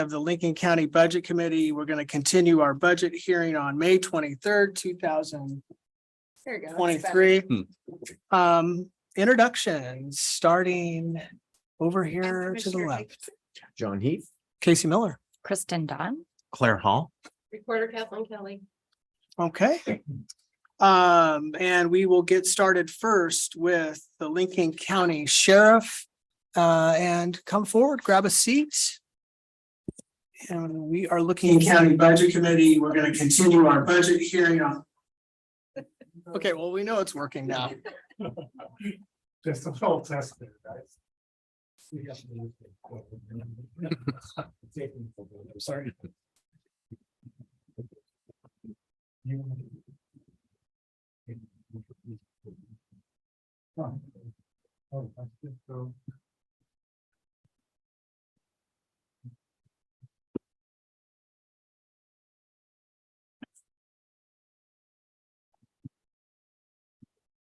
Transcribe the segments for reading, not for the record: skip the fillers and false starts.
Of the Lincoln County Budget Committee. We're going to continue our budget hearing on May 23rd, 2023. Introductions, starting over here to the left. John Heath, Casey Miller. Kristen Dunn. Claire Hall. Recorder Kathleen Kelly. Okay. And we will get started first with the Lincoln County Sheriff. And come forward, grab a seat. And we are looking at County Budget Committee. We're going to continue our budget hearing on. Okay, well, we know it's working now. Just a full test there, guys. I'm sorry. Oh, that's good. So.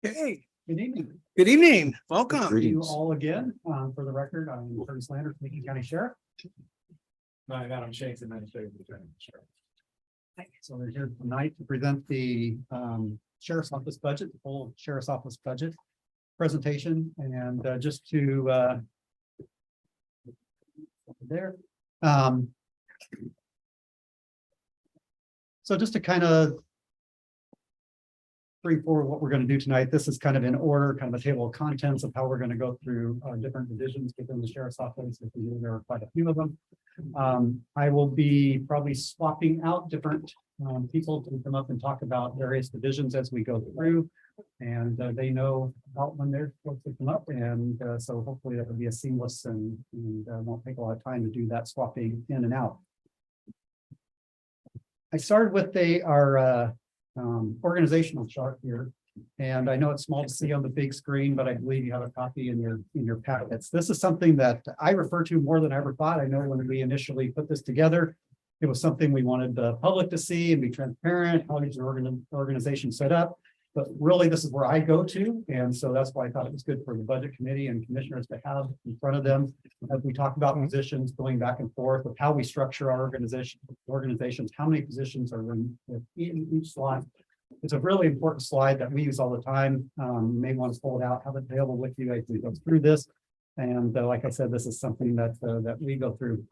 Hey, Good evening. good evening. Welcome. Thank you all again. For the record, I'm Curtis Landers, Lincoln County Sheriff. I'm Adam Shanks, Administrative Lieutenant Sheriff. So we're here tonight to present the Sheriff's Office budget, the full Sheriff's Office budget presentation, and just to there. So just to kind of bring forward what we're going to do tonight. This is kind of in order, kind of a table of contents of how we're going to go through our different divisions within the Sheriff's Office. If you there are quite a few of them. I will be probably swapping out different people to come up and talk about various divisions as we go through. And they know about when they're supposed to come up. And so hopefully that will be a seamless and won't take a lot of time to do that swapping in and out. I started with our organizational chart here, and I know it's small to see on the big screen, but I believe you have a copy in your packets. This is something that I refer to more than I ever thought. I know when we initially put this together, it was something we wanted the public to see and be transparent, how is an organization set up. But really, this is where I go to, and so that's why I thought it was good for the budget committee and commissioners to have in front of them as we talk about positions going back and forth with how we structure our organizations, how many positions are in each slide. It's a really important slide that we use all the time. You may want to pull it out, have it available with you as we go through this. And like I said, this is something that we go through.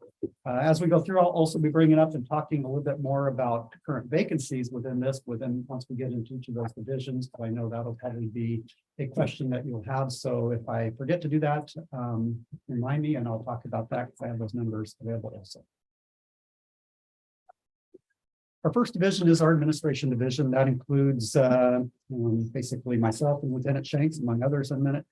As we go through, I'll also be bringing up and talking a little bit more about current vacancies within this, once we get into each of those divisions. I know that'll probably be a question that you'll have. So if I forget to do that, remind me and I'll talk about that because I have those numbers available also. Our first division is our administration division. That includes basically myself and Lieutenant Shanks, among others in a minute.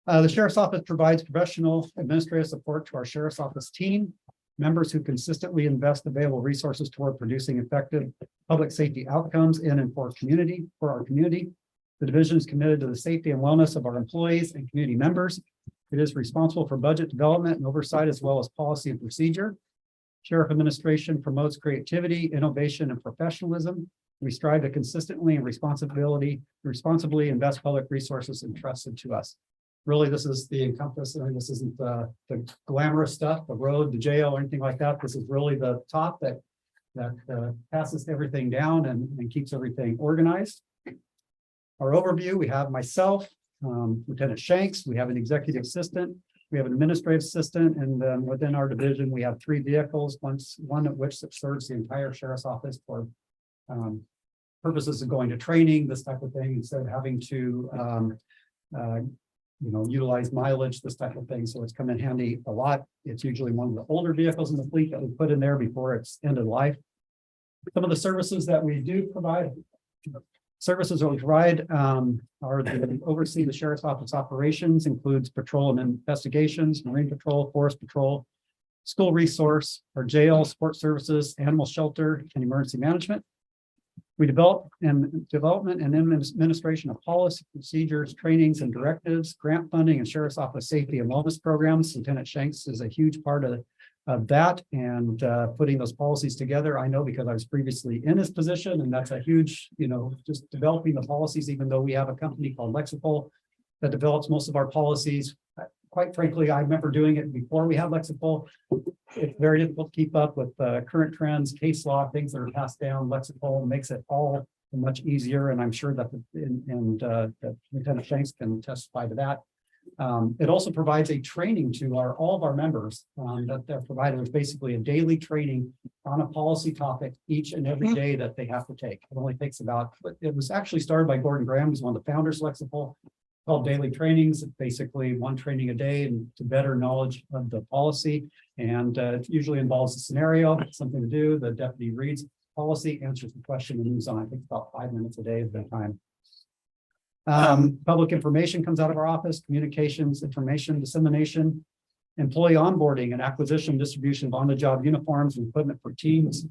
The Sheriff's Office provides professional administrative support to our Sheriff's Office team, members who consistently invest available resources toward producing effective public safety outcomes in and for our community. The division is committed to the safety and wellness of our employees and community members. It is responsible for budget development and oversight as well as policy and procedure. Sheriff administration promotes creativity, innovation, and professionalism. We strive to consistently and responsibly invest public resources entrusted to us. Really, this is the encompass. I mean, this isn't the glamorous stuff, the road, the jail, or anything like that. This is really the top that passes everything down and keeps everything organized. Our overview: we have myself, Lieutenant Shanks. We have an executive assistant. We have an administrative assistant, and then within our division, we have 3 vehicles. One of which serves the entire Sheriff's Office for purposes of going to training, this type of thing, instead of having to utilize mileage, this type of thing. So it's come in handy a lot. It's usually one of the older vehicles in the fleet that we put in there before its end of life. Some of the services that we do provide. Services that we provide are to oversee the Sheriff's Office operations, includes patrol and investigations, Marine Patrol, Forest Patrol, school resource, our jail, support services, animal shelter, and emergency management. We development and administration of policy, procedures, trainings, and directives, grant funding, and Sheriff's Office safety and wellness programs. Lieutenant Shanks is a huge part of that and putting those policies together. I know because I was previously in his position, and that's a huge, just developing the policies, even though we have a company called Lexipol that develops most of our policies. quite frankly, I remember doing it before we had Lexipol. It's very difficult to keep up with current trends, case law, things that are passed down. Lexipol makes it all much easier, and I'm sure that that Lieutenant Shanks can testify to that. It also provides a training to all of our members that they're provided with basically a daily training on a policy topic each and every day that they have to take. It only takes about, but it was actually started by Gordon Graham, who's one of the founders of Lexipol, called daily trainings. It's basically one training a day and to better knowledge of the policy. And it usually involves a scenario, something to do. The deputy reads policy, answers the question, and moves on. I think about 5 minutes a day is the time. Public information comes out of our office, communications, information dissemination, employee onboarding and acquisition, distribution of on-the-job uniforms and equipment for teams.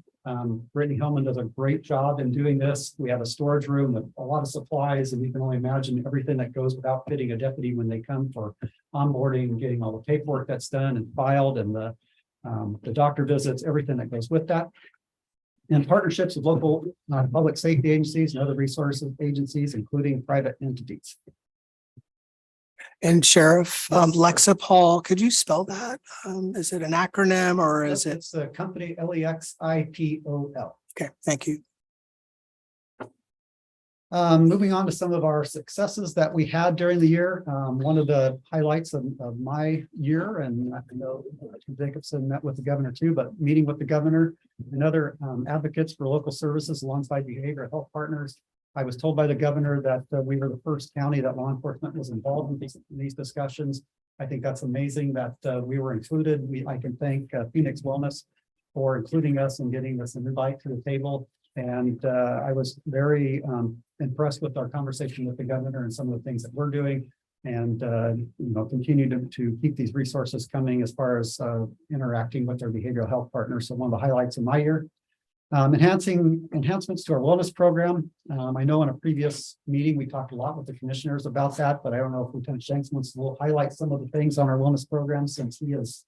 Brittany Hellman does a great job in doing this. We have a storage room with a lot of supplies, and you can only imagine everything that goes with outfitting a deputy when they come for onboarding, getting all the paperwork that's done and filed, and the doctor visits, everything that goes with that. And partnerships with local public safety agencies and other resources agencies, including private entities. And Sheriff, Lexipol, could you spell that? Is it an acronym or is it? It's a company, Lexipol. Okay, thank you. Moving on to some of our successes that we had during the year. One of the highlights of my year, and I know Jacobson met with the governor too, but meeting with the governor and other advocates for local services alongside behavioral health partners. I was told by the governor that we were the first county that law enforcement was involved in these discussions. I think that's amazing that we were included. I can thank Phoenix Wellness for including us and getting us an invite to the table. And I was very impressed with our conversation with the governor and some of the things that we're doing, and continue to keep these resources coming as far as interacting with their behavioral health partners. So one of the highlights of my year. Enhancements to our wellness program. I know in a previous meeting, we talked a lot with the commissioners about that, but I don't know if Lieutenant Shanks wants to highlight some of the things on our wellness program since he is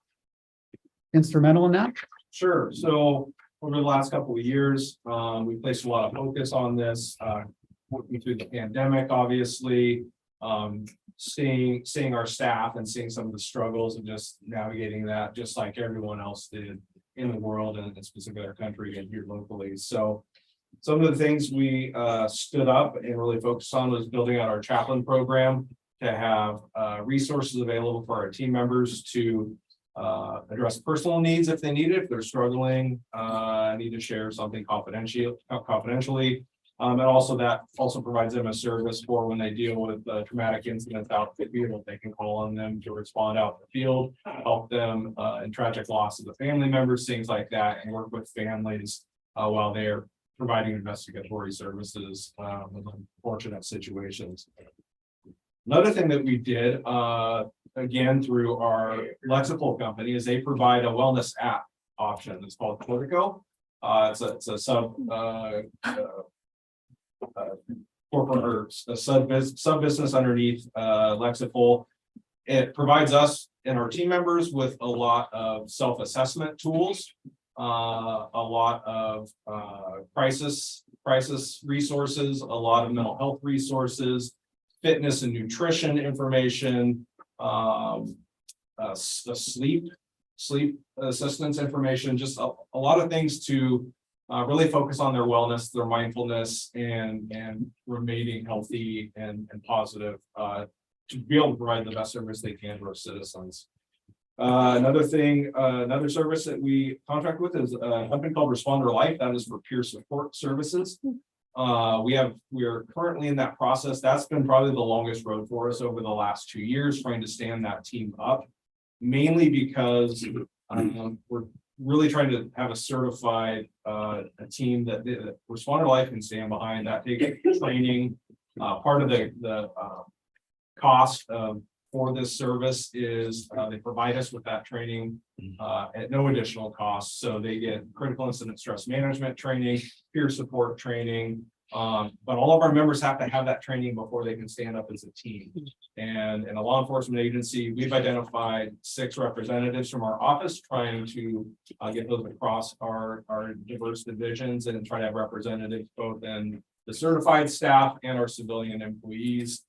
instrumental in that. Sure. So over the last couple of years, we placed a lot of focus on this, working through the pandemic, obviously, seeing our staff and seeing some of the struggles and just navigating that, just like everyone else did in the world and specifically our country and here locally. So some of the things we stood up and really focused on was building out our chaplain program to have resources available for our team members to address personal needs if they need it, if they're struggling, need to share something confidentially. And also that also provides them a service for when they deal with traumatic incidents out in the field. They can call on them to respond out in the field, help them in tragic losses of family members, things like that, and work with families while they're providing investigatory services in unfortunate situations. Another thing that we did, again, through our Lexipol company, is they provide a wellness app option. It's called Portico. It's a sub corporate or a sub business underneath Lexipol. It provides us and our team members with a lot of self-assessment tools, a lot of crisis resources, a lot of mental health resources, fitness and nutrition information, sleep assistance information, just a lot of things to really focus on their wellness, their mindfulness, and remaining healthy and positive to be able to provide the best service they can to our citizens. Another service that we contract with is a company called Responder Life. That is for peer support services. We are currently in that process. That's been probably the longest road for us over the last 2 years, trying to stand that team up, mainly because we're really trying to have a certified a team that Responder Life can stand behind. That takes training. Part of the cost for this service is they provide us with that training at no additional cost. So they get critical incident stress management training, peer support training, but all of our members have to have that training before they can stand up as a team. And in a law enforcement agency, we've identified 6 representatives from our office, trying to get those across our diverse divisions and try to have representatives both in the certified staff and our civilian employees.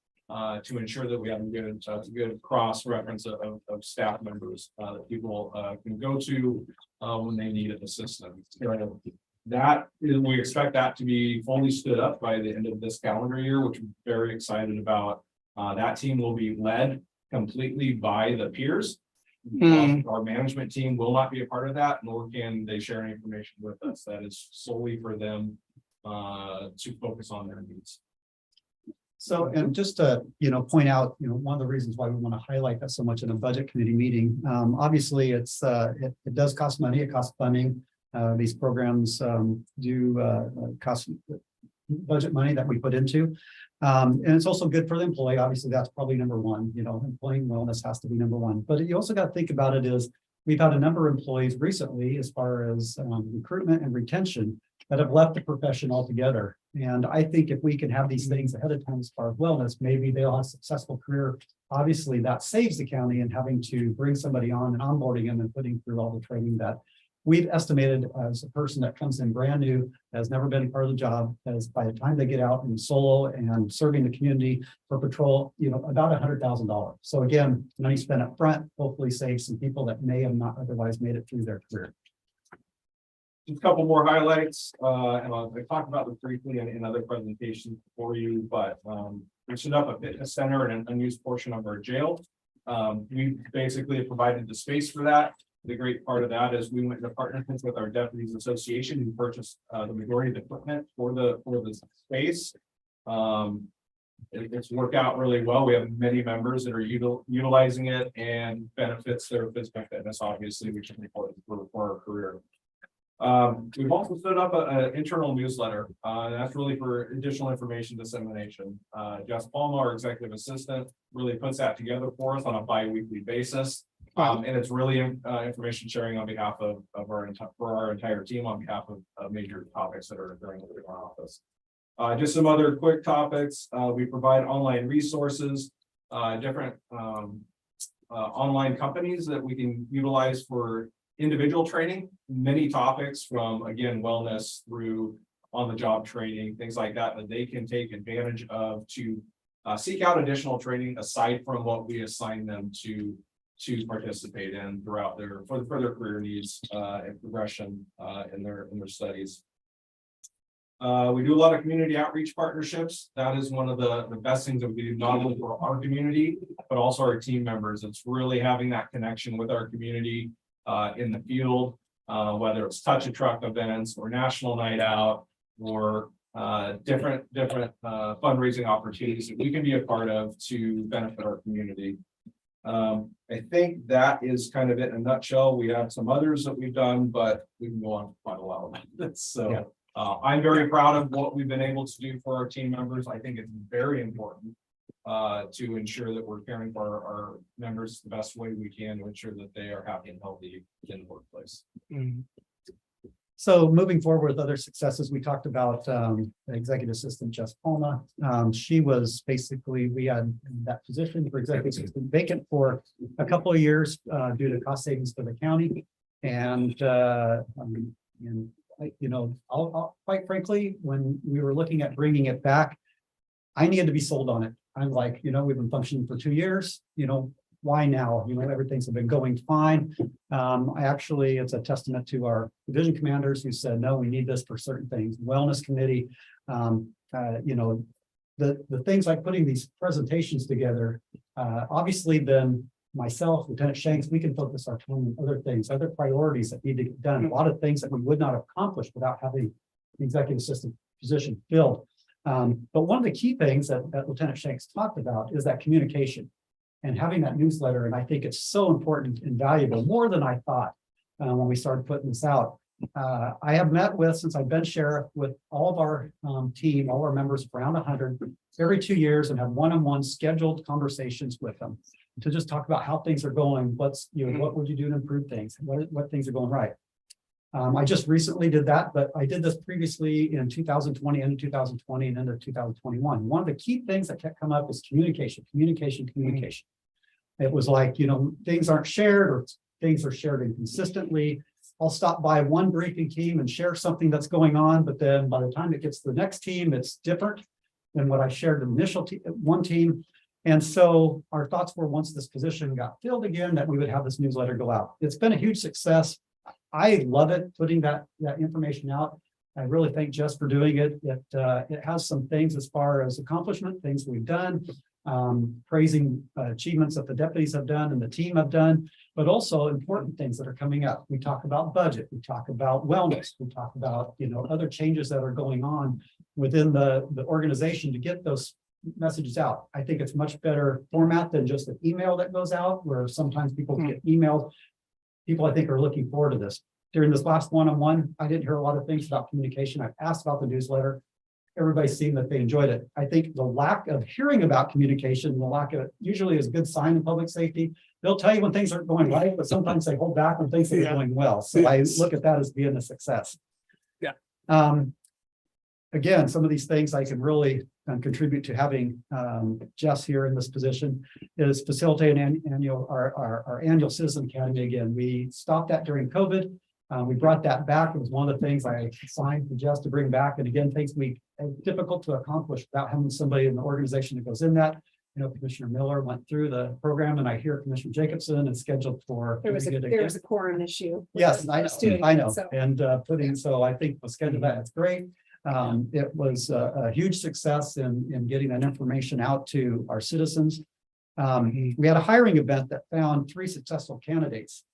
to ensure that we have a good cross reference of staff members, that people, can go to, when they need assistance. So that is, we expect that to be fully stood up by the end of this calendar year, which we're very excited about. That team will be led completely by the peers. Our management team will not be a part of that, nor can they share any information with us. That is solely for them to focus on their needs. So, and just to, point out, one of the reasons why we want to highlight that so much in a budget committee meeting, obviously it does cost money, it costs funding. These programs do cost budget money that we put into. And it's also good for the employee. Obviously, that's probably number one, employee wellness has to be number one. But you also got to think about it is we've had a number of employees recently as far as recruitment and retention that have left the profession altogether. And I think if we can have these things ahead of time as far as wellness, maybe they'll have a successful career. Obviously, that saves the county and having to bring somebody on and onboarding them and putting through all the training that we've estimated as a person that comes in brand new, has never been part of the job, as by the time they get out and solo and serving the community for patrol, about $100,000. So again, money spent up front hopefully saves some people that may have not otherwise made it through their career. Just a couple more highlights, and I talked about this briefly in other presentations for you, but we set up a fitness center in an unused portion of our jail. We basically provided the space for that. The great part of that is we went into partnership with our deputies association who purchased the majority of the equipment for the space. It's worked out really well. We have many members that are utilizing it and benefits their physical fitness, obviously, which is important for our career. We've also stood up an internal newsletter. That's really for additional information dissemination. Jess Palma, our executive assistant, really puts that together for us on a bi-weekly basis. And it's really information sharing on behalf of our entire team on behalf of major topics that are occurring within our office. Just some other quick topics. We provide online resources, different online companies that we can utilize for individual training, many topics from, again, wellness through on-the-job training, things like that, that they can take advantage of to seek out additional training aside from what we assign them to participate in throughout for their career needs and progression in their studies. We do a lot of community outreach partnerships. That is one of the best things that we do, not only for our community, but also our team members. It's really having that connection with our community in the field, whether it's touch a truck events or national night out or different fundraising opportunities that we can be a part of to benefit our community. I think that is kind of it in a nutshell. We have some others that we've done, but we can go on for quite a while. So I'm very proud of what we've been able to do for our team members. I think it's very important to ensure that we're caring for our members the best way we can to ensure that they are happy and healthy in the workplace. So moving forward with other successes, we talked about executive assistant Jess Palma. She was basically, we had that position for executive assistant vacant for a couple of years due to cost savings for the county. And I'll quite frankly, when we were looking at bringing it back, I needed to be sold on it. I'm like, we've been functioning for 2 years, why now? Everything's been going fine. It's a testament to our division commanders who said, no, we need this for certain things. Wellness committee, the things like putting these presentations together, obviously then myself, Lieutenant Shanks, we can focus our time on other things, other priorities that need to get done, a lot of things that we would not have accomplished without having the executive assistant position filled. But one of the key things that Lieutenant Shanks talked about is that communication and having that newsletter. And I think it's so important and valuable, more than I thought when we started putting this out. I have met with, since I've been sheriff, with all of our team, all our members, around 100 every 2 years, and have one-on-one scheduled conversations with them to just talk about how things are going. What would you do to improve things? What things are going right? I just recently did that, but I did this previously in 2020 and 2020 and into 2021. One of the key things that kept coming up is communication. It was like, things aren't shared or things are shared inconsistently. I'll stop by one briefing team and share something that's going on, but then by the time it gets to the next team, it's different than what I shared in the initial one team. And so our thoughts were, once this position got filled again, that we would have this newsletter go out. It's been a huge success. I love it, putting that information out. I really thank Jess for doing it. It has some things as far as accomplishment, things we've done, praising achievements that the deputies have done and the team have done, but also important things that are coming up. We talk about budget, we talk about wellness, we talk about, other changes that are going on within the organization to get those messages out. I think it's much better format than just an email that goes out, where sometimes people get emails. People, I think, are looking forward to this. During this last one-on-one, I didn't hear a lot of things about communication. I've asked about the newsletter. Everybody's seen that they enjoyed it. I think the lack of hearing about communication, the lack of it usually is a good sign in public safety. They'll tell you when things aren't going right, but sometimes they hold back when things are going well. So I look at that as being a success. Yeah. Again, some of these things I can really contribute to having Jess here in this position is facilitate our annual Citizen Academy. Again, we stopped that during COVID. We brought that back. It was one of the things I signed for Jess to bring back. And again, things difficult to accomplish without having somebody in the organization that goes in that. Commissioner Miller went through the program, and I hear Commissioner Jacobson is scheduled for. There was a quorum issue. Yes, I know. So. And so I think the schedule that's great. It was a huge success in getting that information out to our citizens. We had a hiring event that found 3 successful candidates.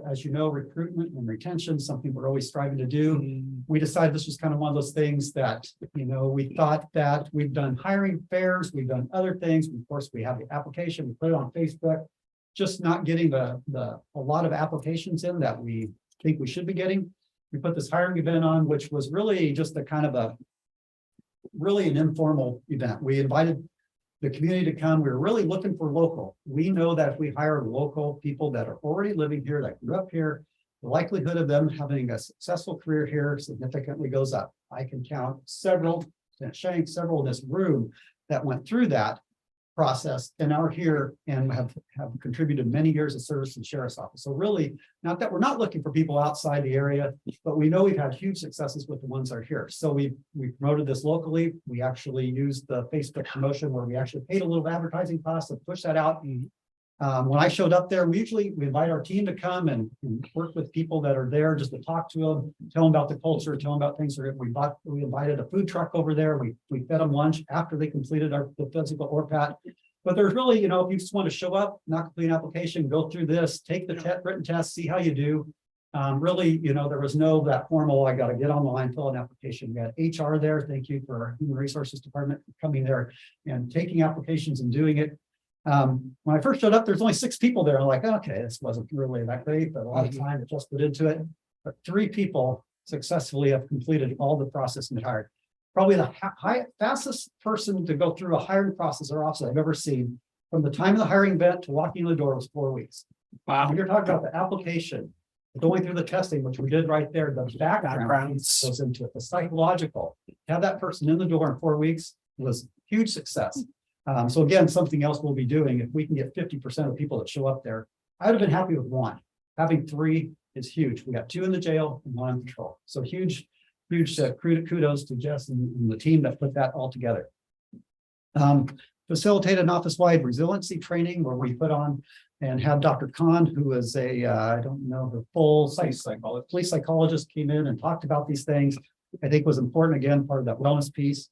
As you know, recruitment and retention, something we're always striving to do. We decided this was kind of one of those things that, we thought that we've done hiring fairs, we've done other things. Of course, we have the application, we put it on Facebook, just not getting a lot of applications in that we think we should be getting. We put this hiring event on, which was really just really an informal event. We invited the community to come. We were really looking for local. We know that if we hire local people that are already living here, that grew up here, the likelihood of them having a successful career here significantly goes up. I can count several in this room that went through that process and are here and have contributed many years of service in the sheriff's office. So really, not that we're not looking for people outside the area, but we know we've had huge successes with the ones that are here. So we promoted this locally. We actually used the Facebook promotion where we actually paid a little advertising cost to push that out. When I showed up there, we invite our team to come and work with people that are there just to talk to them, tell them about the culture, tell them about things. We invited a food truck over there. We fed them lunch after they completed the physical ORPAT. But there's really, if you just want to show up, not complete an application, go through this, take the written test, see how you do. Really, there was no that formal, I got to get on the line, fill an application. We had HR there. Thank you for our Human Resources Department coming there and taking applications and doing it. When I first showed up, there's only 6 people there. I'm like, okay, this wasn't really that great, but a lot of time adjusted into it. But 3 people successfully have completed all the process and hired. Probably the fastest person to go through a hiring process or office I've ever seen, from the time of the hiring event to walking in the door, was 4 weeks. Wow. When you're talking about the application, going through the testing, which we did right there, the background goes into it, the psychological. Have that person in the door in 4 weeks was huge success. So again, something else we'll be doing, if we can get 50% of people that show up there, I would have been happy with 1. Having 3 is huge. We got 2 in the jail and 1 in patrol. So huge kudos to Jess and the team that put that all together. Facilitated an office-wide resiliency training where we put on and have Dr. Khan, who is I don't know, her full police psychologist, came in and talked about these things. I think was important, again, part of that wellness piece.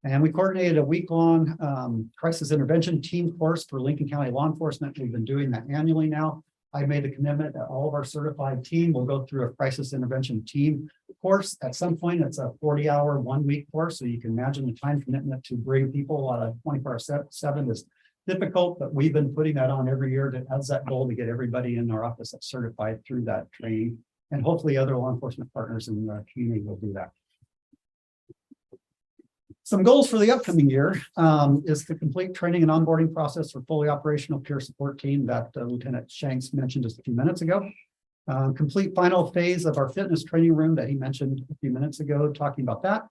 And we coordinated a week-long crisis intervention team course for Lincoln County law enforcement. We've been doing that annually now. I made the commitment that all of our certified team will go through a crisis intervention team course. At some point, it's a 40-hour, 1-week course. So you can imagine the time commitment to bring people out of 24/7 is difficult, but we've been putting that on every year as that goal to get everybody in our office that's certified through that training. And hopefully other law enforcement partners in the community will do that. Some goals for the upcoming year is the complete training and onboarding process for fully operational peer support team that Lieutenant Shanks mentioned just a few minutes ago. Complete final phase of our fitness training room that he mentioned a few minutes ago, talking about that.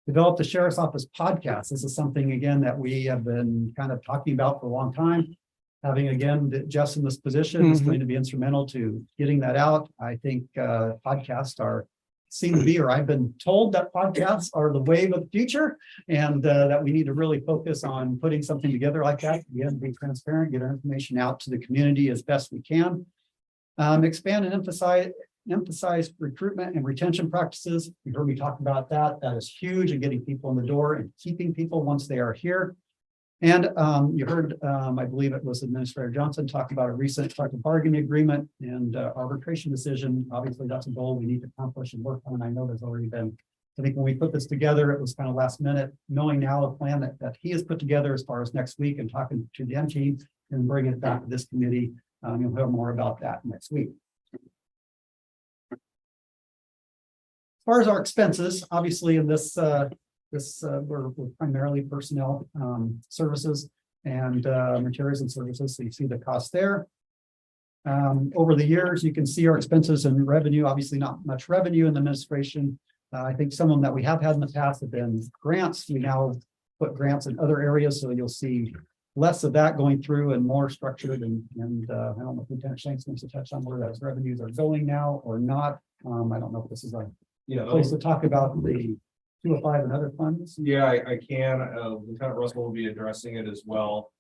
Develop the Sheriff's Office podcast. This is something, again, that we have been kind of talking about for a long time. Having, again, Jess in this position is going to be instrumental to getting that out. I think podcasts are seem to be, or I've been told that podcasts are the wave of the future, and that we need to really focus on putting something together like that. Again, be transparent, get our information out to the community as best we can. Expand and emphasize recruitment and retention practices. You heard me talk about that. That is huge in getting people in the door and keeping people once they are here. And you heard, I believe it was Administrator Johnson talk about a recent collective bargaining agreement and arbitration decision. Obviously, that's a goal we need to accomplish and work on. I know there's already been, I think when we put this together, it was kind of last minute, knowing now a plan that he has put together as far as next week and talking to the M team and bringing it back to this committee. You'll hear more about that next week. As far as our expenses, obviously in this we're primarily personnel services and materials and services. So you see the cost there. Over the years, you can see our expenses and revenue, obviously not much revenue in the administration. I think some of them that we have had in the past have been grants. We now put grants in other areas, so you'll see less of that going through and more structured. And I don't know if Lieutenant Shanks wants to touch on where those revenues are going now or not. I don't know if this is a place to talk about the 205 and other funds. Yeah, I can. Lieutenant Russell will be addressing it as well.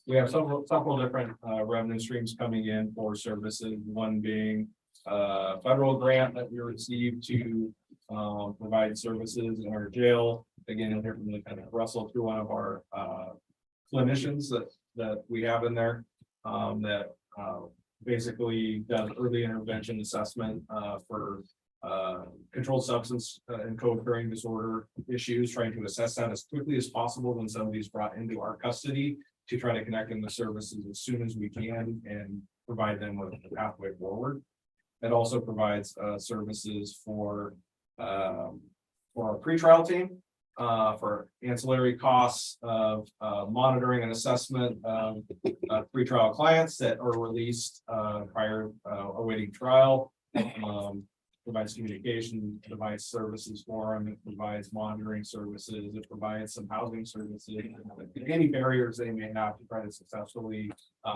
We have several different revenue streams coming in for services. One being federal grant that we received to provide services in our jail. Again, you'll hear from Lieutenant Russell through one of our clinicians that we have in there that basically does early intervention assessment for controlled substance and co-occurring disorder issues, trying to assess that as quickly as possible when somebody's brought into our custody to try to connect them to services as soon as we can and provide them with a pathway forward. It also provides services for our pretrial team for ancillary costs of monitoring and assessment of pretrial clients that are released prior awaiting trial. Provides communication, provides services for them, it provides monitoring services, it provides some housing services, any barriers they may have to try to successfully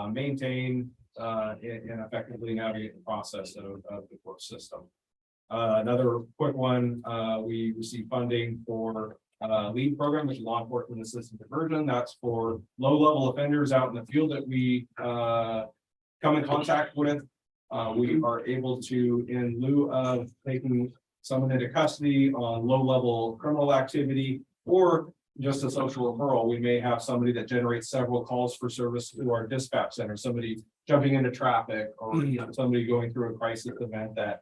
maintain and effectively navigate the process of the court system. Another quick one, we received funding for LEAD program, which is law enforcement assisted diversion. That's for low-level offenders out in the field that we come in contact with. We are able to, in lieu of taking someone into custody on low-level criminal activity or just a social referral, we may have somebody that generates several calls for service through our dispatch center, somebody jumping into traffic or somebody going through a crisis event that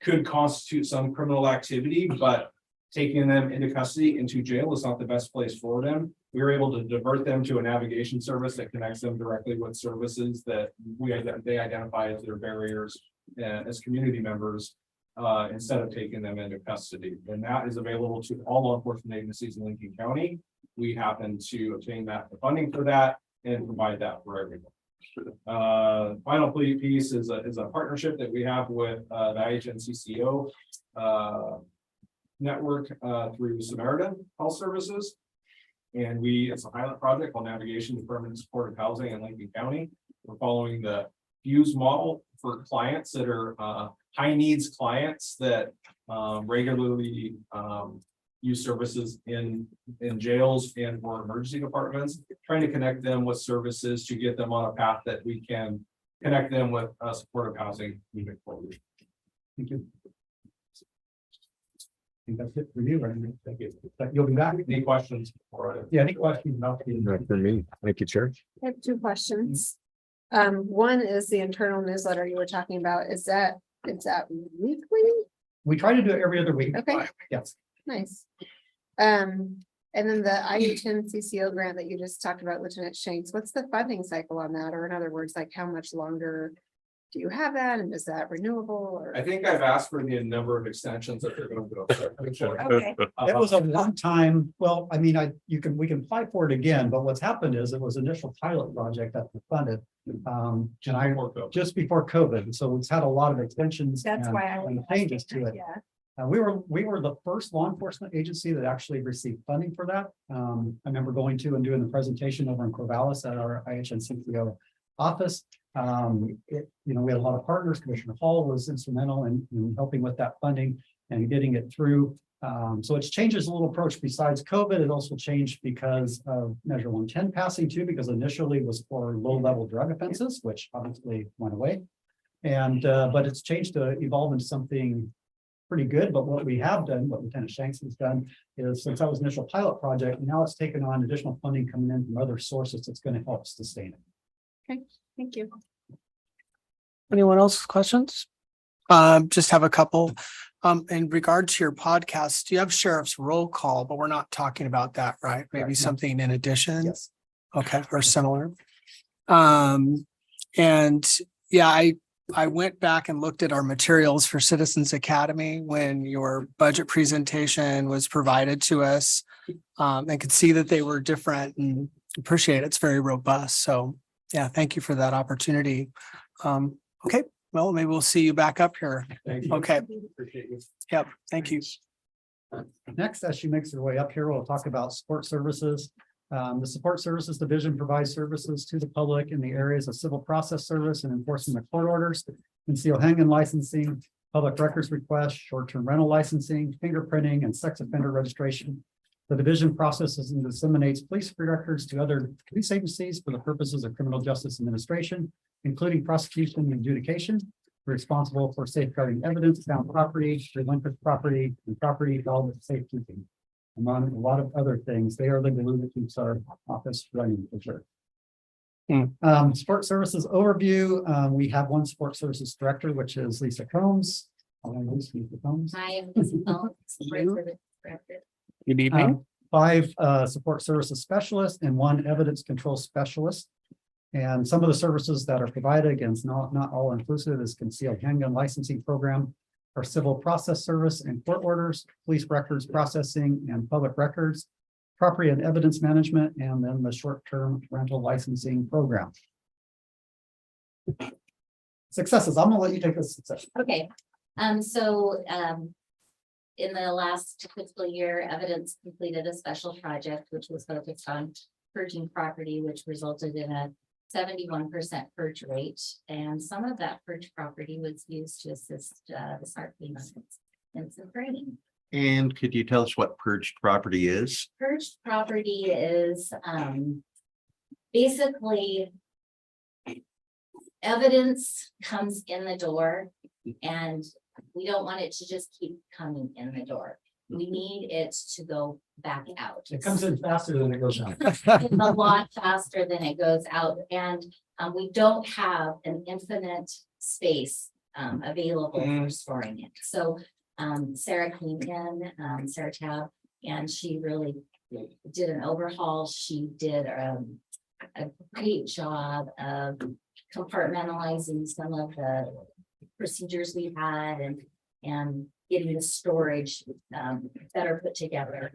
could constitute some criminal activity, but taking them into custody, into jail is not the best place for them. We were able to divert them to a navigation service that connects them directly with services that they identify as their barriers as community members instead of taking them into custody. And that is available to all law enforcement agencies in Lincoln County. We happen to obtain the funding for that and provide that for everyone. Final piece is a partnership that we have with the IHNCCO network through Samaritan Health Services. And it's a pilot project called Navigation to Permanent Supportive Housing in Lincoln County. We're following the FUSE model for clients that are high needs clients that regularly use services in jails and or emergency departments, trying to connect them with services to get them on a path that we can connect them with supportive housing moving forward. Thank you. I think that's it for you, right? Thank you. You'll be back. Any questions? Yeah, any questions about Not for me. Thank you, Chair. I have two questions. One is the internal newsletter you were talking about. Is that weekly? We try to do it every other week. Okay. Yes. Nice. And then the IHNCCO grant that you just talked about, Lieutenant Shanks, what's the funding cycle on that? Or in other words, like how much longer do you have that? And is that renewable or? I think I've asked for the number of extensions that they're going to go. Okay, It was a one-time, well, I mean, we can apply for it again, but what's happened is it was initial pilot project that was funded. Just before COVID. So it's had a lot of extensions. that's and- why I and was changes to asking it. that, yeah. We were the first law enforcement agency that actually received funding for that. I remember going to and doing the presentation over in Corvallis at our IHNCCO office. We had a lot of partners. Commissioner Hall was instrumental in helping with that funding and getting it through. So it's changes a little approach besides COVID. It also changed because of Measure 110 passing too, because initially it was for low-level drug offenses, which obviously went away. And but it's changed to evolve into something pretty good. But what we have done, what Lieutenant Shanks has done, is since that was initial pilot project, now it's taken on additional funding coming in from other sources that's going to help sustain it. Thank you. Anyone else questions? Just have a couple. In regard to your podcast, you have sheriff's roll call, but we're not talking about that, right? Maybe Correct, no. something in addition. Yes. Okay, or similar. And yeah, I went back and looked at our materials for Citizens Academy when your budget presentation was provided to us. And could see that they were different and appreciate it. It's very robust. So yeah, thank you for that opportunity. Okay, well, maybe we'll see you back up here. Thank you. Okay, Appreciate you. yep, thank you. Next, as she makes her way up here, we'll talk about support services. The Support Services Division provides services to the public in the areas of civil process service and enforcement of court orders, concealed handgun licensing, public records requests, short-term rental licensing, fingerprinting, and sex offender registration. The division processes and disseminates police records to other police agencies for the purposes of criminal justice administration, including prosecution and adjudication. We're responsible for safeguarding evidence, found property, relinquished property, and property held with safekeeping. Among a lot of other things, they are the glue that keeps our office running for sure. Support services overview. We have one support services director, which is Lisa Combs. Lisa Combs. Hi, I'm Lisa Combs, Support Service Director. Good evening. 5 support services specialists and 1 evidence control specialist. And some of the services that are provided, again, not all inclusive, is concealed handgun licensing program, our civil process service and court orders, police records processing and public records, property and evidence management, and then the short-term rental licensing program. Successes. I'm gonna let you take this. Success. Okay, in the last fiscal year, Evidence completed a special project which was focused on purging property, which resulted in a 71% purge rate. And some of that purge property was used to assist the SART teams in some training. And could you tell us what purged property is? Purged property is basically evidence comes in the door and we don't want it to just keep coming in the door. We need it to go back out. It comes in faster than it goes out. It's a lot faster than it goes out, and we don't have an infinite space available for storing it. So Sarah came in, Sarah Tabb, and she really did an overhaul. She did a great job of compartmentalizing some of the procedures we had and getting the storage better put together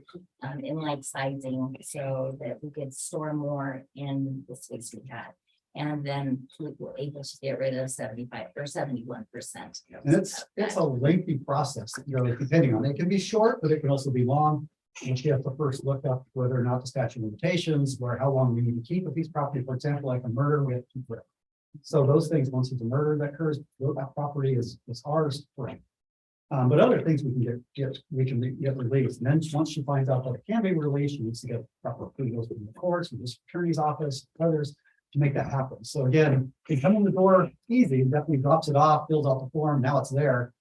in like sizing so that we could store more in the space we had. And then we were able to get rid of 75 or 71%. And it's a lengthy process, depending on, it can be short, but it can also be long. And you have to first look up whether or not the statute of limitations, where how long we need to keep a piece of property, for example, like a murder, we have to keep it. So those things, once it's a murder that occurs, that property is ours forever. But other things we can get released. And then once she finds out that it can be released, she needs to get proper approvals from the courts, from the attorney's office, others to make that happen. So again, they come in the door easy, definitely drops it off, fills out the form, now it's there.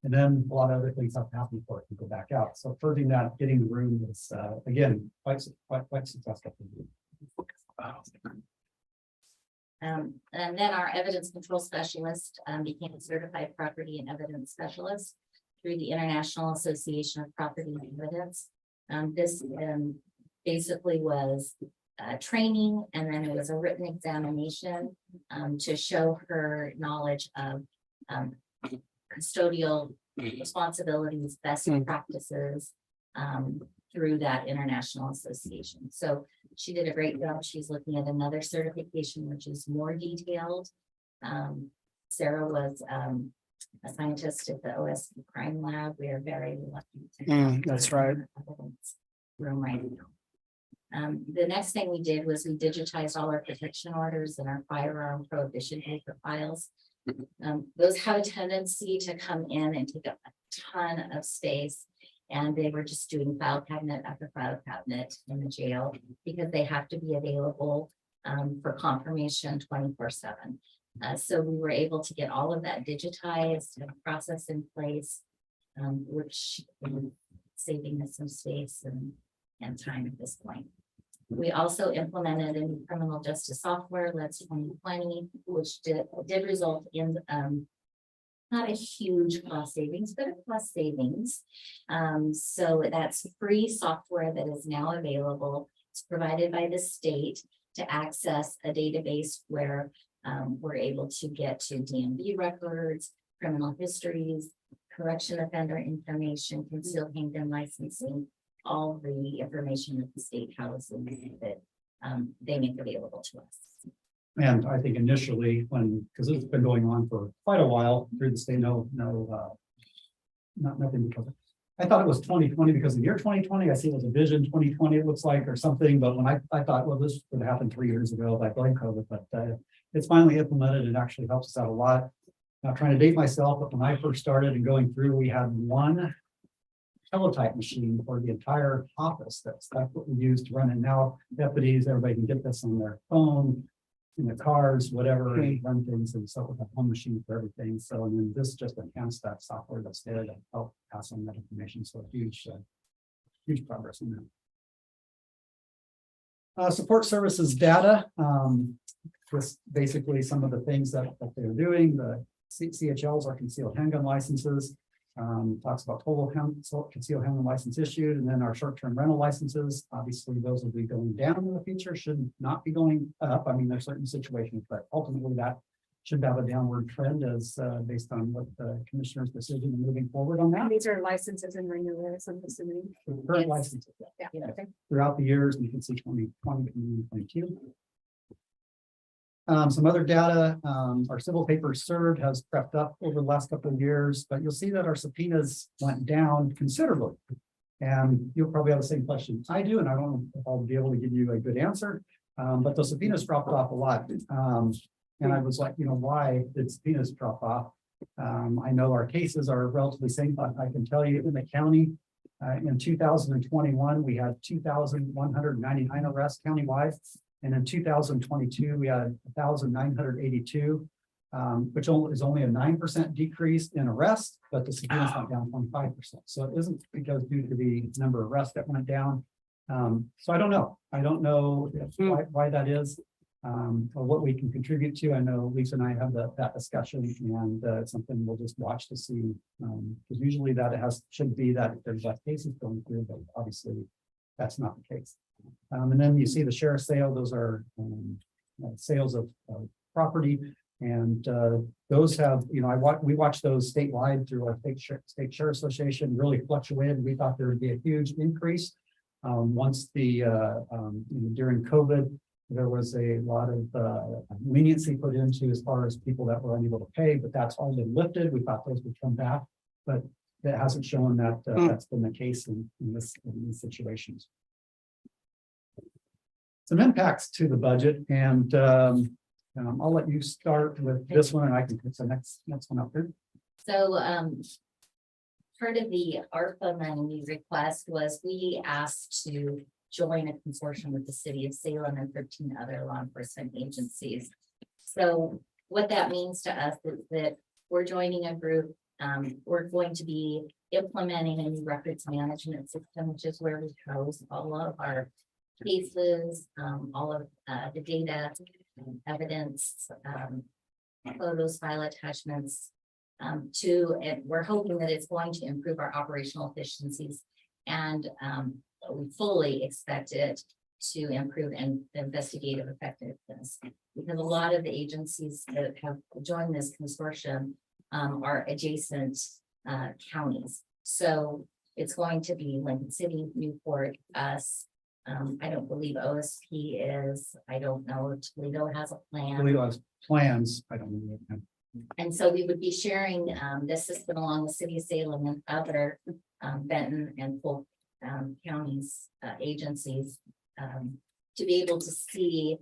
And then a lot of other things have to happen before it can go back out. So purging that, getting the room is again quite successful. And then our evidence control specialist became a certified property and evidence specialist through the International Association of Property and Evidence. This basically was training, and then it was a written examination to show her knowledge of custodial responsibilities, best practices through that international association. So she did a great job. She's looking at another certification, which is more detailed. Sarah was a scientist at the OSP Crime Lab. We are very lucky. That's right. Room right now. The next thing we did was we digitized all our protection orders and our firearm prohibition paper files. Those have a tendency to come in and take up a ton of space. And they were just doing file cabinet after file cabinet in the jail because they have to be available for confirmation 24/7. So we were able to get all of that digitized and process in place, which saving us some space and time at this point. We also implemented a new criminal justice software, LETS 2020, which did result in not a huge cost savings, but a cost savings. So that's free software that is now available. It's provided by the state to access a database where we're able to get to DMV records, criminal histories, correction offender information, concealed handgun licensing, all the information that the state houses that they make available to us. And I think initially when, because it's been going on for quite a while through the state, nothing because I thought it was 2020 because the year 2020, I see it was a vision 2020, it looks like, or something. But when I thought, well, this would happen 3 years ago by blame COVID, but it's finally implemented. It actually helps us out a lot. Not trying to date myself, but when I first started and going through, we had one teletype machine for the entire office. That's what we use to run it now. Deputies, everybody can get this on their phone, in their cars, whatever, and run things, and so with a home machine for everything. So, and then this just enhanced that software that's there to help pass on that information. So huge progress in that. Support services data. Just basically some of the things that they're doing. The CHLs are concealed handgun licenses. Talks about total concealed handgun license issued, and then our short-term rental licenses. Obviously, those will be going down in the future, should not be going up. I mean, there's certain situations, but ultimately that should have a downward trend as based on what the commissioner's decision and moving forward on that. These are licenses and renewals, I'm assuming. Current Yes. licenses Yeah, okay. throughout the years, and you can see 2020, 2022. Some other data, our civil papers served has crept up over the last couple of years, but you'll see that our subpoenas went down considerably. And you'll probably have the same question I do, and I don't know if I'll be able to give you a good answer, but the subpoenas dropped off a lot. And I was like, why did subpoenas drop off? I know our cases are relatively same, but I can tell you in the county, in 2021, we had 2,199 arrests countywide. And in 2022, we had 1,982, which is only a 9% decrease in arrests, but the subpoenas went down 25%. So it isn't because due to the number of arrests that went down. So I don't know. I don't know why that is, or what we can contribute to. I know Lisa and I have that discussion, and it's something we'll just watch to see. Because usually that should be that there's less cases going through, but obviously that's not the case. And then you see the sheriff's sale, those are sales of property. And those have, we watch those statewide through our state sheriff association, really fluctuated. We thought there would be a huge increase. Once during COVID, there was a lot of leniency put into as far as people that were unable to pay, but that's all been lifted. We thought those would come back, but that hasn't shown that that's been the case in these situations. Some impacts to the budget, and I'll let you start with this one, and I can put the next one up there. So part of the ARPA money request was we asked to join a consortium with the city of Salem and 13 other law enforcement agencies. So what that means to us is that we're joining a group. We're going to be implementing a new records management system, which is where we house all of our cases, all of the data, evidence, photos, file attachments, and we're hoping that it's going to improve our operational efficiencies, and we fully expect it to improve investigative effectiveness, because a lot of the agencies that have joined this consortium are adjacent counties. So it's going to be Lincoln City, Newport, us. I don't believe OSP is. I don't know if Toledo has a plan. Toledo has plans. I don't know. And so we would be sharing this system along the city of Salem and other Benton and Polk counties agencies to be able to see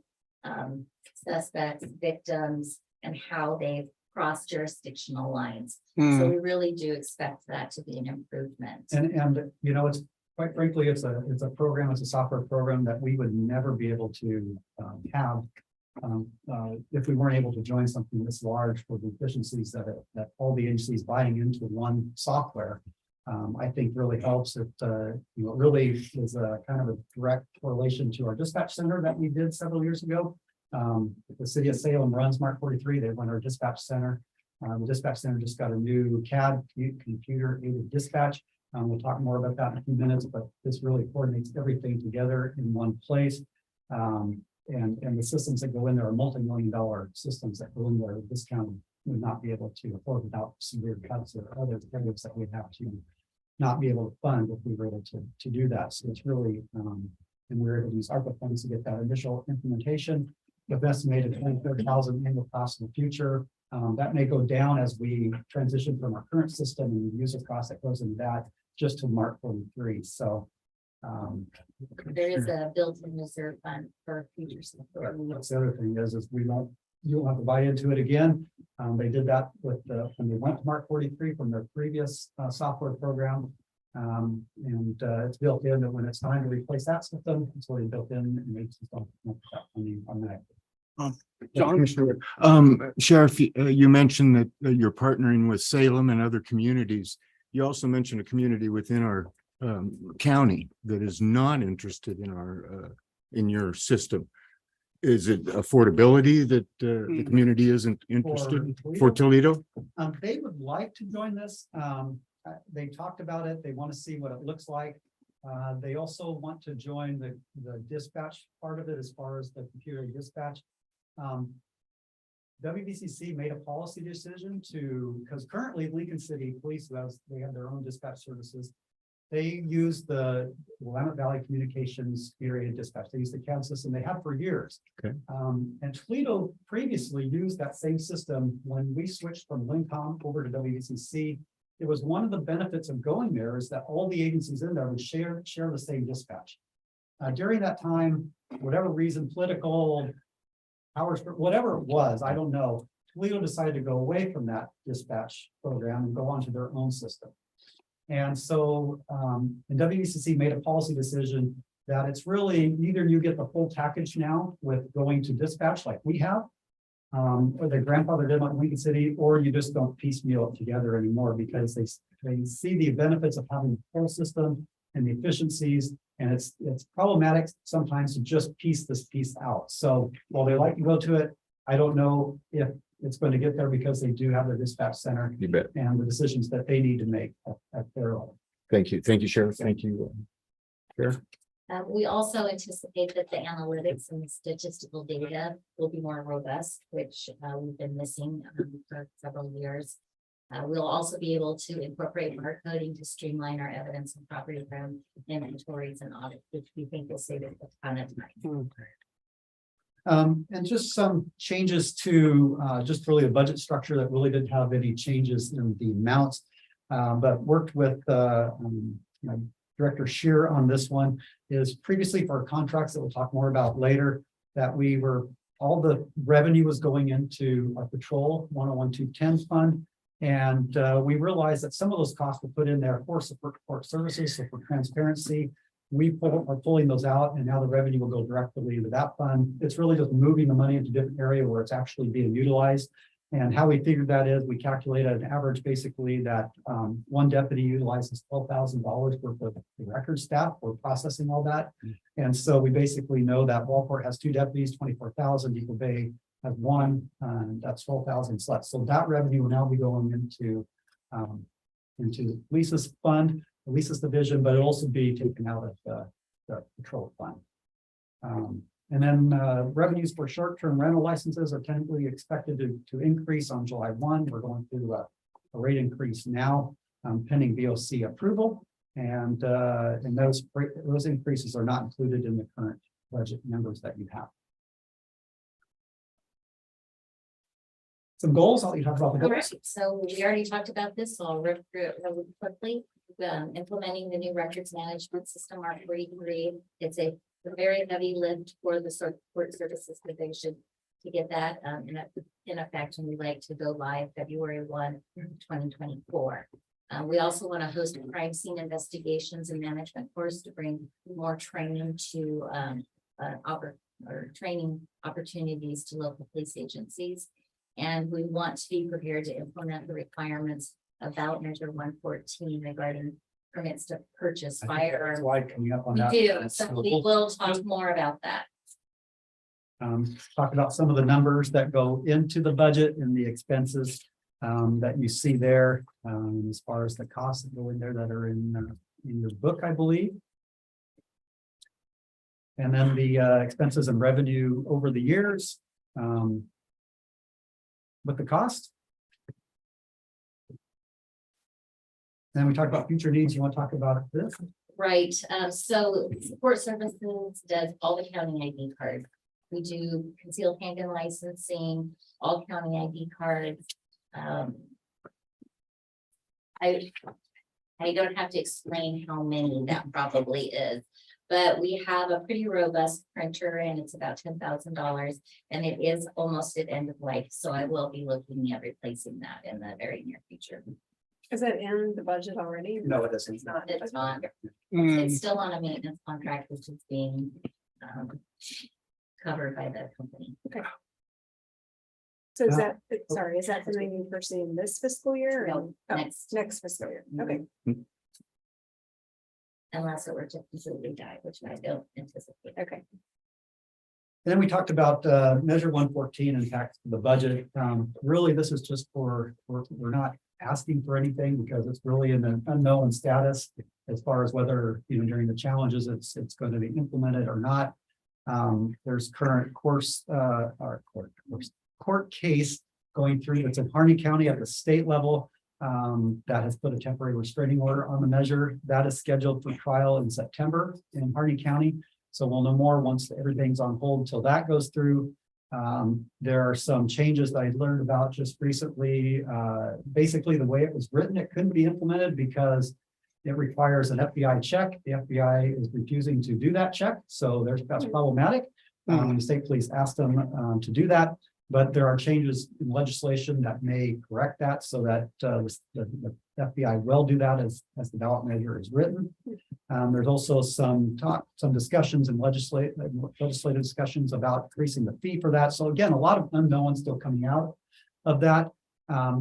suspects, victims, and how they've crossed jurisdictional lines. So we really do expect that to be an improvement. And, you know, it's quite frankly, it's a program, it's a software program that we would never be able to have if we weren't able to join something this large for the efficiencies that all the agencies buying into one software. I think really helps. It, you know, really is a kind of a direct correlation to our dispatch center that we did several years ago. The city of Salem runs Mark 43. They run our dispatch center. The dispatch center just got a new CAD, computer aided dispatch. We'll talk more about that in a few minutes, but this really coordinates everything together in one place. And the systems that go in there are multi-million-dollar systems that go in there. This county would not be able to afford without severe cuts or other areas that we'd have to not be able to fund if we were able to do that. So it's really, and we're able to use ARPA funds to get that initial implementation. We've estimated 23,000 annual costs in the future. That may go down as we transition from our current system and the user cost that goes into that just to Mark 43. So There is a built-in reserve fund for future support. that's the other thing is you won't have to buy into it again. They did that with when they went to Mark 43 from their previous software program. And it's built in that when it's time to replace that system, it's already built in and makes it on that. John? Commissioner, Sheriff, you mentioned that you're partnering with Salem and other communities. You also mentioned a community within our county that is not interested in our in your system. Is it affordability that the community isn't interested for Toledo? They would like to join this. They talked about it. They want to see what it looks like. They also want to join the dispatch part of it as far as the computer dispatch. WBCC made a policy decision because currently Lincoln City Police, they have their own dispatch services. They use the Willamette Valley Communications computer dispatch. They use the CAD system they have for years. Okay. And Toledo previously used that same system when we switched from Lincom over to WBCC. It was one of the benefits of going there is that all the agencies in there would share the same dispatch. During that time, whatever reason, political powers, whatever it was, I don't know. Toledo decided to go away from that dispatch program and go onto their own system. And so and WBCC made a policy decision that it's really either you get the full package now with going to dispatch like we have, or their grandfather did like Lincoln City, or you just don't piecemeal it together anymore because they see the benefits of having the full system and the efficiencies. And it's problematic sometimes to just piece this piece out. So while they like to go to it, I don't know if it's going to get there because they do have their dispatch center You bet. and the decisions that they need to make at their level. Thank you. Thank you, Sheriff. Thank you. Sheriff. We also anticipate that the analytics and statistical data will be more robust, which we've been missing for several years. We'll also be able to incorporate barcoding to streamline our evidence and property around inventories and audits, which we think will save us a ton of time. And just some changes to just really a budget structure that really didn't have any changes in the amounts, but worked with Director Shear on this one. Is previously for contracts that we'll talk more about later, that all the revenue was going into our patrol 101-210 fund. And we realized that some of those costs were put in there for support services. So for transparency, are pulling those out, and now the revenue will go directly into that fund. It's really just moving the money into a different area where it's actually being utilized. And how we figured that is we calculated an average basically that one deputy utilizes $12,000 worth of record staff for processing all that. And so we basically know that Walport has 2 deputies, 24,000, Eagle Bay has 1, and that's 12,000 less. So that revenue will now be going into Lisa's fund, Lisa's division, but it'll also be taken out of the patrol fund. And then revenues for short-term rental licenses are tentatively expected to increase on July 1. We're going through a rate increase now, pending VOC approval. And those increases are not included in the current budget numbers that you have. Some goals, I'll let you talk about the All goals. right, so we already talked about this, so I'll rip through it really quickly. Implementing the new records management system, R43. It's a a very heavy lift for the court services division to get that in effect, and we'd like to go live February 1, 2024. We also want to host a crime scene investigations and management course to bring more training to training opportunities to local police agencies. And we want to be prepared to implement the requirements of ballot measure 114 regarding permits to purchase I think that's firearms. Slide coming up on We that. do, so we will talk more about that. Talk about some of the numbers that go into the budget and the expenses that you see there, as far as the costs that go in there that are in your book, I believe. And then the expenses and revenue over the years. With the cost. Then we talk about future needs. You want to talk about this? Right, so support services does all the county ID cards. We do concealed handgun licensing, all county ID cards. I don't have to explain how many that probably is, but we have a pretty robust printer and it's about $10,000 and it is almost at end of life. So I will be looking at replacing that in the very near future. Is that in the budget already? No, it doesn't. It's not, Mm, it's still on a maintenance contract, which is being covered by the company. So is that, sorry, is that something you foresee in this fiscal year? or No, oh, next. Next fiscal year, okay. Unless it were to completely die, which I don't anticipate. Okay. And then we talked about measure 114 and tax the budget. Really, this is just we're not asking for anything because it's really in an unknown status as far as whether, during the challenges, it's going to be implemented or not. There's current court case going through that's in Harney County at the state level. That has put a temporary restraining order on the measure that is scheduled for trial in September in Harney County. So we'll know more once everything's on hold until that goes through. There are some changes that I learned about just recently. Basically, the way it was written, it couldn't be implemented because it requires an FBI check. The FBI is refusing to do that check, so that's problematic. The state police asked them to do that. But there are changes in legislation that may correct that so that the FBI will do that as the ballot measure is written. There's also some discussions and legislative discussions about increasing the fee for that. So again, a lot of unknowns still coming out of that.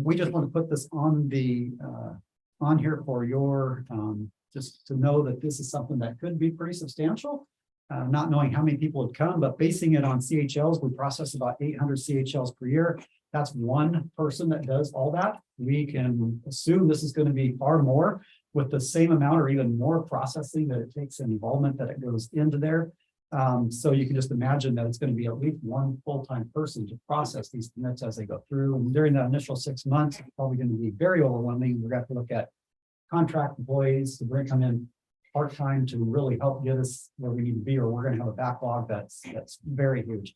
We just want to put this on here for your just to know that this is something that could be pretty substantial. Not knowing how many people have come, but basing it on CHLs, we process about 800 CHLs per year. That's one person that does all that. We can assume this is going to be far more with the same amount or even more processing that it takes and involvement that it goes into there. So you can just imagine that it's going to be at least one full-time person to process these permits as they go through. And during the initial 6 months, it's probably going to be very overwhelming. We're going to have to look at contract employees to come in part-time to really help get us where we need to be, or we're going to have a backlog that's very huge.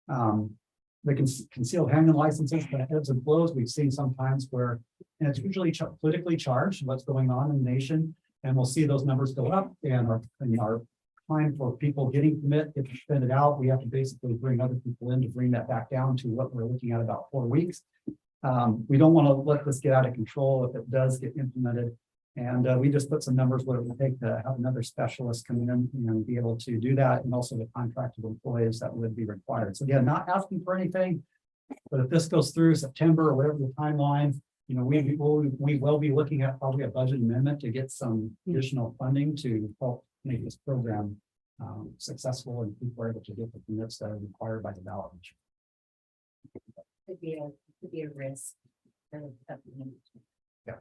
The concealed handgun licenses, the ebbs and flows, we've seen sometimes where, and it's usually politically charged, what's going on in the nation, and we'll see those numbers go up, and our time for people getting permit gets extended out. We have to basically bring other people in to bring that back down to what we're looking at about 4 weeks. We don't want to let this get out of control if it does get implemented. And we just put some numbers what it would take to have another specialist come in and be able to do that, and also the contracted employees that would be required. So again, not asking for anything, but if this goes through September or whatever the timeline, we will be looking at probably a budget amendment to get some additional funding to help make this program successful and people are able to get the permits that are required by the ballot. Could be a risk. Yeah.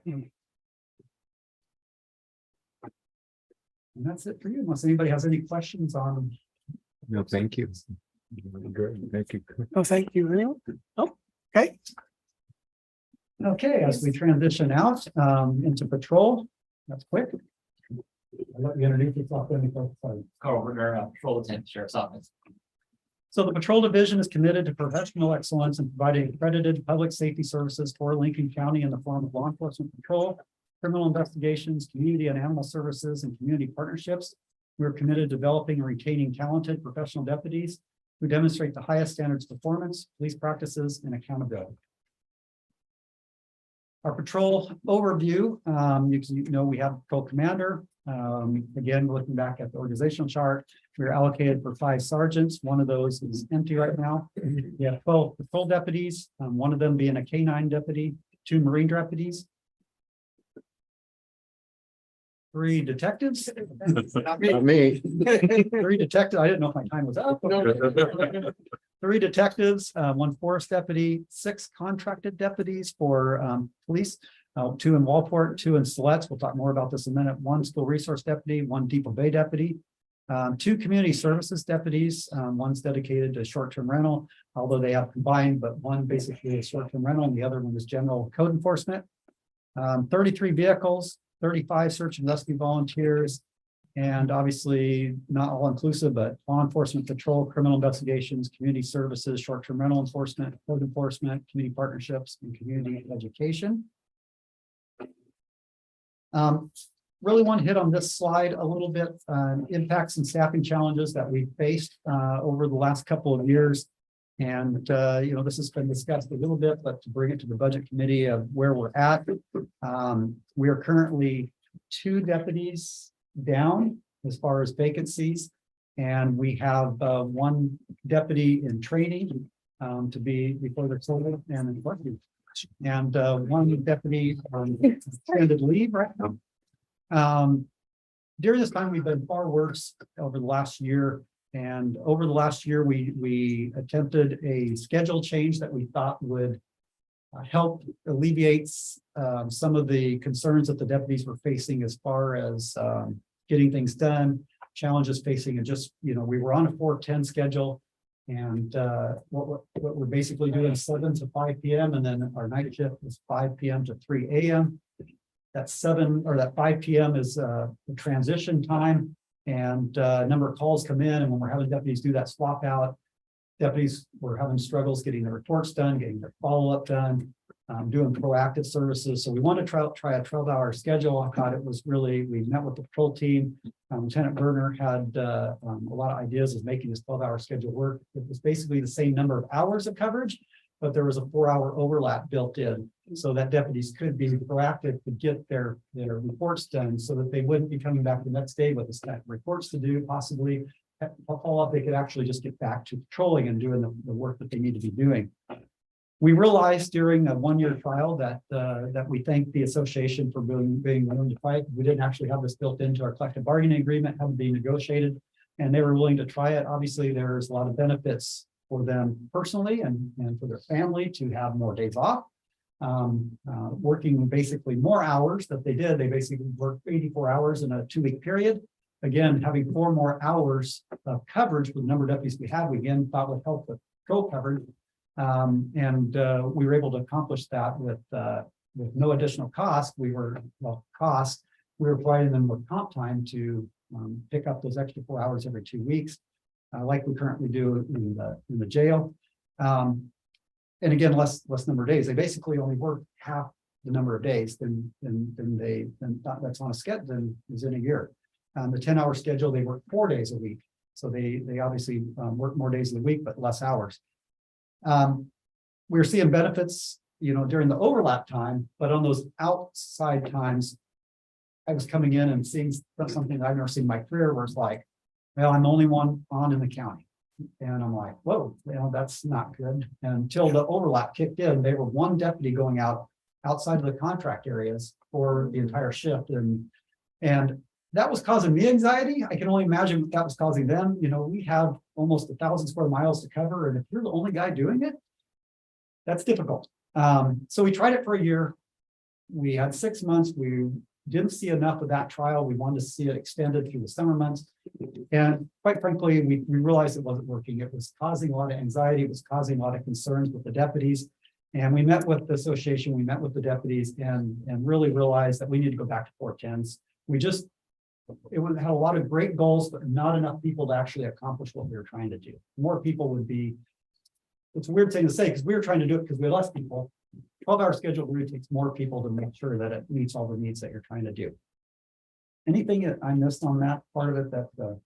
And that's it for you, unless anybody has any questions on. No, thank you. Good, thank you. Oh, thank you. Anyone? Oh, okay. Okay, as we transition out into patrol, that's quick. I'll let you introduce yourself. Carl Rivera, Patrol Lieutenant, Sheriff's Office. So the patrol division is committed to professional excellence in providing accredited public safety services for Lincoln County in the form of law enforcement patrol, criminal investigations, community and animal services, and community partnerships. We're committed to developing and retaining talented professional deputies who demonstrate the highest standards of performance, police practices, and accountability. Our patrol overview, you know, we have patrol commander. Again, looking back at the organizational chart, we're allocated for 5 sergeants. One of those is empty right now. We have 12 patrol deputies, one of them being a K-9 deputy, 2 Marine deputies, 3 detectives. Not me. 3 detectives. I didn't know if my time was up. 3 detectives, 1 forest deputy, 6 contracted deputies for police, 2 in Walport, 2 in Siletz. We'll talk more about this in a minute. 1 school resource deputy, 1 Depot Bay deputy, 2 community services deputies. One's dedicated to short-term rental, although they have combined, but one basically is short-term rental and the other one is general code enforcement. 33 vehicles, 35 search and rescue volunteers, and obviously not all inclusive, but law enforcement patrol, criminal investigations, community services, short-term rental enforcement, code enforcement, community partnerships, and community education. Really want to hit on this slide a little bit, impacts and staffing challenges that we faced over the last couple of years. And, you know, this has been discussed a little bit, but to bring it to the budget committee of where we're at, we are currently 2 deputies down as far as vacancies. And we have 1 deputy in training to be before they're sold and working. And 1 deputy on extended leave right now. During this time, we've been far worse over the last year. And over the last year, we attempted a schedule change that we thought would help alleviate some of the concerns that the deputies were facing as far as getting things done, challenges facing, and just, you know, we were on a 4-10 schedule. And what we're basically doing is 7 to 5 p.m. and then our night shift is 5 p.m. to 3 a.m. That 5 p.m. is the transition time. And number of calls come in, and when we're having deputies do that swap out, deputies were having struggles getting their reports done, getting their follow-up done, doing proactive services. So we want to try a 12-hour schedule. I thought it was really, we met with the patrol team. Lieutenant Berner had a lot of ideas of making this 12-hour schedule work. It was basically the same number of hours of coverage, but there was a 4-hour overlap built in so that deputies could be proactive to get their reports done so that they wouldn't be coming back the next day with a stack of reports to do, possibly follow up. They could actually just get back to patrolling and doing the work that they need to be doing. We realized during a 1-year trial that we thanked the association for being willing to fight. We didn't actually have this built into our collective bargaining agreement, having been negotiated, and they were willing to try it. Obviously, there's a lot of benefits for them personally and for their family to have more days off. Working basically more hours that they did. They basically worked 84 hours in a 2-week period. Again, having 4 more hours of coverage with the number of deputies we had, we again thought would help with patrol coverage. We were able to accomplish that with no additional cost. We were providing them with comp time to pick up those extra 4 hours every 2 weeks, like we currently do in the jail. And again, less number of days. They basically only work half the number of days than that's on a schedule than is in a year. The 10-hour schedule, they work 4 days a week. So they obviously work more days in the week, but less hours. We're seeing benefits, you know, during the overlap time, but on those outside times, I was coming in and seeing something that I've never seen in my career where it's like, well, I'm the only one on in the county. And I'm like, whoa, you know, that's not good. And until the overlap kicked in, they were 1 deputy going out outside of the contract areas for the entire shift. And that was causing me anxiety. I can only imagine what that was causing them. You know, we have almost 1,000 square miles to cover. And if you're the only guy doing it, that's difficult. So we tried it for a year. We had 6 months. We didn't see enough of that trial. We wanted to see it extended through the summer months. And quite frankly, we realized it wasn't working. It was causing a lot of anxiety. It was causing a lot of concerns with the deputies. And we met with the association, we met with the deputies and really realized that we need to go back to 410s. It would have a lot of great goals, but not enough people to actually accomplish what we were trying to do. More people would be, it's a weird thing to say because we were trying to do it because we had less people. 12-hour schedule really takes more people to make sure that it meets all the needs that you're trying to do. Anything that I missed on that part of it that,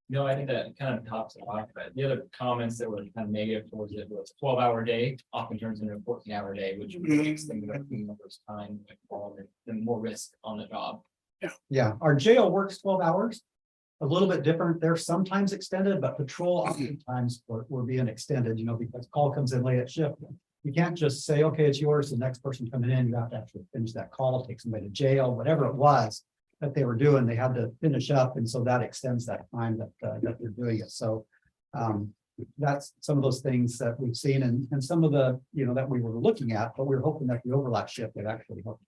No, I think that kind of tops it off, but the other comments that were kind of negative towards it was 12-hour day often turns into a 14-hour day, which makes things that team members' time involved and more risk on the job. yeah, our jail works 12 hours. A little bit different. They're sometimes extended, but patrol oftentimes we're being extended, you know, because call comes in late at shift. You can't just say, okay, it's yours. The next person coming in, you have to actually finish that call, take somebody to jail, whatever it was that they were doing, they had to finish up. And so that extends that time that they're doing it. So that's some of those things that we've seen and some of the, you know, that we were looking at, but we were hoping that the overlap shift would actually help.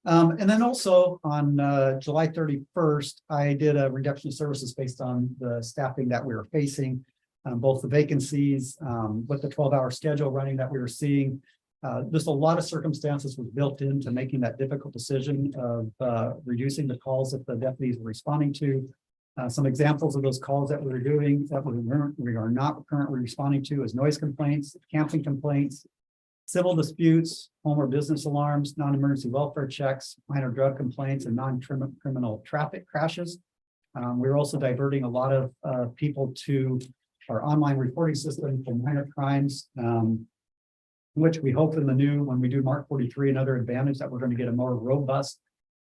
And then also on July 31st, I did a reduction of services based on the staffing that we were facing, both the vacancies, with the 12-hour schedule running that we were seeing. Just a lot of circumstances was built into making that difficult decision of reducing the calls that the deputies were responding to. Some examples of those calls that we were doing that we are not currently responding to is noise complaints, camping complaints, civil disputes, home or business alarms, non-emergency welfare checks, minor drug complaints, and non-criminal traffic crashes. We're also diverting a lot of people to our online reporting system for minor crimes, which we hope in the new, when we do Mark 43, another advantage that we're going to get a more robust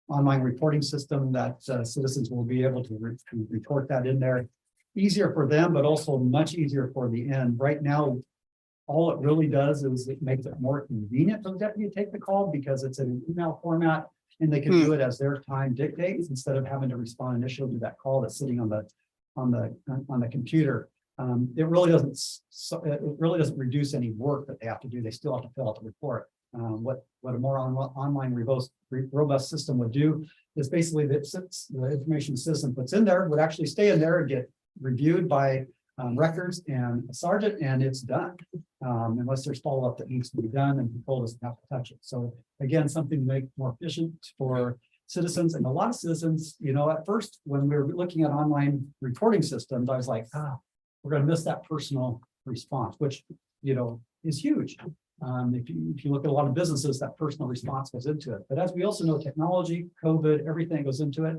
online reporting system that citizens will be able to report that in there. Easier for them, but also much easier for the end. Right now, all it really does is it makes it more convenient for the deputy to take the call because it's an email format and they can do it as their time dictates instead of having to respond initially to that call that's sitting on the computer. It really doesn't reduce any work that they have to do. They still have to fill out the report. What a more online robust system would do is basically the information the citizen puts in there would actually stay in there and get reviewed by records and a sergeant, and it's done. Unless there's follow-up that needs to be done and control doesn't have to touch it. So again, something to make more efficient for citizens. And a lot of citizens, you know, at first when we were looking at online reporting systems, I was like, we're going to miss that personal response, which, you know, is huge. If you look at a lot of businesses, that personal response goes into it. But as we also know, technology, COVID, everything goes into it.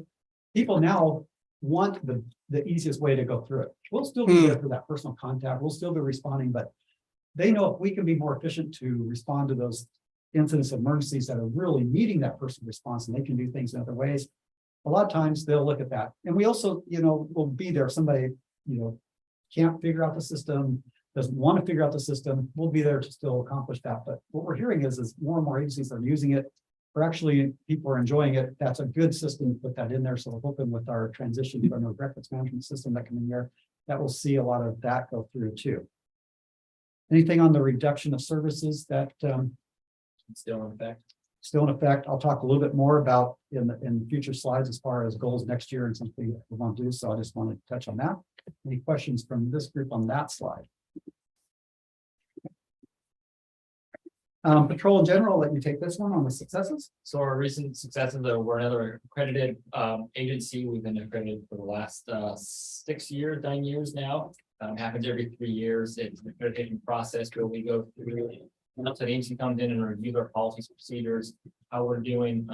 People now want the easiest way to go through it. We'll still be there for that personal contact. We'll still be responding, but they know if we can be more efficient to respond to those incidents of emergencies that are really needing that personal response, and they can do things in other ways. A lot of times they'll look at that. And we also, you know, will be there. If somebody, you know, can't figure out the system, doesn't want to figure out the system, we'll be there to still accomplish that. But what we're hearing is more and more agencies are using it. Or actually, people are enjoying it. That's a good system to put that in there. So we're hoping with our transition to our new records management system that come in there, that will see a lot of that go through too. Anything on the reduction of services that It's still in effect. still in effect? I'll talk a little bit more about in future slides as far as goals next year and something that we want to do. So I just wanted to touch on that. Any questions from this group on that slide? Patrol in general, let me take this one on the successes. So our recent successes, we're another accredited agency. We've been accredited for the last 9 years now. Happens every 3 years. It's an accreditation process where we go through. Once an agency comes in and review our policies, procedures, how we're doing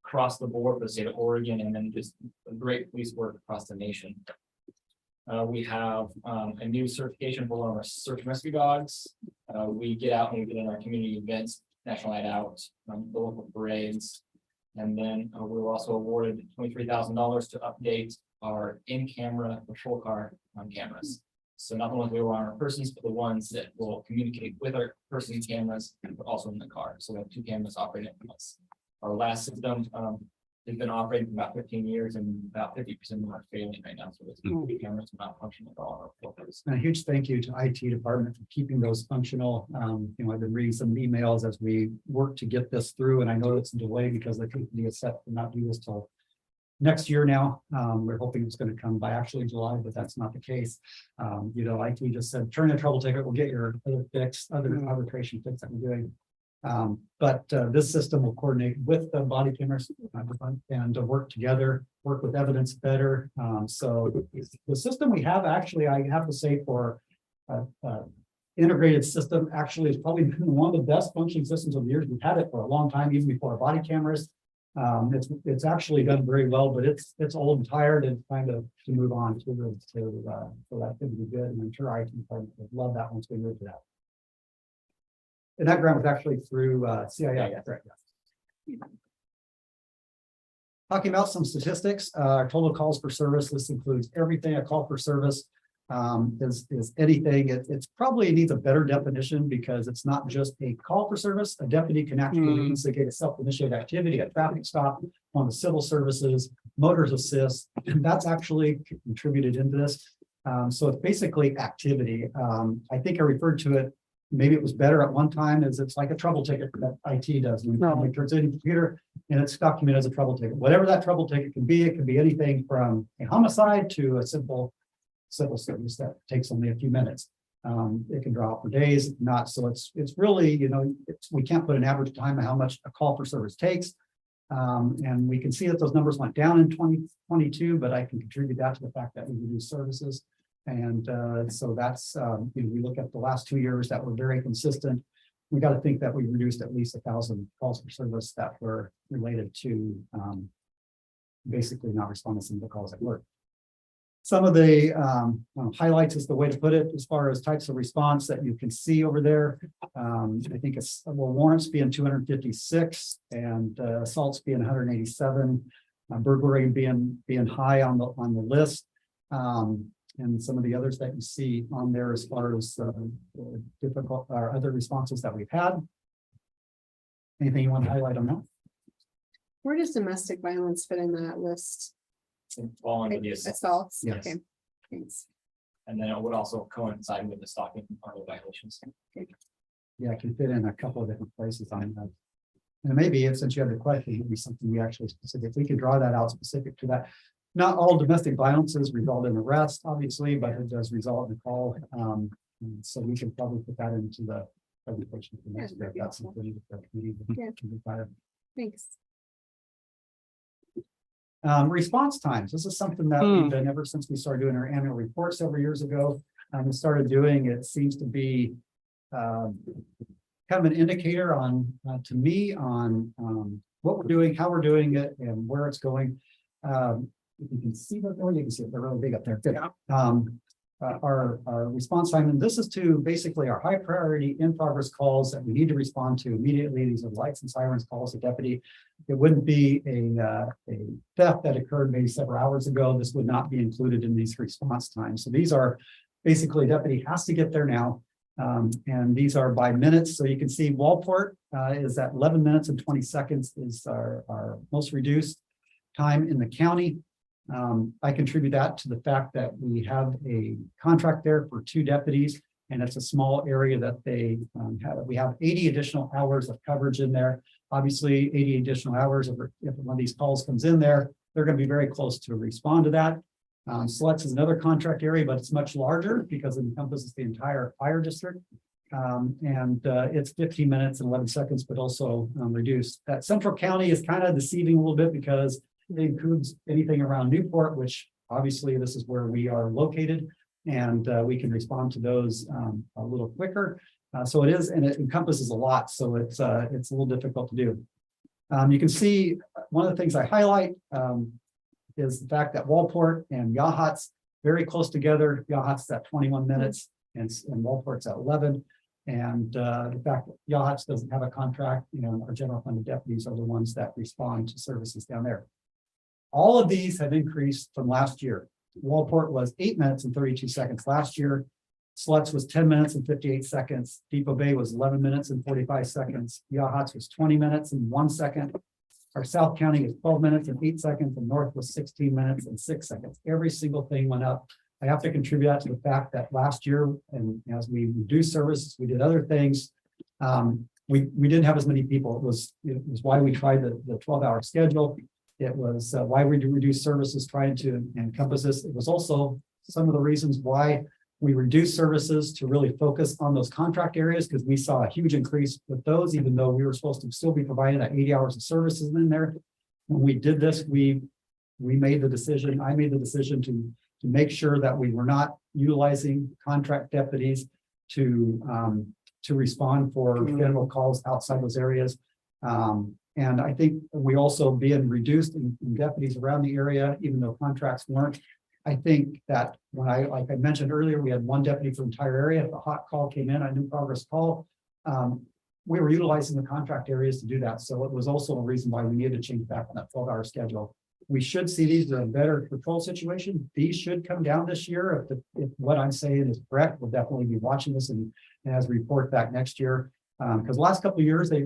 across the board for the state of Oregon, and then just great police work across the nation. We have a new certification for one of our search and rescue dogs. We get out and we get in our community events, National Night Out, the local parades. And then we were also awarded $23,000 to update our in-camera patrol car cameras. So not the ones we were on our persons, but the ones that will communicate with our person cameras, but also in the car. So we have 2 cameras operating at once. Our last system has been operating for about 15 years and about 50% of them are failing right now. So the cameras are not functioning at all. And a huge thank you to IT department for keeping those functional. You know, I've been reading some emails as we work to get this through, and I know it's a delay because the company is set to not do this till next year now. We're hoping it's going to come by actually July, but that's not the case. You know, IT just said, turn in a trouble ticket, we'll get your other fix, other arbitration fix that we're doing. But this system will coordinate with the body cameras and to work together, work with evidence better. So the system we have, actually, I have to say, for integrated system, actually is probably been one of the best functioning systems of the years. We've had it for a long time, even before our body cameras. It's actually done very well, but it's old and tired and kind of to move on to so that could be good. And I'm sure IT department would love that once we move to that. And that grant was actually through CIF. Correct, yeah. Talking about some statistics, our total calls per service, this includes everything. A call per service is anything. It's probably needs a better definition because it's not just a call for service. A deputy can actually instigate a self-initiated activity, a traffic stop on the civil services, motors assist, and that's actually contributed into this. So it's basically activity. I think I referred to it, maybe it was better at one time, as it's like a trouble ticket that IT does. When it turns in a computer and it's documented as a trouble ticket, whatever that trouble ticket can be, it can be anything from a homicide to a simple civil service that takes only a few minutes. It can draw out for days, not so. It's really, we can't put an average time of how much a call for service takes. And we can see that those numbers went down in 2022, but I can contribute that to the fact that we reduced services. And so that's, we look at the last 2 years that were very consistent. We got to think that we reduced at least 1,000 calls for service that were related to basically not responding to some of the calls at work. Some of the highlights is the way to put it as far as types of response that you can see over there. I think it's warrants being 256 and assaults being 187, burglary being high on the list. And some of the others that you see on there as far as difficult or other responses that we've had. Anything you want to highlight on that? Where does domestic violence fit in that list? Fall under the assault. Assaults, Yes. okay, thanks. And then it would also coincide with the stalking part of violations. Yeah, it can fit in a couple of different places on that. And maybe since you have the question, it'd be something we actually specific. We can draw that out specific to that. Not all domestic violences result in arrest, obviously, but it does result in a call. And so we can probably put that into the presentation. For next year, if that's something that we can be part of. Thanks. Response times. This is something that we've done ever since we started doing our annual report several years ago. We started doing it seems to be kind of an indicator on to me on what we're doing, how we're doing it, and where it's going. If you can see that, you can see it. They're really big up there. Good. Our response time, and this is to basically our high priority in progress calls that we need to respond to immediately. These are lights and sirens calls to deputy. It wouldn't be a theft that occurred maybe several hours ago. This would not be included in these response times. So these are basically deputy has to get there now. And these are by minutes. So you can see Walport is at 11 minutes and 20 seconds is our most reduced time in the county. I contribute that to the fact that we have a contract there for 2 deputies, and it's a small area that they have. We have 80 additional hours of coverage in there. Obviously, 80 additional hours. If one of these calls comes in there, they're going to be very close to respond to that. Sluts is another contract area, but it's much larger because it encompasses the entire fire district. And it's 15 minutes and 11 seconds, but also reduced. That Central County is kind of deceiving a little bit because it includes anything around Newport, which obviously this is where we are located, and we can respond to those a little quicker. So it is, and it encompasses a lot. So it's a little difficult to do. You can see one of the things I highlight is the fact that Walport and Yachats very close together. Yachats at 21 minutes and Walport's at 11. And the fact that Yachats doesn't have a contract, our general funded deputies are the ones that respond to services down there. All of these have increased from last year. Walport was 8 minutes and 32 seconds last year. Sluts was 10 minutes and 58 seconds. Depot Bay was 11 minutes and 45 seconds. Yachats was 20 minutes and 1 second. Our South County is 12 minutes and 8 seconds, and North was 16 minutes and 6 seconds. Every single thing went up. I have to contribute that to the fact that last year, and as we reduced services, we did other things. We didn't have as many people. It was why we tried the 12-hour schedule. It was why we reduced services trying to encompass this. It was also some of the reasons why we reduced services to really focus on those contract areas, because we saw a huge increase with those, even though we were supposed to still be providing that 80 hours of services in there. When we did this, we made the decision, I made the decision to make sure that we were not utilizing contract deputies to respond for federal calls outside those areas. And I think we also being reduced in deputies around the area, even though contracts weren't. I think that when like I mentioned earlier, we had one deputy for the entire area. If a hot call came in, a new progress call. We were utilizing the contract areas to do that. So it was also a reason why we needed to change back on that 12-hour schedule. We should see these in a better patrol situation. These should come down this year. If what I'm saying is correct, we'll definitely be watching this and as we report back next year. Because the last couple of years, they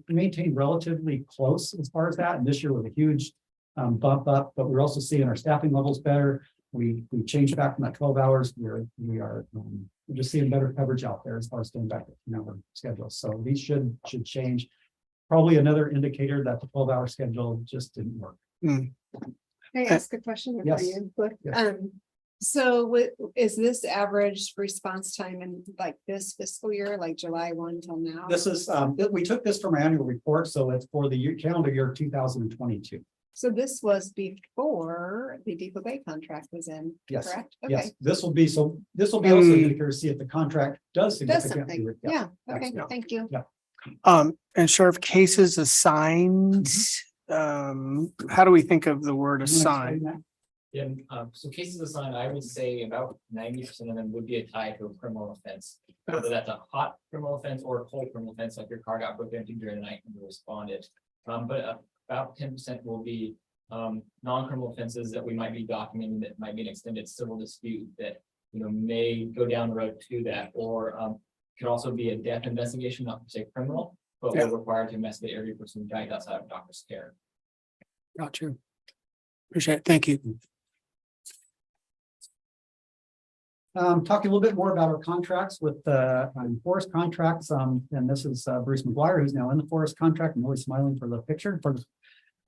maintained relatively close as far as that. And this year was a huge bump up, but we're also seeing our staffing levels better. We changed back from that 12 hours. We're just seeing better coverage out there as far as staying back to our schedule. So these should change. Probably another indicator that the 12-hour schedule just didn't work. Can I ask a question? Yes. For you? Yes. So is this average response time in like this fiscal year, like July 1 till now? This is, we took this from our annual report, so it's for the calendar year 2022. So this was before the Depot Bay contract was in, Yes. correct? Yes, Okay. this will be also an indicator to see if the contract does Does significantly. something. Yeah, okay, Yeah. thank you. And Sheriff, cases assigned, how do we think of the word You wanna explain assigned? that? Yeah, so cases assigned, I would say about 90% of them would be a tie to a criminal offense. Whether that's a hot criminal offense or a cold criminal offense, like your car got broken into during the night and you responded. But about 10% will be non-criminal offenses that we might be documenting that might be an extended civil dispute that may go down the road to that, or could also be a death investigation, not per se criminal, but we're required to investigate every person who died outside of doctor's care. Got you. Appreciate it. Thank you. Talking a little bit more about our contracts with forest contracts. And this is Bruce McGuire, who's now in the forest contract. I'm really smiling for the picture. For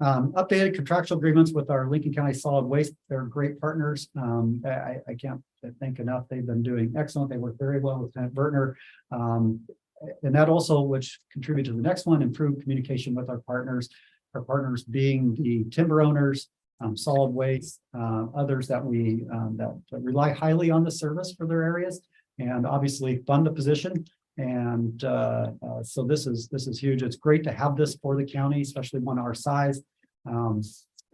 updated contractual agreements with our Lincoln County Solid Waste. They're great partners. I can't thank enough. They've been doing excellent. They work very well with Lieutenant Bertner. And that also, which contributed to the next one, improved communication with our partners. Our partners being the timber owners, solid waste, others that we that rely highly on the service for their areas, and obviously fund the position. And so this is huge. It's great to have this for the county, especially one our size.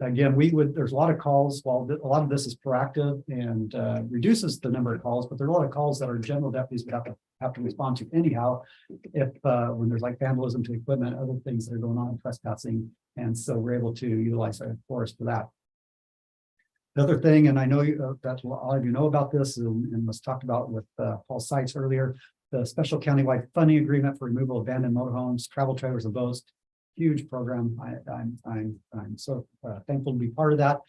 Again, there's a lot of calls. While a lot of this is proactive and reduces the number of calls, but there are a lot of calls that our general deputies would have to respond to anyhow. If when there's like vandalism to equipment, other things that are going on, trespassing, and so we're able to utilize our forest for that. The other thing, and I know that all of you know about this, and was talked about with Paul Seitz earlier, the special countywide funding agreement for removal of abandoned motorhomes, travel trailers, and boats. Huge program. I'm so thankful to be part of that.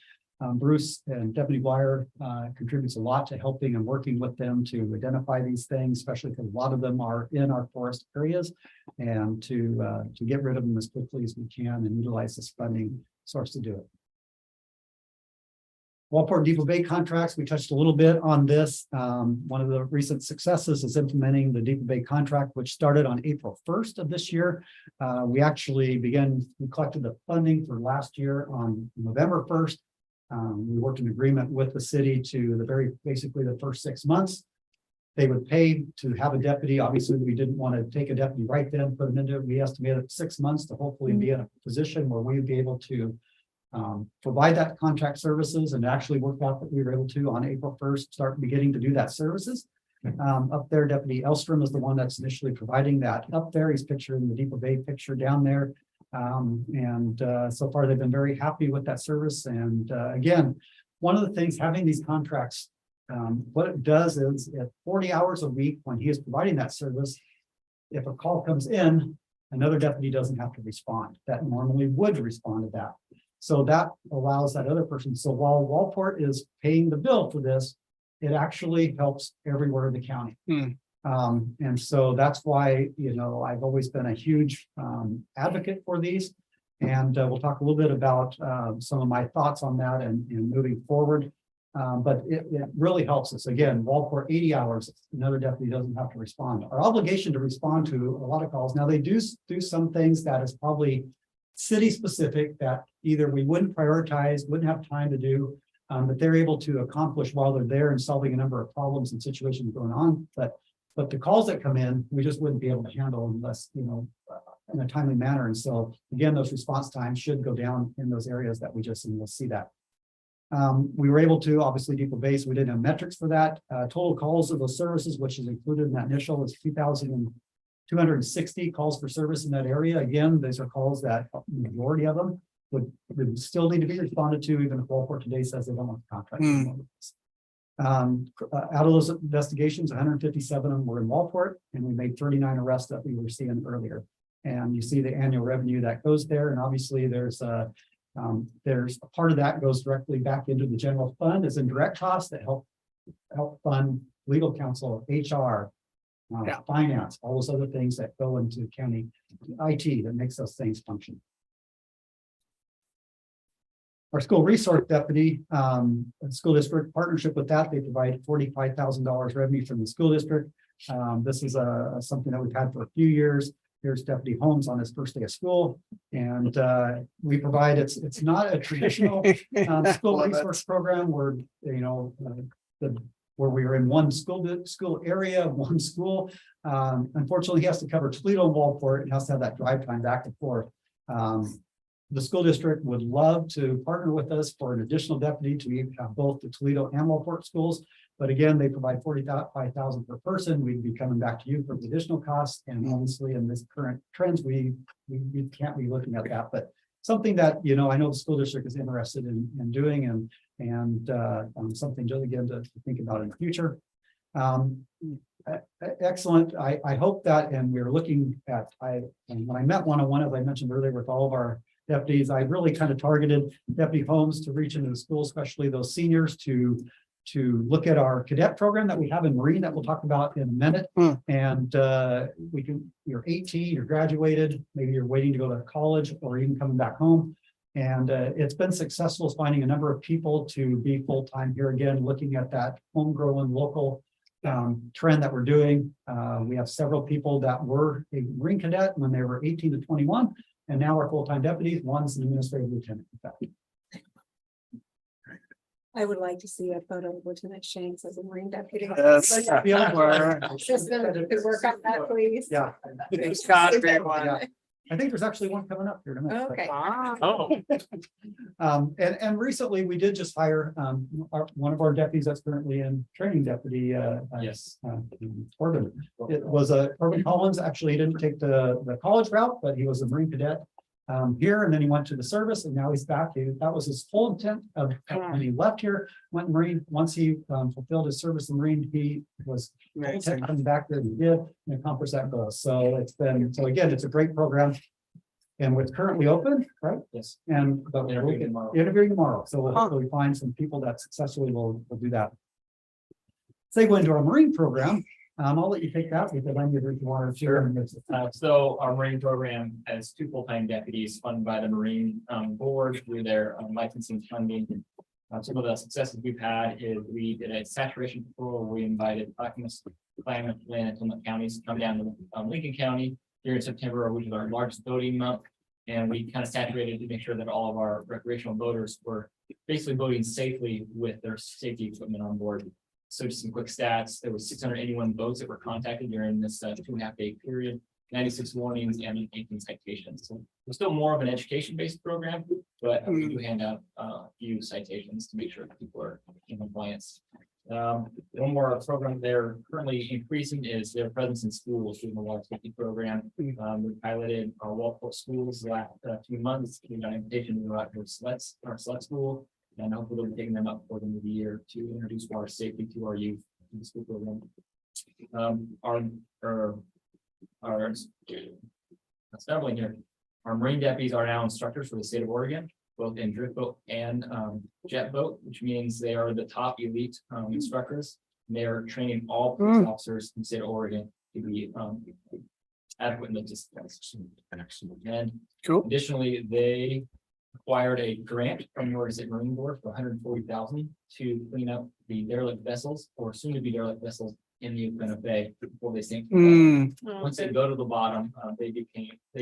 Bruce and Deputy Wire contributes a lot to helping and working with them to identify these things, especially because a lot of them are in our forest areas, and to get rid of them as quickly as we can and utilize this funding source to do it. Walport Depot Bay contracts, we touched a little bit on this. One of the recent successes is implementing the Depot Bay contract, which started on April 1st of this year. We actually we collected the funding for last year on November 1st. We worked in agreement with the city to basically the first 6 months. They would pay to have a deputy. Obviously, we didn't want to take a deputy right then, put them into it. We estimated 6 months to hopefully be in a position where we would be able to provide that contract services, and actually worked out that we were able to on April 1st start beginning to do that services. Up there, Deputy Elstrom is the one that's initially providing that up there. He's picturing the Depot Bay picture down there. So far they've been very happy with that service. And again, one of the things having these contracts, what it does is at 40 hours a week when he is providing that service, if a call comes in, another deputy doesn't have to respond. That normally would respond to that. So that allows that other person. So while Walport is paying the bill for this, it actually helps everywhere in the county. And so that's why, I've always been a huge advocate for these. And we'll talk a little bit about some of my thoughts on that and moving forward. But it really helps us. Again, Walport 80 hours, another deputy doesn't have to respond. Our obligation to respond to a lot of calls. Now they do some things that is probably city specific that either we wouldn't prioritize, wouldn't have time to do, but they're able to accomplish while they're there and solving a number of problems and situations going on. But the calls that come in, we just wouldn't be able to handle unless, in a timely manner. And so again, those response times should go down in those areas that we just, and we'll see that. We were able to obviously Depot Base, we didn't have metrics for that. Total calls of those services, which is included in that initial, is 2,260 calls for service in that area. Again, these are calls that majority of them would still need to be responded to, even if Walport today says they don't want the contract. Out of those investigations, 157 of them were in Walport, and we made 39 arrests that we were seeing earlier. And you see the annual revenue that goes there, and obviously there's a part of that goes directly back into the general fund as indirect costs that help fund legal counsel, HR, finance, all those other things that go into county IT that makes those things function. Our school resource deputy, school district partnership with that, they provide $45,000 revenue from the school district. This is something that we've had for a few years. Here's Deputy Holmes on his first day of school, and we provide it's not a traditional school resource program where where we are in one school area, one school. Unfortunately, he has to cover Toledo and Walport, and has to have that drive time back and forth. The school district would love to partner with us for an additional deputy to have both the Toledo and Walport schools. But again, they provide $45,000 per person. We'd be coming back to you for the additional costs. And obviously in this current trends, we can't be looking at that, but something that, I know the school district is interested in doing and something just again to think about in the future. Excellent. I hope that, and we're looking at, when I met one-on-one, as I mentioned earlier, with all of our deputies, I really kind of targeted Deputy Holmes to reach into the schools, especially those seniors, to look at our cadet program that we have in Marine that we'll talk about in a minute. And you're 18, you're graduated, maybe you're waiting to go to college or even coming back home. And it's been successful finding a number of people to be full-time here again, looking at that homegrown local trend that we're doing. We have several people that were a Marine cadet when they were 18 to 21, and now are full-time deputies. One's an administrative lieutenant, in fact. I would like to see a photo of Lieutenant Shanks as a Marine deputy. Yes. System could work on that, please. Yeah. It's gotta be one. Yeah. I think there's actually one coming up here in a minute. Okay. And recently we did just hire one of our deputies that's currently in training, deputy Yes. Corbin. It was Corbin Collins. Actually, he didn't take the college route, but he was a Marine cadet here, and then he went to the service, and now he's back. That was his full intent of when he left here, went Marine. Once he fulfilled his service in Marine, he was coming back there, and he did and accomplished that goal. So again, it's a great program, and it's currently open, right? Yes. But Interviewing tomorrow. interviewing tomorrow. So we'll hopefully find some people that successfully will do that. Say go into our Marine program. I'll let you take that because I'm going to want to share. So our Marine program has 2 full-time deputies funded by the Marine board through their licensing funding. Some of the successes we've had is we did a saturation patrol. We invited Clackamas, Klamath, and Tillamook counties to come down to Lincoln County here in September, which is our largest boating month. And we kind of saturated to make sure that all of our recreational boaters were basically boating safely with their safety equipment on board. So just some quick stats, there was 681 boats that were contacted during this 2.5-day period, 96 warnings and 18 citations. So it's still more of an education-based program, but we do hand out a few citations to make sure that people are in compliance. One more program they're currently increasing is their presence in schools through the water safety program. We piloted our Walport schools the last 2 months. We got an invitation to go out to our select school. And hopefully we'll be taking them up for the new year to introduce water safety to our youth in the school program. Stumbling here. Our Marine deputies are now instructors for the state of Oregon, both in drift boat and jet boat, which means they are the top elite instructors. And they are training all police officers in the state of Oregon to be adequate in the disciplines. And additionally, they acquired a grant from the Oregon State Marine Board for $140,000 to clean up the derelict vessels or soon to be derelict vessels in the Uinta Bay before they sink. Once they go to the bottom, they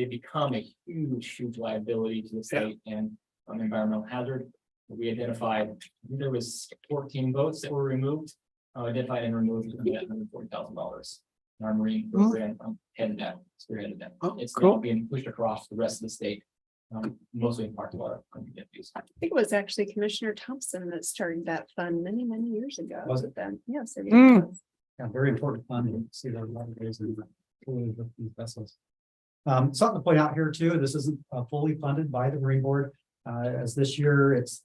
become a huge liability to the state and environmental hazard. We identified there was 14 boats that were removed, identified and removed at $140,000. Our Marine program headed that, spearheaded that. Oh, It's cool. now being pushed across the rest of the state. Mostly in part of our communities. I think it was actually Commissioner Thompson that started that fund many, many years ago. Was it? Then, yes. it Mm. was. Yeah, very important fund to see there are a lot of ways in with these vessels. Something to point out here too, this isn't fully funded by the Marine Board. As this year, it's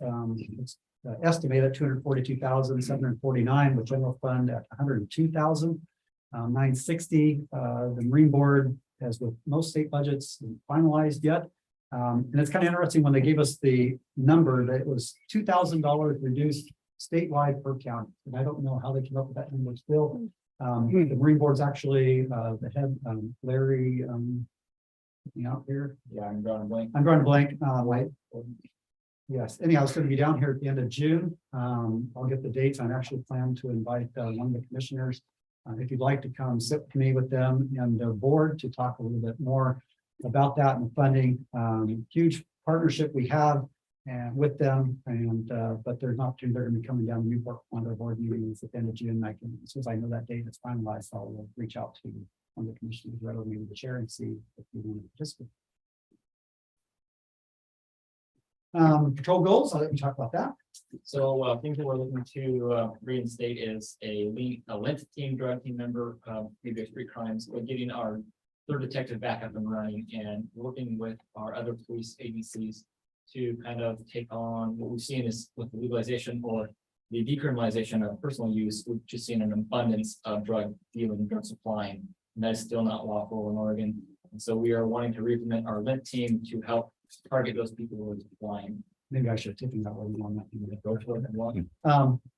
estimated 242,749 with general fund at 102,960. The Marine Board, as with most state budgets, isn't finalized yet. And it's kind of interesting when they gave us the number that it was $2,000 reduced statewide per county. And I don't know how they came up with that number still. The Marine Board's actually the head, Larry, help me out here. Yeah, I'm drawing a blank. I'm drawing a blank, like. Yes, anyhow, it's going to be down here at the end of June. I'll get the dates. I actually plan to invite one of the commissioners. If you'd like to come sit with me with them and their board to talk a little bit more about that and funding. Huge partnership we have and with them, and but there's an opportunity. They're going to be coming down to Newport on their board meetings at the end of June. I can, as soon as I know that date is finalized, I'll reach out to one of the commissioners, rather maybe the chair, and see if you want to participate. Patrol goals, I'll let you talk about that. So things that we're looking to reinstate is a Lent team, drug team member, previous 3 crimes, but getting our 3rd detective back up and running and working with our other police agencies to kind of take on what we've seen is with the legalization or the decriminalization of personal use. We've just seen an abundance of drug dealing, drug supplying, and that is still not lawful in Oregon. And so we are wanting to reimplement our Lent team to help target those people who are supplying. Maybe I should have taken that one on that. Go for it and walk.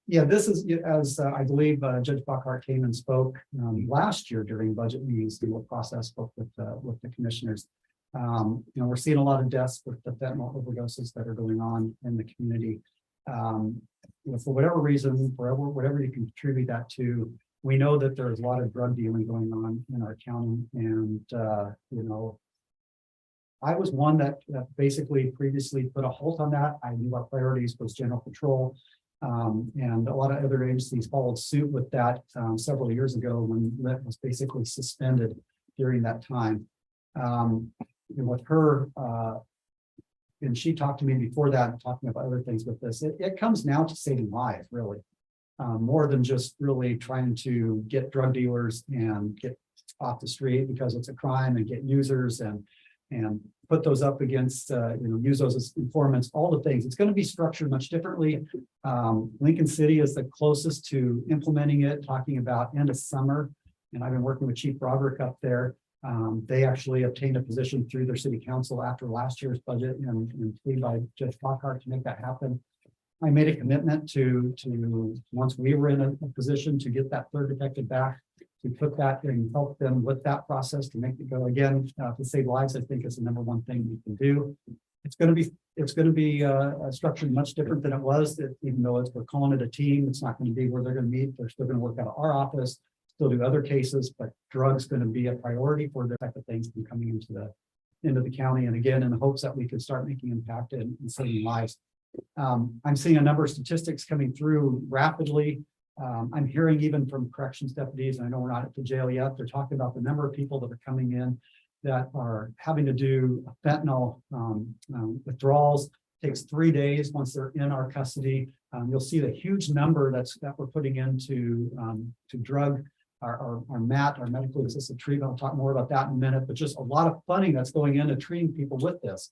Yeah, this is, as I believe Judge Buckhart came and spoke last year during budget meetings, through a process spoke with the commissioners. We're seeing a lot of deaths with the fentanyl overdoses that are going on in the community. For whatever reason, whatever you can contribute that to, we know that there's a lot of drug dealing going on in our county, and I was one that basically previously put a halt on that. I knew our priorities was general patrol. And a lot of other agencies followed suit with that several years ago when that was basically suspended during that time. And with her, and she talked to me before that, talking about other things with this, it comes now to saving lives, really. More than just really trying to get drug dealers and get off the street because it's a crime, and get users and put those up against, use those as informants, all the things. It's going to be structured much differently. Lincoln City is the closest to implementing it, talking about end of summer. And I've been working with Chief Broderick up there. They actually obtained a position through their city council after last year's budget and paid by Judge Lockhart to make that happen. I made a commitment to once we were in a position to get that 3rd detective back, to put that and help them with that process to make it go again, to save lives. I think is the number one thing we can do. It's going to be structured much different than it was. That even though we're calling it a team, it's not going to be where they're going to meet. They're still going to work out of our office, still do other cases, but drugs going to be a priority for the type of things that are coming into the county. And again, in the hopes that we could start making impact and saving lives. I'm seeing a number of statistics coming through rapidly. I'm hearing even from corrections deputies, and I know we're not at the jail yet, they're talking about the number of people that are coming in that are having to do fentanyl withdrawals. Takes 3 days once they're in our custody. You'll see the huge number that we're putting into to drug, our MAT, our medically assisted treatment. I'll talk more about that in a minute, but just a lot of funding that's going into treating people with this.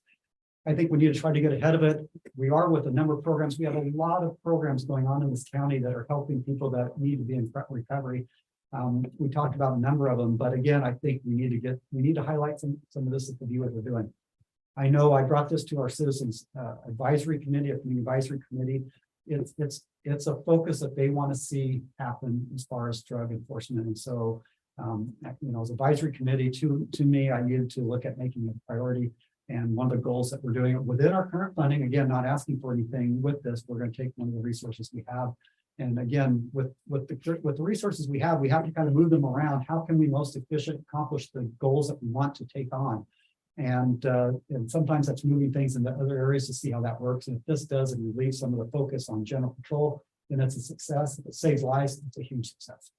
I think we need to try to get ahead of it. We are with a number of programs. We have a lot of programs going on in this county that are helping people that need to be in recovery. We talked about a number of them, but again, I think we need to highlight some of this at the view what we're doing. I know I brought this to our citizens advisory committee, community advisory committee. It's a focus that they want to see happen as far as drug enforcement. And so, as advisory committee to me, I needed to look at making it a priority. And one of the goals that we're doing within our current funding, again, not asking for anything with this, we're going to take one of the resources we have. And again, with the resources we have to kind of move them around. How can we most efficient accomplish the goals that we want to take on? And sometimes that's moving things into other areas to see how that works. And if this does, and we leave some of the focus on general patrol, then it's a success. If it saves lives, it's a huge success.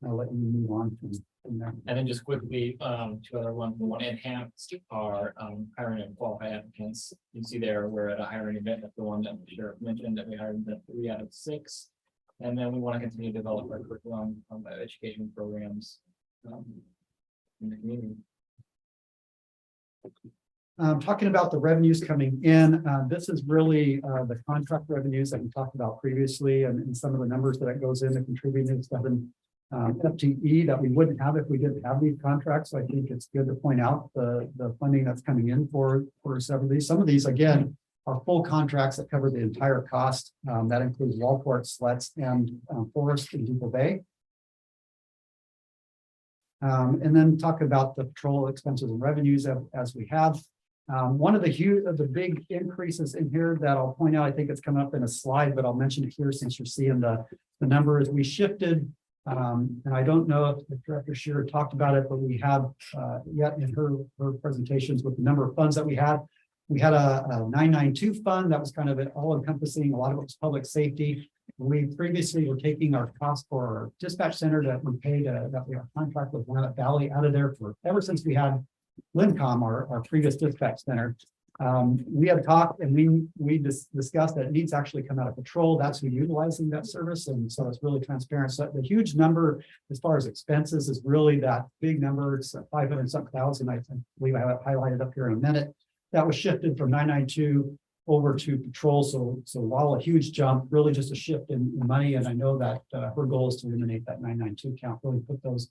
I'll let you move on from there. And then just quickly, two other ones, we want to enhance our hiring of qualified applicants. You see there, we're at a hiring event, that's the one that the sheriff mentioned, that we hired the 3 out of 6. And then we want to continue to develop our curriculum, education programs in the community. Talking about the revenues coming in, this is really the contract revenues that we talked about previously and some of the numbers that it goes in to contribute to FTE that we wouldn't have if we didn't have these contracts. So I think it's good to point out the funding that's coming in for several of these. Some of these, again, are full contracts that cover the entire cost. That includes Walport, Slets, and Forest and Depot Bay. And then talk about the patrol expenses and revenues as we have. One of the big increases in here that I'll point out, I think it's coming up in a slide, but I'll mention it here since you're seeing the numbers. We shifted, and I don't know if the Director Shearer talked about it, but we have yet in her presentations with the number of funds that we had. We had a 992 fund that was kind of all encompassing. A lot of it was public safety. We previously were taking our cost for our dispatch center that we paid that we have contract with Willamette Valley out of there for ever since we had Lincom, our previous dispatch center. We had talked and we discussed that it needs to actually come out of patrol. That's who utilizing that service. And so it's really transparent. So the huge number as far as expenses is really that big number. It's 500-something. I believe I have it highlighted up here in a minute. That was shifted from 992 over to patrol. So while a huge jump, really just a shift in money. And I know that her goal is to eliminate that 992 count, really put those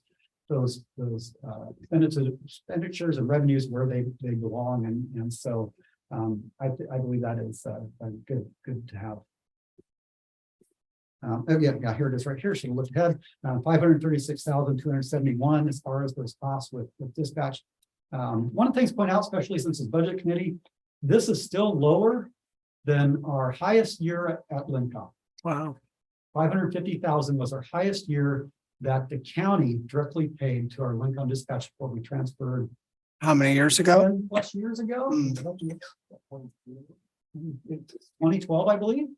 expenditures and revenues where they belong. And so I believe that is good to have. Yeah, here it is right here. So look ahead, 536,271 as far as those costs with dispatch. One of the things to point out, especially since it's budget committee, this is still lower than our highest year at Lincom. Wow. 550,000 was our highest year that the county directly paid to our Lincom dispatch before we transferred How many years ago? 10+ years ago. 2012, I believe.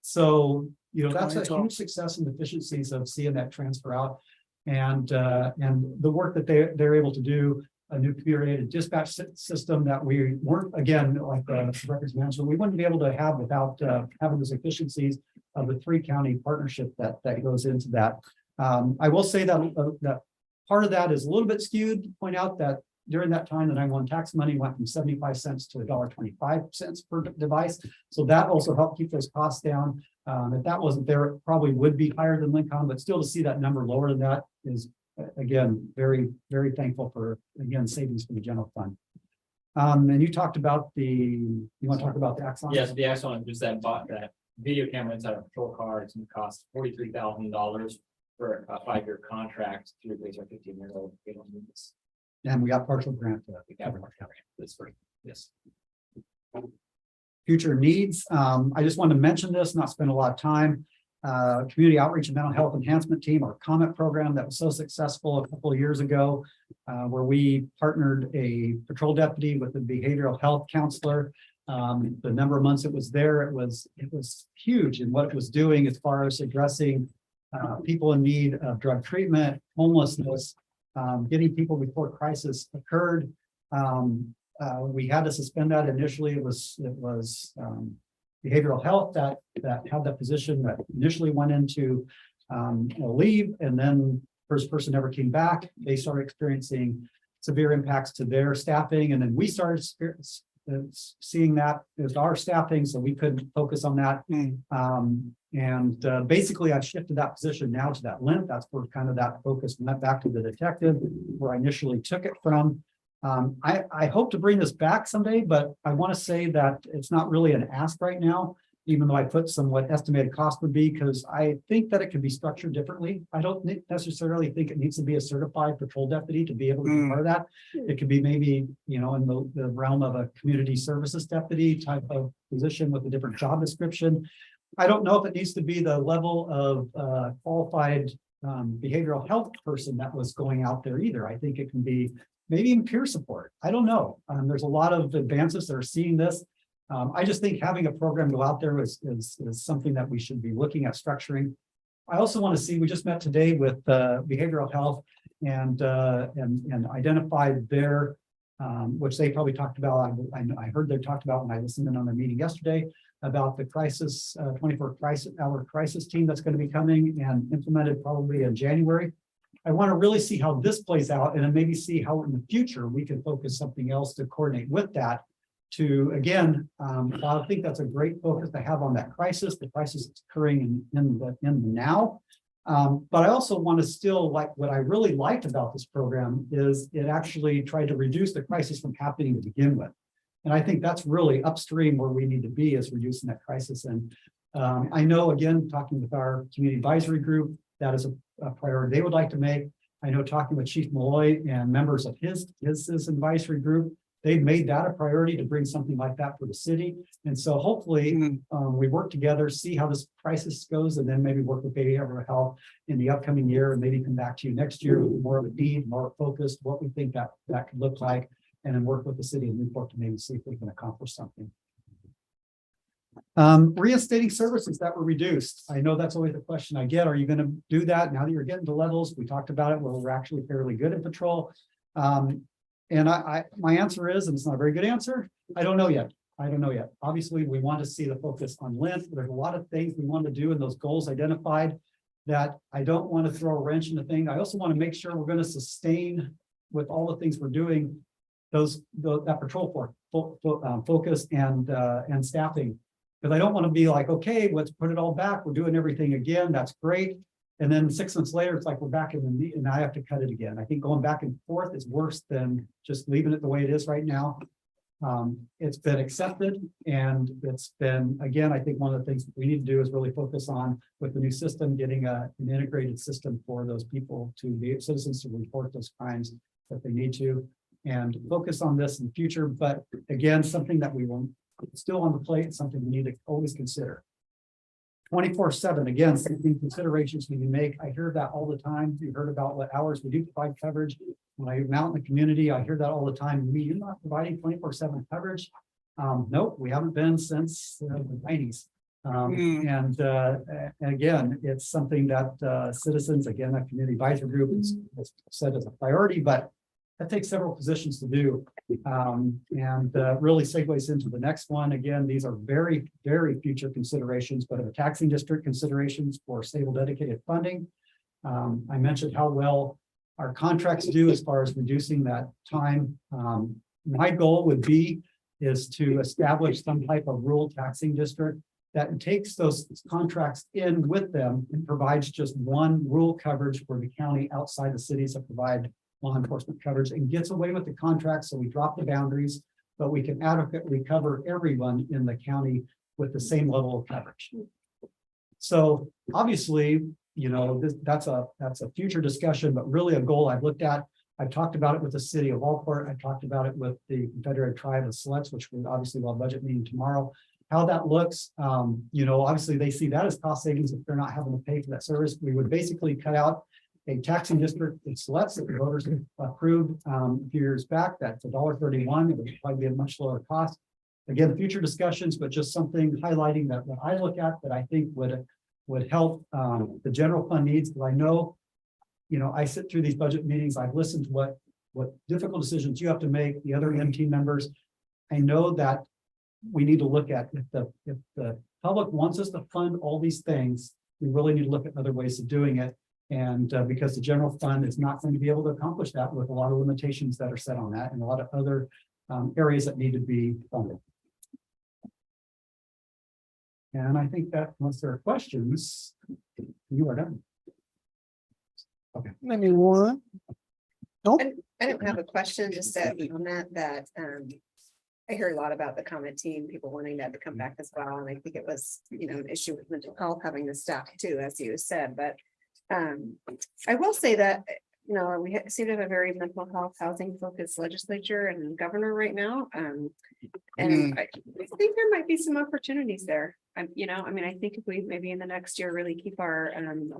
So, that's a 2012. huge success and efficiencies of seeing that transfer out. And the work that they're able to do, a new computer-aided dispatch system that we weren't, again, like the records management, we wouldn't be able to have without having those efficiencies of the 3-county partnership that goes into that. I will say that that part of that is a little bit skewed. To point out that during that time, the 911 tax money went from 75 cents to $1.25 per device. So that also helped keep those costs down. If that wasn't there, it probably would be higher than Lincom, but still to see that number lower than that is, again, very, very thankful for, again, savings from the general fund. And you talked about you want to talk about the Axon? Yes, the Axon, just that video camera inside a patrol car. It's going to cost $43,000 for a 5-year contract to replace our 15-year-old. And we got partial grant. Yes. Future needs. I just wanted to mention this, not spend a lot of time. Community outreach and mental health enhancement team, our COMET program that was so successful a couple of years ago, where we partnered a patrol deputy with a behavioral health counselor. The number of months it was there, it was huge in what it was doing as far as addressing people in need of drug treatment, homelessness, getting people before crisis occurred. We had to suspend that initially. It was behavioral health that had that position that initially went into leave, and then first person never came back. They started experiencing severe impacts to their staffing, and then we started seeing that as our staffing, so we couldn't focus on that. Basically, I've shifted that position now to that length. That's where kind of that focus went back to the detective, where I initially took it from. I hope to bring this back someday, but I want to say that it's not really an ask right now, even though I put some what estimated cost would be, because I think that it could be structured differently. I don't necessarily think it needs to be a certified patrol deputy to be able to be part of that. It could be maybe, in the realm of a community services deputy type of position with a different job description. I don't know if it needs to be the level of qualified behavioral health person that was going out there either. I think it can be maybe in peer support. I don't know. There's a lot of advances that are seeing this. I just think having a program go out there is something that we should be looking at structuring. I also want to see, we just met today with behavioral health and identified their, which they probably talked about. I heard they talked about when I listened in on their meeting yesterday about the crisis, 24-hour crisis team that's going to be coming and implemented probably in January. I want to really see how this plays out and then maybe see how in the future we can focus something else to coordinate with that. To again, while I think that's a great focus to have on that crisis, the crisis is occurring in the now. But I also want to still what I really liked about this program is it actually tried to reduce the crisis from happening to begin with. And I think that's really upstream where we need to be, is reducing that crisis. And I know, again, talking with our community advisory group, that is a priority they would like to make. I know talking with Chief Malloy and members of his advisory group, they've made that a priority to bring something like that for the city. And so hopefully we work together, see how this crisis goes, and then maybe work with behavioral health in the upcoming year, and maybe come back to you next year with more of a need, more focused, what we think that could look like, and then work with the city of Newport to maybe see if we can accomplish something. Reinstating services that were reduced. I know that's always a question I get. Are you going to do that now that you're getting to levels? We talked about it where we're actually fairly good at patrol. And my answer is, and it's not a very good answer, I don't know yet. Obviously, we want to see the focus on length. There's a lot of things we want to do in those goals identified that I don't want to throw a wrench in the thing. I also want to make sure we're going to sustain with all the things we're doing, that patrol focus and staffing. Because I don't want to be like, okay, let's put it all back. We're doing everything again. That's great. And then 6 months later, it's like we're back in the meat and I have to cut it again. I think going back and forth is worse than just leaving it the way it is right now. It's been accepted, and it's been, again, I think one of the things that we need to do is really focus on with the new system, getting an integrated system for those people to be citizens to report those crimes that they need to, and focus on this in the future. But again, something that we will still on the plate, something we need to always consider. 24/7, again, something considerations we can make. I hear that all the time. You heard about what hours we do provide coverage. When I'm out in the community, I hear that all the time. You're not providing 24/7 coverage. Nope, we haven't been since the 90s. And again, it's something that citizens, again, that community advisory group is set as a priority, but that takes several positions to do, and really segues into the next one. Again, these are very, very future considerations, but are taxing district considerations for stable dedicated funding. I mentioned how well our contracts do as far as reducing that time. My goal would be is to establish some type of rural taxing district that takes those contracts in with them and provides just one rural coverage for the county outside the cities that provide law enforcement coverage, and gets away with the contract. So we drop the boundaries, but we can adequately cover everyone in the county with the same level of coverage. So obviously, you know, that's a future discussion, but really a goal I've looked at. I've talked about it with the city of Walport. I talked about it with the Confederate Tribe of Siletz, which we obviously will have a budget meeting tomorrow. How that looks, you know, obviously they see that as cost savings if they're not having to pay for that service. We would basically cut out a taxing district in Siletz that the voters approved a few years back. That's $1.31. It would probably be a much lower cost. Again, future discussions, but just something highlighting that I look at that I think would help the general fund needs. Because I know, you know, I sit through these budget meetings. I've listened to what difficult decisions you have to make, the other team members. I know that we need to look at if the public wants us to fund all these things, we really need to look at other ways of doing it. And because the general fund is not going to be able to accomplish that with a lot of limitations that are set on that and a lot of other areas that need to be funded. And I think that once there are questions, you are done. Okay. Anyone? Nope. I don't have a question, just on that I hear a lot about the comment team, people wanting that to come back as well. And I think it was, you know, an issue with mental health having the staff too, as you said, but I will say that, you know, we seem to have a very mental health housing focused legislature and governor right now. And I think there might be some opportunities there. You know, I mean, I think if we maybe in the next year really keep our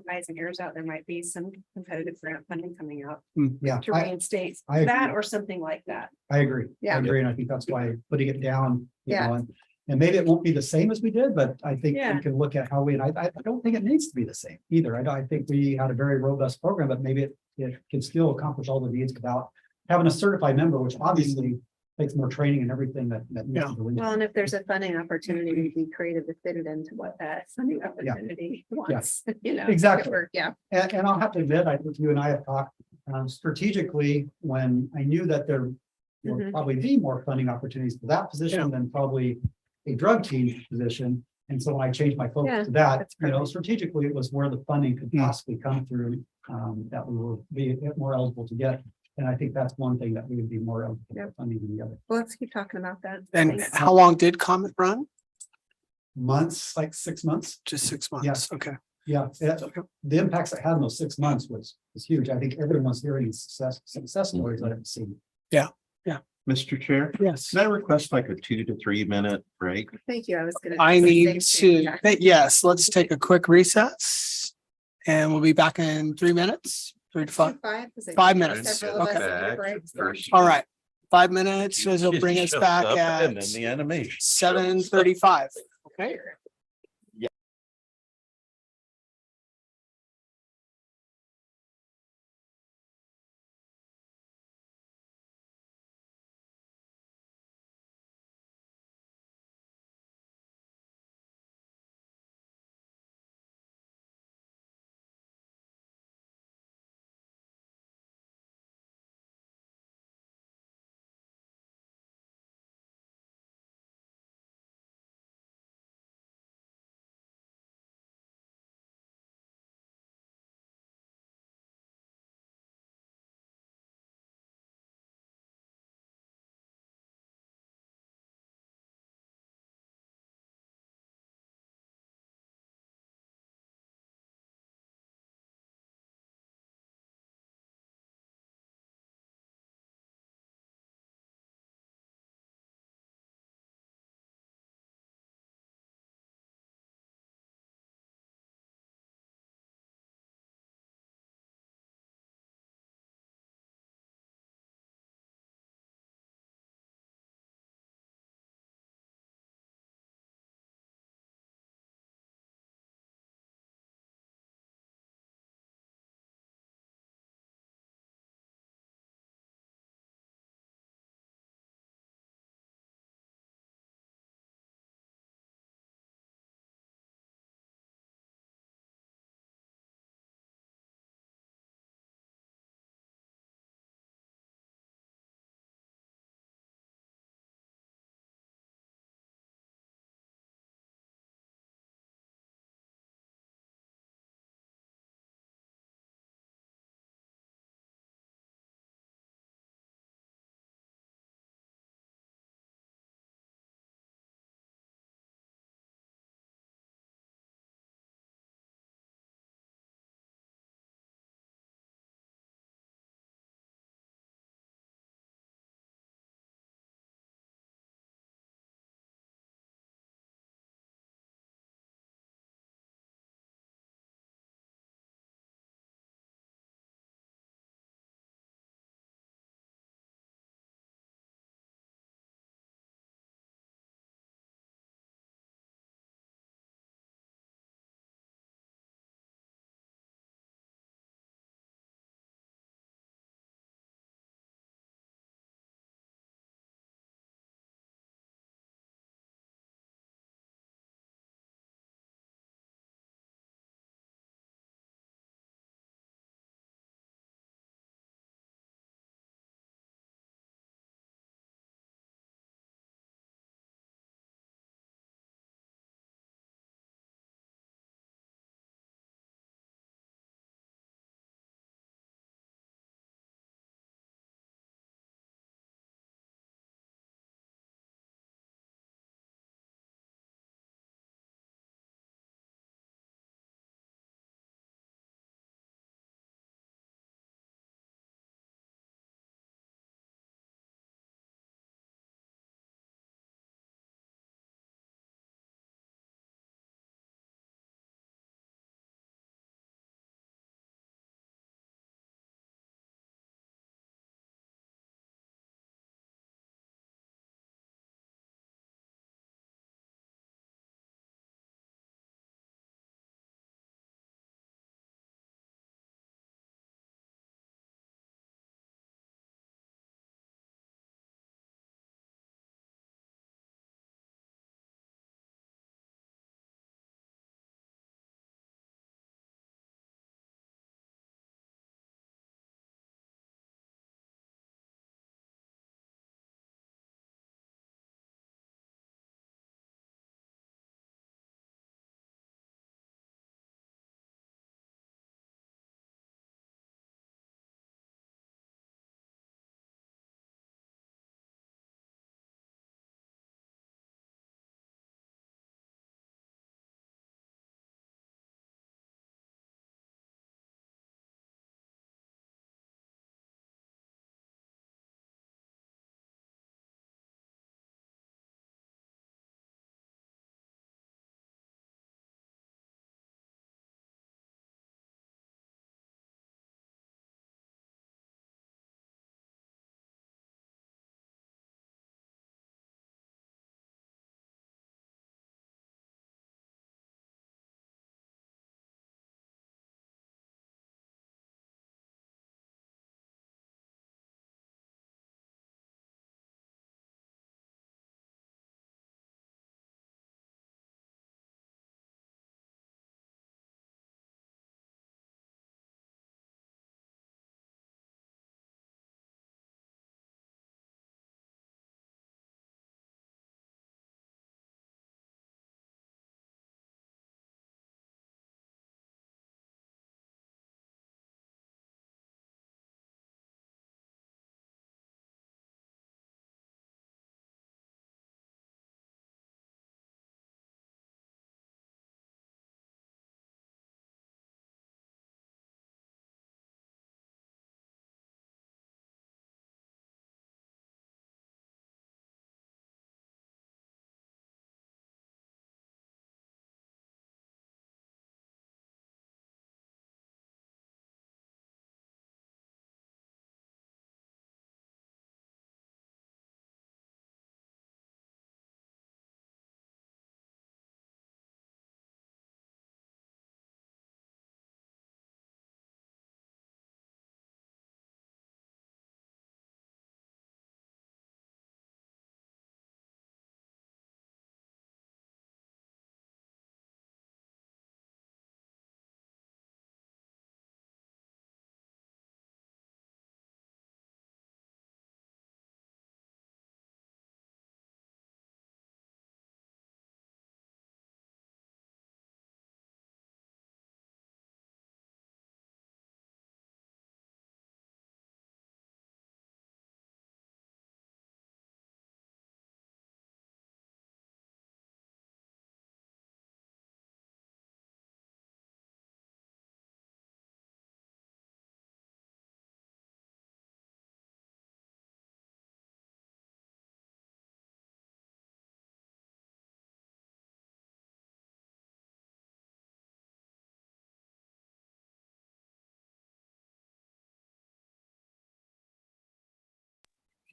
eyes and ears out, there might be some competitive grant funding coming out Yeah, to reinstate I that agree. or something like that. I agree. Yeah. I agree. And I think that's why putting it down, you Yeah. know, And maybe it won't be the same as we did, but I think Yeah. we can look at how we, and I don't think it needs to be the same either. I think we had a very robust program, but maybe it can still accomplish all the needs without having a certified member, which obviously takes more training and everything that. Yeah. Well, and if there's a funding opportunity, be creative to fit it into what that funding opportunity wants, you know. Exactly. Yeah. And I'll have to admit, I think you and I have talked strategically when I knew that there would Mhm. probably be more funding opportunities for that position than probably a drug team position. And so when I changed my Yeah, focus to that, that's you know, perfect. strategically, it was where the funding could Yeah. possibly come through, that we will be more eligible to get. And I think that's one thing that we would be more eligible for Yep. funding than the other. Well, let's keep talking about that. And Thanks. how long did Comet run? Months, like 6 months. Just 6 months. Okay. Yeah, the impacts it had in those 6 months was huge. I think everyone's hearing success stories that I've seen. Mr. Chair, Yes. can I request like a 2 to 3 minute break? Thank you. I was gonna. I say the need same to, thing. yes, let's take a quick recess. And we'll be back in 3 minutes, 3 to 5. 5 minutes. Several of us Okay. need breaks. All right, 5 minutes, so it'll bring us back And at then the animation. 7:35. Okay.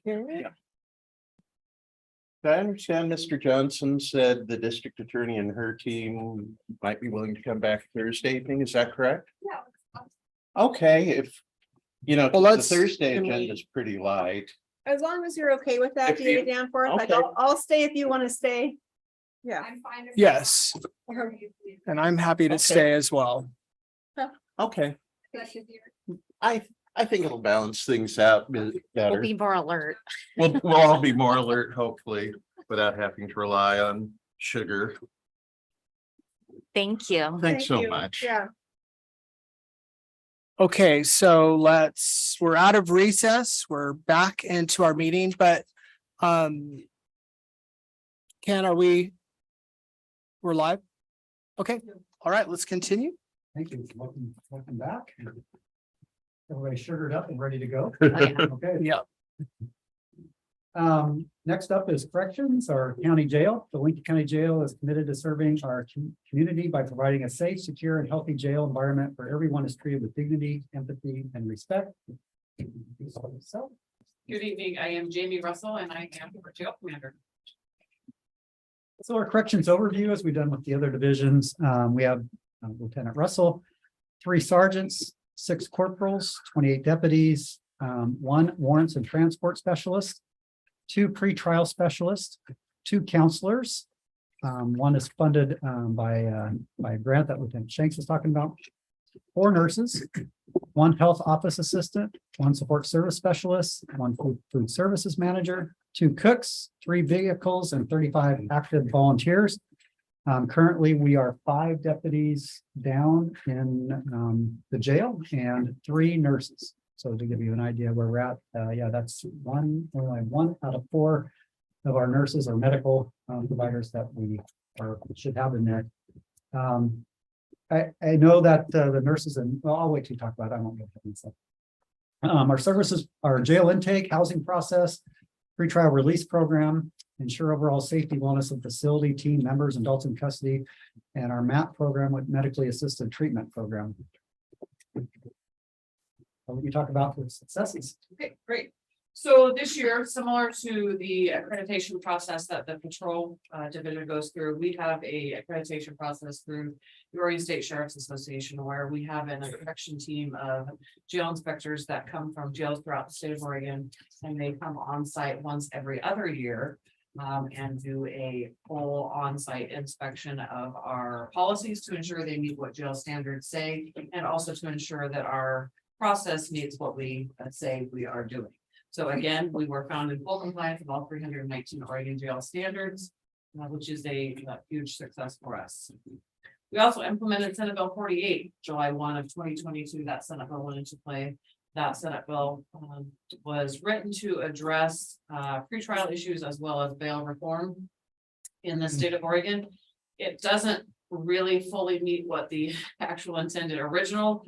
Okay. Did I understand Mr. Johnson said the district attorney and her team might be willing to come back Thursday evening, is that correct? Yeah. Okay, if, you know, Well, the let's- Thursday can we- agenda is pretty light. As long as you're okay with that, If to get you- it down for us, like, okay. I'll stay if you want to stay. Yeah. I'm fine. Yes, and I'm happy to Okay. stay as well. Okay, I think it'll balance things out better. Be more alert. We'll all be more alert, hopefully, without having to rely on sugar. Thank you. Thanks so you. much. Yeah. Okay, so we're out of recess. We're back into our meeting, but Ken, we're live? Okay, all right, let's continue. Thank you. Welcome back. Everybody sugared up and ready to go. Oh, yeah. Okay. Yeah. Next up is corrections, our county jail. The Lincoln County Jail is committed to serving our community by providing a safe, secure, and healthy jail environment where everyone is treated with dignity, empathy, and respect. So, Good evening. I am Jamie Russell and I am our jail commander. So our corrections overview, as we've done with the other divisions, we have Lieutenant Russell, 3 sergeants, 6 corporals, 28 deputies, 1 warrants and transport specialist, 2 pretrial specialists, 2 counselors. 1 is funded by a grant that Lieutenant Shanks was talking about. 4 nurses, 1 health office assistant, 1 support service specialist, 1 food services manager, 2 cooks, 3 vehicles, and 35 active volunteers. Currently, we are 5 deputies down in the jail and 3 nurses. So to give you an idea where we're at, yeah, that's only 1 out of 4 of our nurses or medical providers that we should have in there. I know that the nurses and, well, I'll wait till you talk about it. I won't get into stuff. Our services, our jail intake, housing process, pretrial release program, ensure overall safety, wellness of facility, team members, adults in custody, and our MAP program with medically assisted treatment program. You talk about the successes. Okay, great. So this year, similar to the accreditation process that the patrol division goes through, we have a accreditation process through the Oregon State Sheriff's Association, where we have an inspection team of jail inspectors that come from jails throughout the state of Oregon, and they come on site once every other year and do a full on-site inspection of our policies to ensure they meet what jail standards say, and also to ensure that our process meets what we say we are doing. So again, we were found in full compliance with all 319 Oregon jail standards, which is a huge success for us. We also implemented Senate Bill 48, July 1 of 2022. That Senate bill went into play. That Senate bill was written to address pretrial issues as well as bail reform in the state of Oregon. It doesn't really fully meet what the actual intended original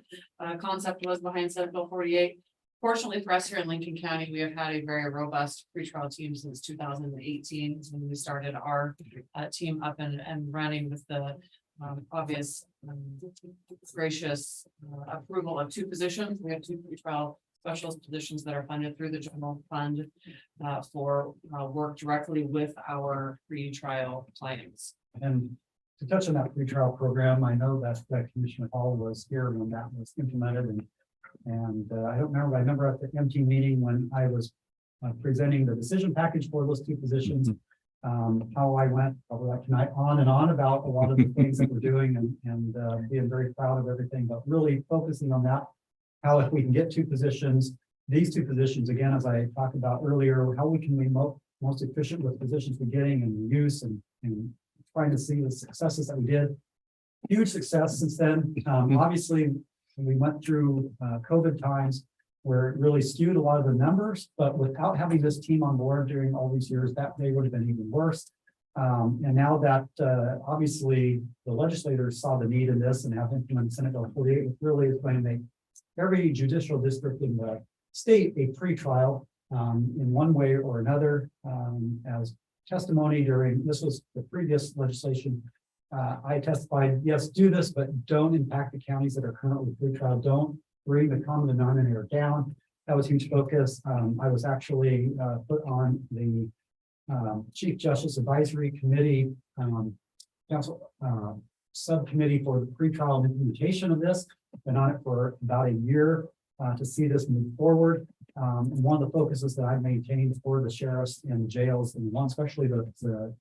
concept was behind Senate Bill 48. Fortunately for us here in Lincoln County, we have had a very robust pretrial team since 2018, when we started our team up and running with the obvious gracious approval of 2 positions. We have 2 pretrial specialist positions that are funded through the general fund for work directly with our pretrial clients. And to touch on that pretrial program, I know that Commissioner Hall was here when that was implemented, and I don't remember, I remember at the MT meeting when I was presenting the decision package for those 2 positions, how I went over that tonight on and on about a lot of the things that we're doing and being very proud of everything, but really focusing on that, how if we can get 2 positions, these 2 positions, again, as I talked about earlier, how we can be most efficient with positions we're getting and use and trying to see the successes that we did. Huge success since then. Obviously, we went through COVID times where it really skewed a lot of the numbers, but without having this team on board during all these years, that they would have been even worse. And now that obviously the legislators saw the need in this and have implemented Senate Bill 48, which really is going to make every judicial district in the state a pretrial in one way or another. As testimony during, this was the previous legislation, I testified, yes, do this, but don't impact the counties that are currently pretrial. Don't bring the common denominator down. That was a huge focus. I was actually put on the Chief Justice Advisory Committee, council subcommittee for the pretrial and implementation of this. Been on it for about a year to see this move forward. And one of the focuses that I've maintained for the sheriffs and jails, and one especially the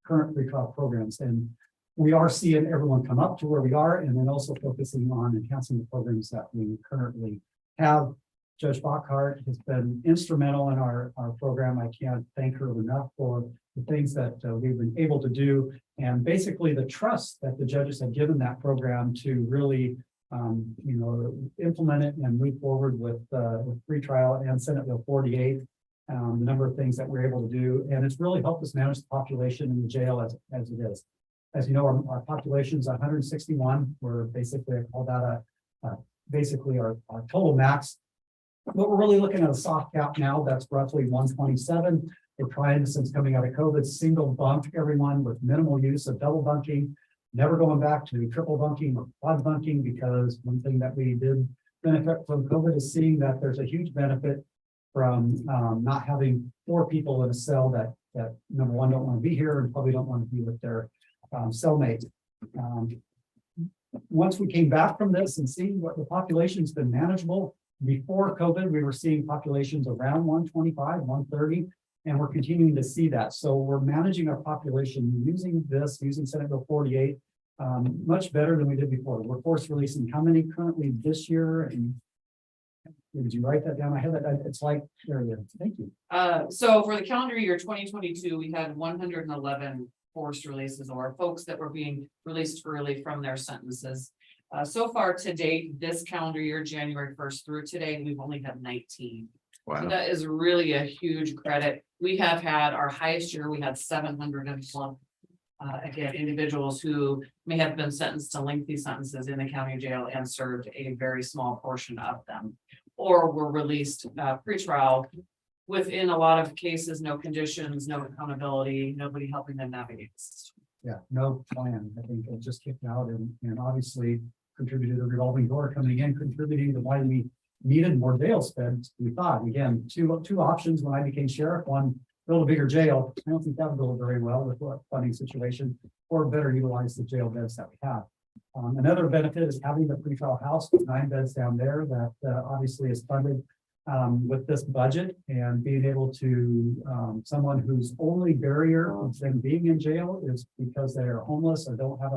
current pretrial programs. And we are seeing everyone come up to where we are, and then also focusing on enhancing the programs that we currently have. Judge Bockhart has been instrumental in our program. I can't thank her enough for the things that we've been able to do. And basically the trust that the judges have given that program to really, implement it and move forward with pretrial and Senate Bill 48. The number of things that we're able to do. And it's really helped us manage the population in the jail as it is. As you know, our population is 161. We're basically, I call that basically our total max. But we're really looking at a soft cap now. That's roughly 127. We're trying, since coming out of COVID, single bunk everyone with minimal use of double bunking, never going back to triple bunking or quad bunking, because one thing that we did benefit from COVID is seeing that there's a huge benefit from not having 4 people in a cell that number one don't want to be here and probably don't want to be with their cellmates. Once we came back from this and seeing what the population's been manageable. Before COVID, we were seeing populations around 125, 130, and we're continuing to see that. So we're managing our population using Senate Bill 48 much better than we did before. We're force releasing how many currently this year? And did you write that down? I have that. It's like, there it is. Thank you. So for the calendar year 2022, we had 111 forced releases, or folks that were being released early from their sentences. So far to date, this calendar year, January 1st through today, we've only had 19. So that is really a huge credit. We have had our highest year, we had 701. Again, individuals who may have been sentenced to lengthy sentences in the county jail and served a very small portion of them, or were released pretrial. Within a lot of cases, no conditions, no accountability, nobody helping them navigate the system. Yeah, no plan. I think it just kicked out and obviously contributed to the revolving door coming in, contributing to why we needed more jail spends. We thought, again, two options when I became sheriff. One, build a bigger jail. I don't think that would go very well with the funding situation, or better utilize the jail beds that we have. Another benefit is having the pretrial house with 9 beds down there that obviously is funded with this budget, and being able to someone whose only barrier of them being in jail is because they are homeless or don't have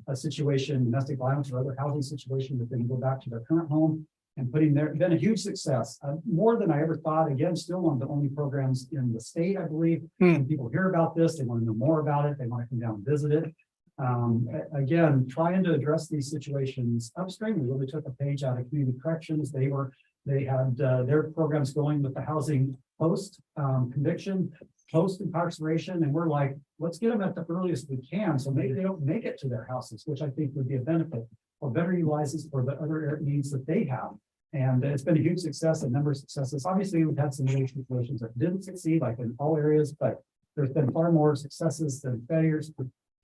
a situation, domestic violence or other housing situation, that they can go back to their current home and putting there. Been a huge success, more than I ever thought. Again, still one of the only programs in the state, I believe. When people hear about this, they want to know more about it. They want to come down and visit it. Again, trying to address these situations upstream. We really took a page out of community corrections. They had their programs going with the housing post conviction, post incarceration, and we're like, let's get them at the earliest we can, so maybe they don't make it to their houses, which I think would be a benefit, or better utilizes for the other needs that they have. And it's been a huge success, a number of successes. Obviously, we've had some situations that didn't succeed, like in all areas, but there's been far more successes than failures.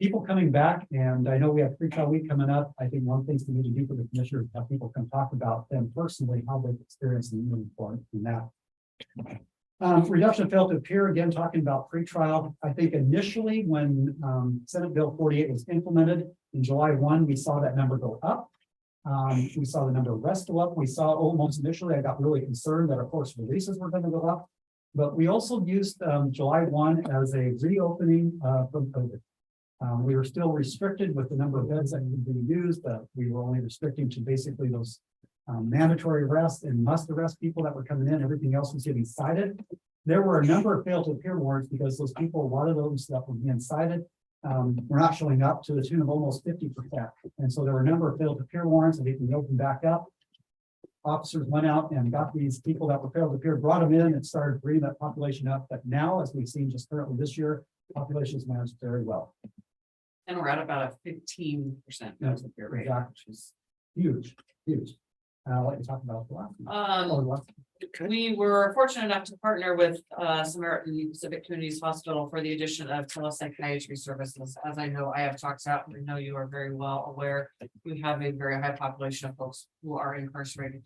People coming back, and I know we have pretrial week coming up. I think one thing we need to do for the commissioner is have people come talk about them personally, how they've experienced and moving forward from that. Reduction of failed to appear, again, talking about pretrial. I think initially when Senate Bill 48 was implemented in July 1, we saw that number go up. We saw the number of arrests go up. We saw almost initially, I got really concerned that of course releases were going to go up, but we also used July 1 as a reopening from COVID. We were still restricted with the number of beds that could be used, but we were only restricting to basically those mandatory arrests and must arrest people that were coming in. Everything else was getting cited. There were a number of failed to appear warrants because those people, a lot of those that were being cited, were not showing up to the tune of almost 50%. And so there were a number of failed to appear warrants, and they can open back up. Officers went out and got these people that were failed to appear, brought them in, and started bringing that population up. But now, as we've seen just currently this year, population is managed very well. And we're at about a 15% failed to appear rate, which is Huge, huge. I'd like to talk about the last one. we were fortunate enough to partner with Samaritan Civic Communities Hospital for the addition of telepsychiatry services. As I know, I have talked about, and I know you are very well aware, we have a very high population of folks who are incarcerated,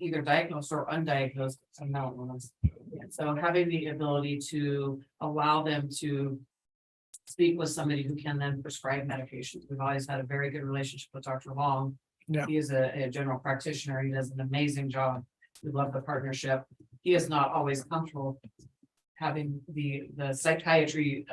either diagnosed or undiagnosed mental illness. And so having the ability to allow them to speak with somebody who can then prescribe medications. We've always had a very good relationship with Dr. Long. Yeah. He is a general practitioner. He does an amazing job. We love the partnership. He is not always comfortable having the psychiatry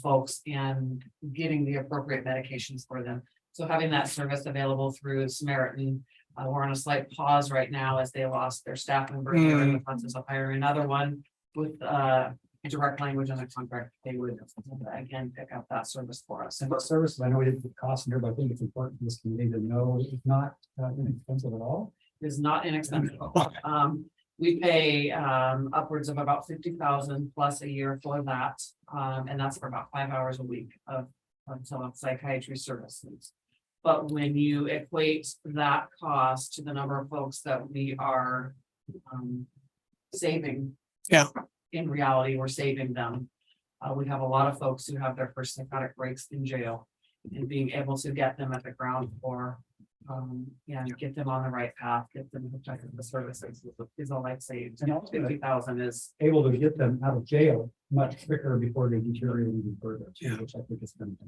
folks and getting the appropriate medications for them. So having that service available through Samaritan, we're on a slight pause right now as they lost their staff member. They're in the process of hiring another one with direct language on the contract. They would again pick up that service for us. And what services, I know we didn't put cost in here, but I think it's important for this community to know it's not inexpensive at all. It is not inexpensive. We pay upwards of about 50,000 plus a year for that. And that's for about 5 hours a week of psychiatry services. But when you equate that cost to the number of folks that we are saving. Yeah. In reality, we're saving them. We have a lot of folks who have their first psychotic breaks in jail, and being able to get them at the ground floor. Get them on the right path, get them hooked up to the services is all I'd say. And also 50,000 is, able to get them out of jail much quicker before they deteriorate even further, too, Yeah. which I think is going to.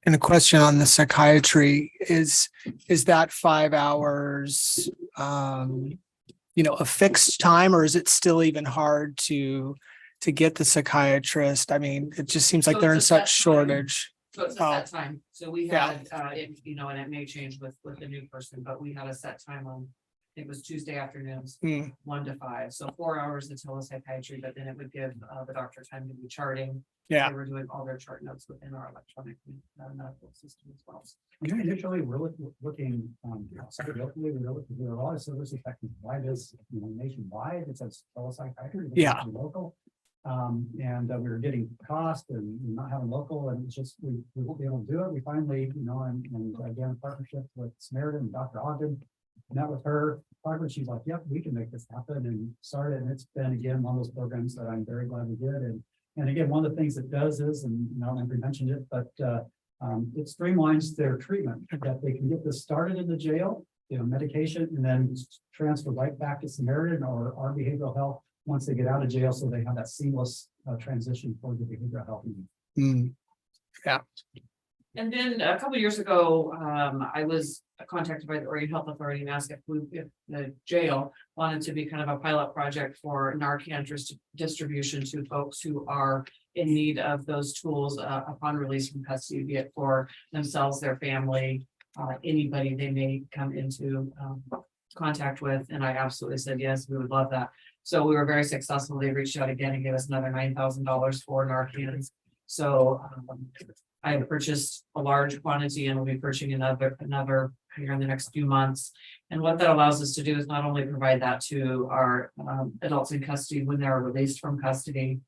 And a question on the psychiatry is that 5 hours, a fixed time, or is it still even hard to get the psychiatrist? I mean, it just seems like So they're in it's a set such time. shortage. so it's at that time. So we Yeah. had, and it may change with the new person, but we had a set time on, it was Tuesday afternoons, Hmm. 1 to 5. So 4 hours until the psychiatry, but then it would give the doctor time to be charting. Yeah. They were doing all their chart notes within our electronic medical system as well. Initially, we're looking, outside locally, we're looking, there are a lot of services that can provide this, nationwide, it says telepsychiatry. it Yeah. doesn't have to be Local. And we were getting cost and not having local, and it's just, we won't be able to do it. We finally, and again, partnership with Samaritan and Dr. Ogden. Met with her, talked with, she's like, yep, we can make this happen, and started, and it's been again, one of those programs that I'm very glad we did, and again, one of the things it does is, and I don't know if we mentioned it, but it streamlines their treatment, that they can get this started in the jail, medication, and then transfer right back to Samaritan or our behavioral health once they get out of jail, so they have that seamless transition for the behavioral health. Hmm. And then a couple of years ago, I was contacted by the Oregon Health Authority and asked if the jail wanted to be kind of a pilot project for Narcan distribution to folks who are in need of those tools upon release from custody, be it for themselves, their family, anybody they may come into contact with. And I absolutely said, yes, we would love that. So we were very successful. They reached out again and gave us another $9,000 for Narcan. So I have purchased a large quantity and will be purchasing another here in the next few months. And what that allows us to do is not only provide that to our adults in custody when they're released from custody.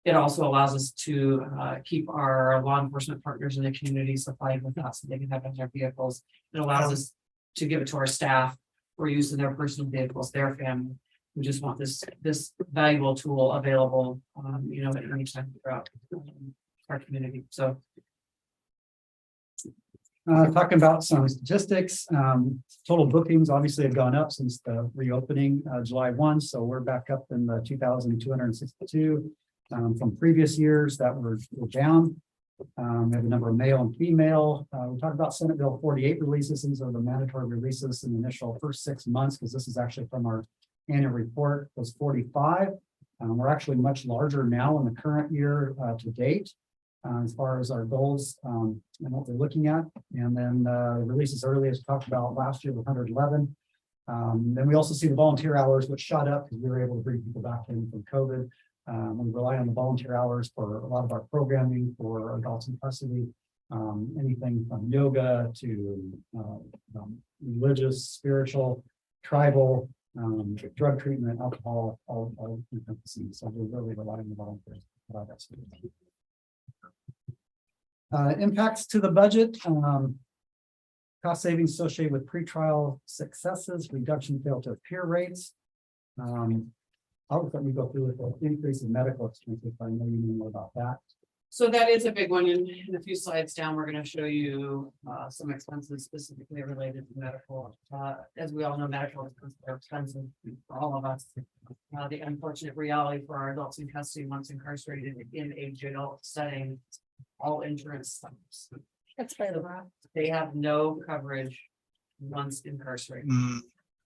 It also allows us to keep our law enforcement partners in the community supplied with that so they can have it in their vehicles. It allows us to give it to our staff for use in their personal vehicles, their family. We just want this valuable tool available, at any time throughout our community. So. Talking about some statistics, total bookings obviously have gone up since the reopening, July 1. So we're back up in the 2,262 from previous years that were down. We have a number of male and female. We talked about Senate Bill 48 releases. These are the mandatory releases in the initial first 6 months, because this is actually from our annual report, was 45. We're actually much larger now in the current year to date. As far as our goals and what we're looking at. And then releases early, as talked about last year, with 111. Then we also see the volunteer hours, which shot up because we were able to bring people back in from COVID. We rely on the volunteer hours for a lot of our programming for adults in custody. Anything from yoga to religious, spiritual, tribal, drug treatment, alcohol, all encompassing. So we're really relying on the volunteers to provide that service. Impacts to the budget, cost savings associated with pretrial successes, reduction in failed to appear rates. I'll let me go through with the increase in medical expenses. I know you know more about that. So that is a big one. In a few slides down, we're gonna show you some expenses specifically related to medical. As we all know, medical expenses are expensive for all of us. The unfortunate reality for our adults in custody once incarcerated in a jail setting, all insurance stops. That's by the law. They have no coverage once incarcerated.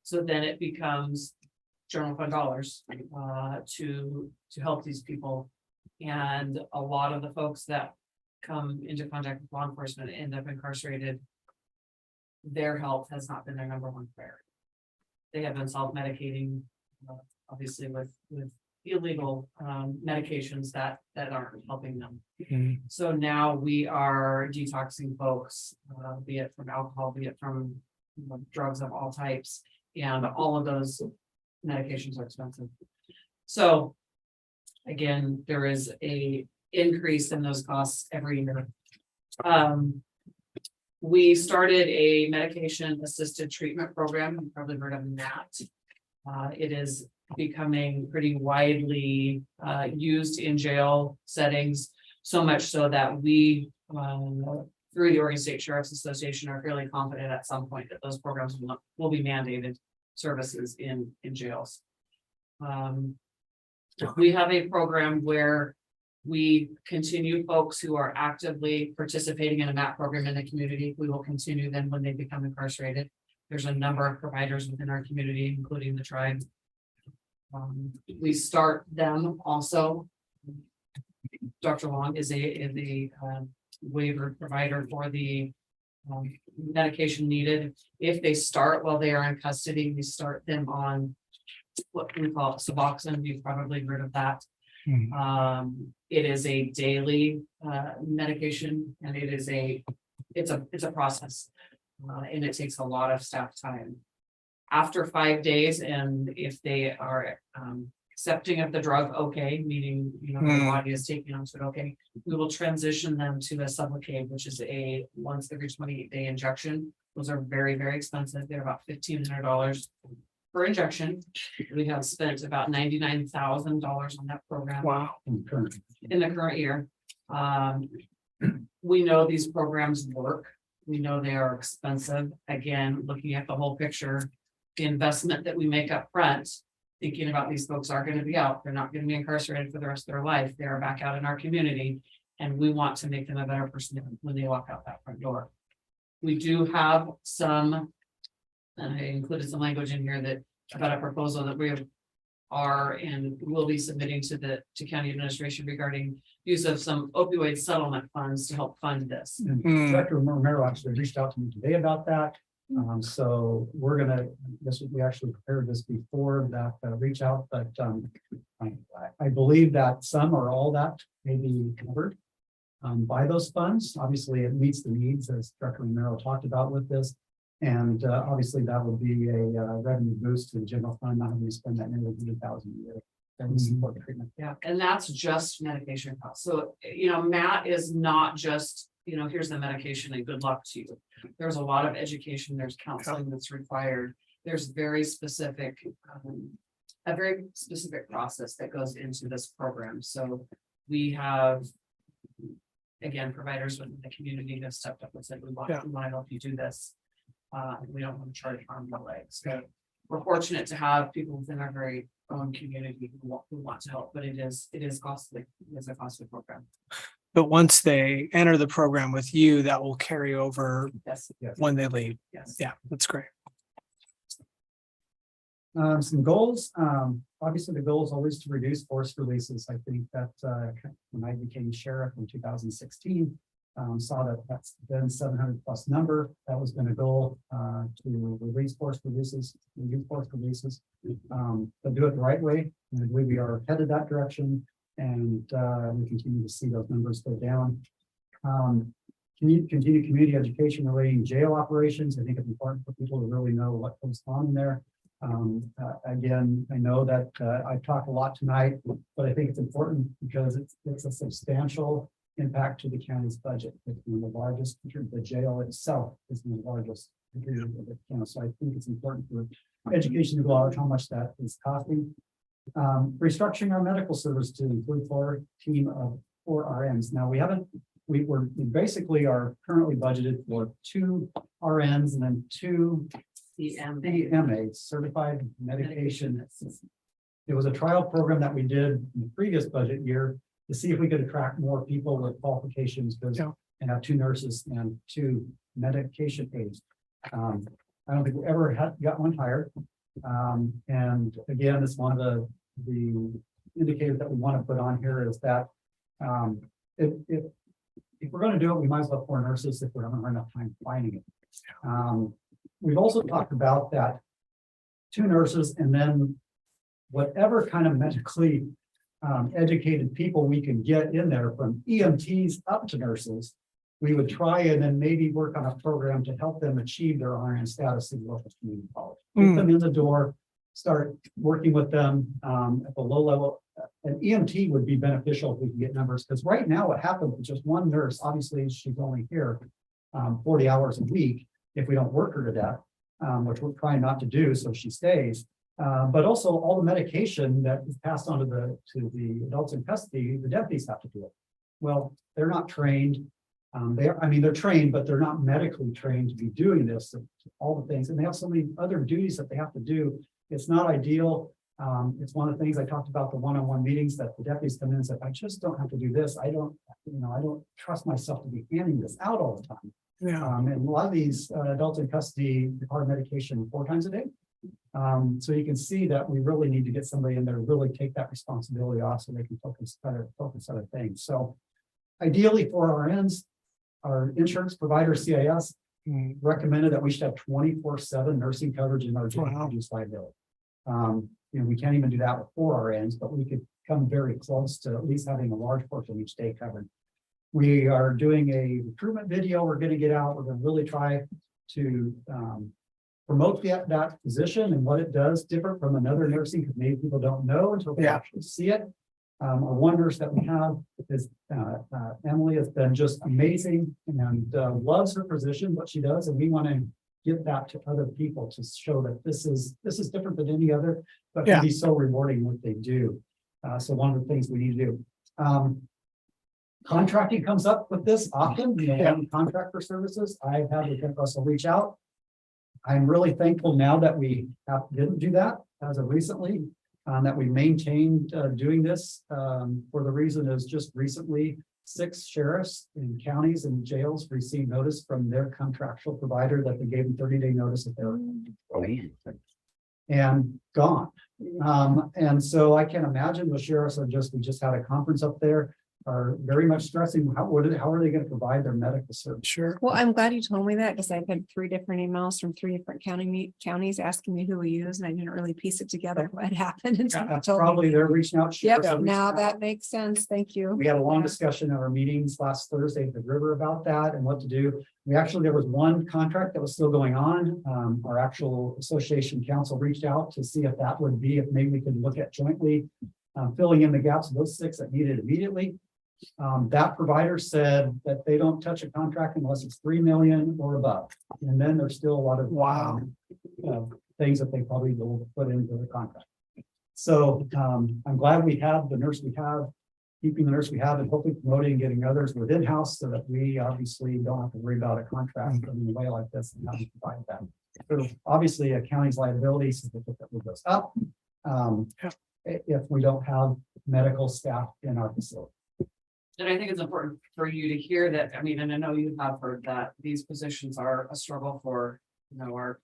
So then it becomes general fund dollars to help these people. And a lot of the folks that come into contact with law enforcement end up incarcerated. Their health has not been their number one priority. They have been self-medicating, obviously with illegal medications that aren't helping them. So now we are detoxing folks, be it from alcohol, be it from drugs of all types, and all of those medications are expensive. So again, there is a increase in those costs every year. We started a medication assisted treatment program. You've probably heard of that. It is becoming pretty widely used in jail settings, so much so that we through the Oregon State Sheriff's Association are fairly confident at some point that those programs will be mandated services in jails. We have a program where we continue folks who are actively participating in a MAP program in the community. We will continue them when they become incarcerated. There's a number of providers within our community, including the tribe. We start them also. Dr. Long is a waiver provider for the medication needed. If they start while they are in custody, we start them on what we call Suboxone. You've probably heard of that. It is a daily medication, and it's a process, and it takes a lot of staff time. After 5 days, and if they are accepting of the drug, okay, meaning the body is taking onto it, okay, we will transition them to a Sublocade, which is a once every 28-day injection. Those are very, very expensive. They're about $1,500 per injection. We have spent about $99,000 on that program. Wow. In the current year. We know these programs work. We know they are expensive. Again, looking at the whole picture, the investment that we make up front, thinking about these folks are going to be out. They're not going to be incarcerated for the rest of their life. They are back out in our community, and we want to make them a better person when they walk out that front door. We do have some, and I included some language in here that about a proposal that we are and will be submitting to county administration regarding use of some opioid settlement funds to help fund this. Director Romero actually reached out to me today about that. So we're gonna, we actually prepared this before that reach out, but I believe that some or all that may be covered by those funds. Obviously, it meets the needs as Director Romero talked about with this. And obviously that will be a revenue boost to the general fund, not having to spend that nearly $100,000 a year. That would support treatment. Yeah, and that's just medication costs. So, Matt is not just, here's the medication and good luck to you. There's a lot of education, there's counseling that's required. There's very specific, a very specific process that goes into this program. So we have, again, providers within the community have stepped up and said, we want to help you do this. We don't want to charge arms and legs. So we're fortunate to have people within our very own community who want to help, but it is costly. It's a costly program. But once they enter the program with you, that will carry over Yes, when they leave. yes. Yeah, that's great. Some goals. Obviously, the goal is always to reduce forced releases. I think that when I became sheriff in 2016, saw that that's been 700+ number. That was been a goal to release forced releases, reduce forced releases, but do it the right way. And I believe we are headed that direction, and we continue to see those numbers go down. Continue community education relating jail operations. I think it's important for people to really know what goes on in there. Again, I know that I've talked a lot tonight, but I think it's important because it's a substantial impact to the county's budget. It's one of the largest, the jail itself is one of the largest. So I think it's important for education to go out how much that is costing. Restructuring our medical service to include for a team of for RNs. Now, we basically are currently budgeted for 2 RNs and then 2 CMAs, certified medication. It was a trial program that we did in the previous budget year to see if we could attract more people with qualifications and have 2 nurses and 2 medication aides. I don't think we ever got one hired. And again, it's one of the indicators that we want to put on here is that if we're going to do it, we might as well have 4 nurses if we're not going to have enough time finding it. We've also talked about that 2 nurses and then whatever kind of medically educated people we can get in there from EMTs up to nurses, we would try and then maybe work on a program to help them achieve their RN status in local community college. Get them in the door, start working with them at the low level. An EMT would be beneficial if we can get numbers, because right now what happens with just 1 nurse, obviously she's only here 40 hours a week if we don't work her to death, which we're trying not to do, so she stays. But also all the medication that is passed on to the adults in custody, the deputies have to do it. Well, they're not trained. They're trained, but they're not medically trained to be doing this, all the things, and they have so many other duties that they have to do. It's not ideal. It's one of the things I talked about the one-on-one meetings that the deputies come in and say, I just don't have to do this. I don't trust myself to be handing this out all the time. Yeah. And a lot of these adults in custody require medication 4 times a day. So you can see that we really need to get somebody in there to really take that responsibility off so they can focus other things. So ideally for RNs, our insurance provider CIS recommended that we should have 24/7 nursing coverage in our reduced liability. We can't even do that with 4 RNs, but we could come very close to at least having a large portion each day covered. We are doing a recruitment video. We're going to get out. We're going to really try to promote that position and what it does different from another nursing, because maybe people don't know until they actually see it. Our one nurse that we have is Emily has been just amazing and loves her position, what she does, and we want to give that to other people to show that this is different than any other, but can be so rewarding what they do. So one of the things we need to do. Contracting comes up with this often, contract for services. I've had Lieutenant Russell reach out. I'm really thankful now that we didn't do that as of recently, that we maintained doing this for the reason is just recently 6 sheriffs in counties and jails received notice from their contractual provider that they gave them 30-day notice that they were and gone. And so I can imagine the sheriffs we just had a conference up there, are very much stressing how are they going to provide their medical service? Sure. Well, I'm glad you told me that because I've had 3 different emails from 3 different counties asking me who we use, and I didn't really piece it together what happened until you That's told me. probably they're reaching out. Yep, sheriffs are reaching now out. that makes sense. Thank you. We had a long discussion at our meetings last Thursday at the river about that and what to do. There was one contract that was still going on. Our actual association council reached out to see if that would be, if maybe we could look at jointly filling in the gaps of those 6 that needed immediately. That provider said that they don't touch a contract unless it's 3 million or above. And then there's still a lot of things that they probably will put into the contract. So I'm glad we have the nurse we have, keeping the nurse we have, and hopefully promoting and getting others within house so that we obviously don't have to worry about a contract in a way like this and how to provide that. So obviously a county's liability significantly goes up if we don't have medical staff in our facility. And I think it's important for you to hear that, and I know you have heard that these positions are a struggle for, our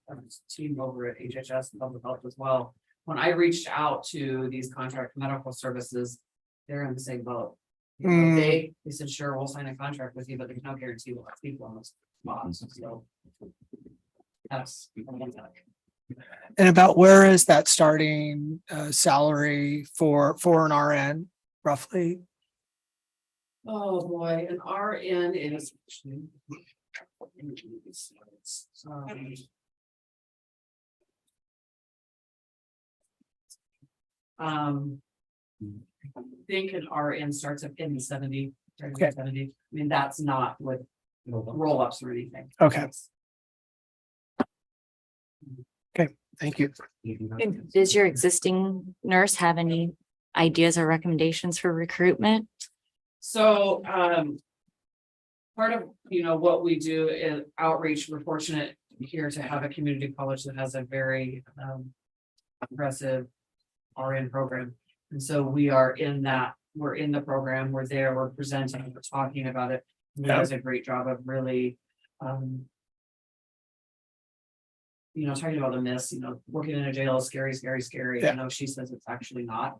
team over at HHS and public health as well. When I reached out to these contract medical services, they're in the same boat. They said, sure, we'll sign a contract with you, but there's no guarantee we'll have people on those spots. So that's. And about where is that starting salary for an RN roughly? Oh, boy, an RN is. I think an RN starts at in 70, 70. That's not with roll-ups or anything. Okay. Okay, thank you. Does your existing nurse have any ideas or recommendations for recruitment? So, part of, what we do is outreach. We're fortunate here to have a community college that has a very, impressive RN program. And so we are in that, we're in the program, we're there, we're presenting, we're talking about it. He does a great job of really, talking about the myths, working in a jail is scary, scary, scary. Yeah. I know she says it's actually not.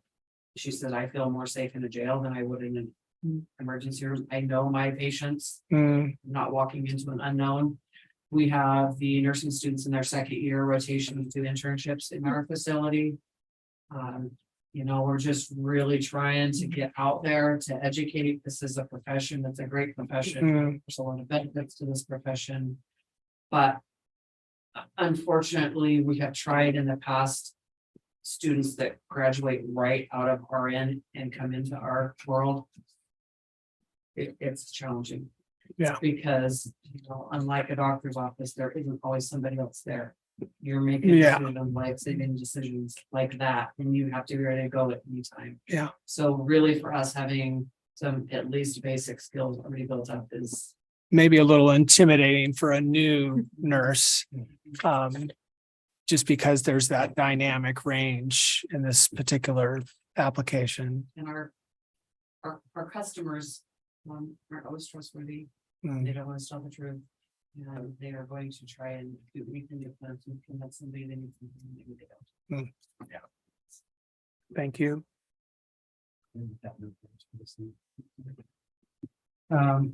She said, I feel more safe in a jail than I would in an emergency room. I know my patients, Mm, not walking into an unknown. We have the nursing students in their second year rotation to internships in our facility. We're just really trying to get out there to educate. This is a profession. That's a great profession. mm, There's a lot of benefits to this profession. But unfortunately, we have tried in the past. Students that graduate right out of RN and come into our world. It's challenging. Yeah. Because, unlike a doctor's office, there isn't always somebody else there. You're making Yeah. decisions, life-saving decisions like that, and you have to be ready to go at any time. Yeah. So really for us, having some at least basic skills already built up is. maybe a little intimidating for a new nurse. Just because there's that dynamic range in this particular application. And our customers, aren't always trustworthy. Mm, They don't want to tell the truth. And they are going to try and do anything to convince somebody they need something maybe they don't. Thank you. We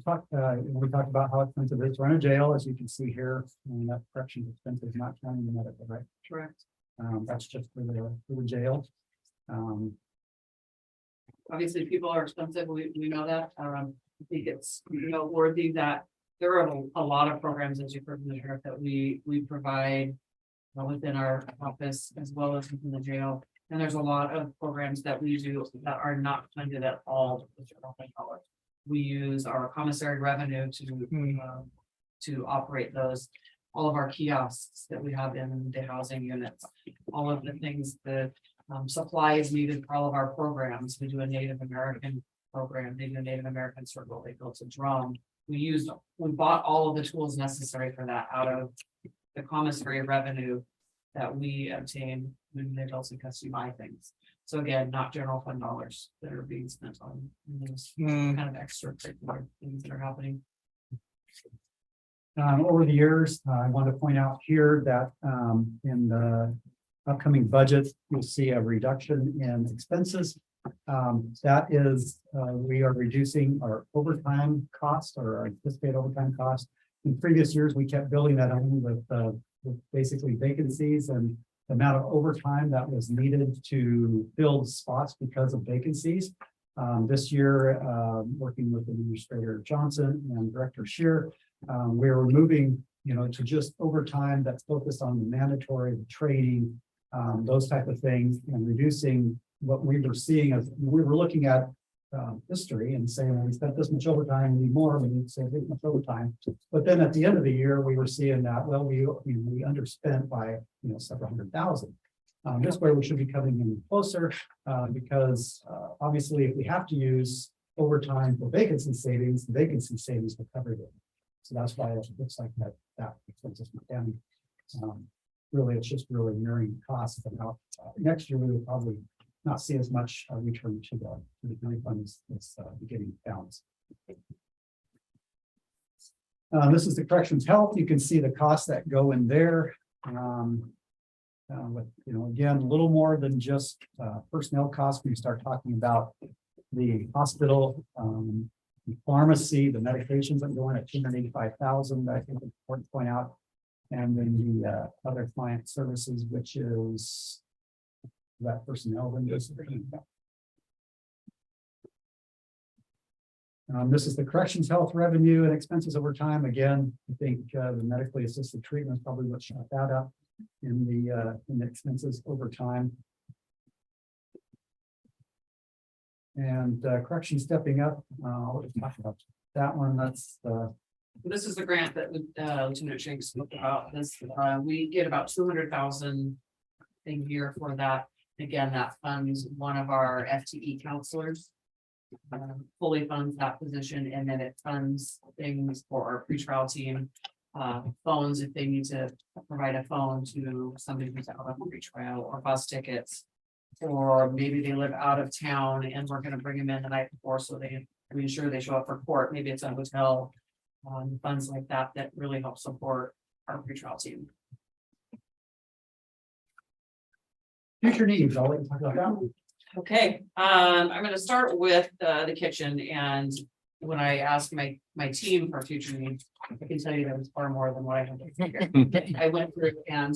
talked about how expensive it is to run a jail, as you can see here, and that correction expense is not counting the medical, right? Correct. That's just for the jail. Obviously, people are expensive. We know that. I think it's, worthy that there are a lot of programs, as you've heard from the sheriff, that we provide within our office as well as within the jail. And there's a lot of programs that we do that are not funded at all with the general fund dollars. We use our commissary revenue to operate those. All of our kiosks that we have in the housing units, all of the things, the supplies needed for all of our programs. We do a Native American program, they do a Native American circle, they built a drum. We bought all of the tools necessary for that out of the commissary revenue that we obtain when the adults in custody buy things. So again, not general fund dollars that are being spent on those Mm, kind of extracurricular things that are happening. Over the years, I want to point out here that in the upcoming budget, you'll see a reduction in expenses. That is, we are reducing our overtime cost or our anticipated overtime cost. In previous years, we kept building that on with basically vacancies and the amount of overtime that was needed to fill spots because of vacancies. This year, working with Administrator Johnson and Director Shear, we're moving, to just overtime that's focused on the mandatory training, those type of things, and reducing what we were seeing as we were looking at history and saying, well, we spent this much overtime, we need more, we need to save this much overtime. But then at the end of the year, we were seeing that, well, we underspent by, several $100,000. This way we should be coming in closer because obviously if we have to use overtime for vacancy savings, the vacancy savings will cover it. So that's why it looks like that expenses went down. Really, it's just really mirroring costs. And next year we will probably not see as much return to the county funds as beginning balance. This is the corrections health. You can see the costs that go in there. With, again, a little more than just personnel costs. When you start talking about the hospital, the pharmacy, the medications that go in at $285,000, I think it's important to point out. And then the other client services, which is that personnel. This is the corrections health revenue and expenses over time. Again, I think the medically assisted treatment is probably what shot that up in the expenses over time. And correction stepping up. I'll just talk about that one. That's This is the grant that Lieutenant Shanks spoke about. We get about 200,000 a year for that. Again, that funds one of our FTE counselors. fully funds that position, and then it funds things for our pretrial team. Phones, if they need to provide a phone to somebody who's out on pretrial, or bus tickets. Or maybe they live out of town and we're gonna bring them in the night before, so we ensure they show up for court, maybe it's a hotel. Funds like that that really help support our pretrial team. Future needs, I'll let you talk about that one. Okay, I'm gonna start with the kitchen, and when I asked my team for future needs, I can tell you there was far more than what I had. to figure. I went through and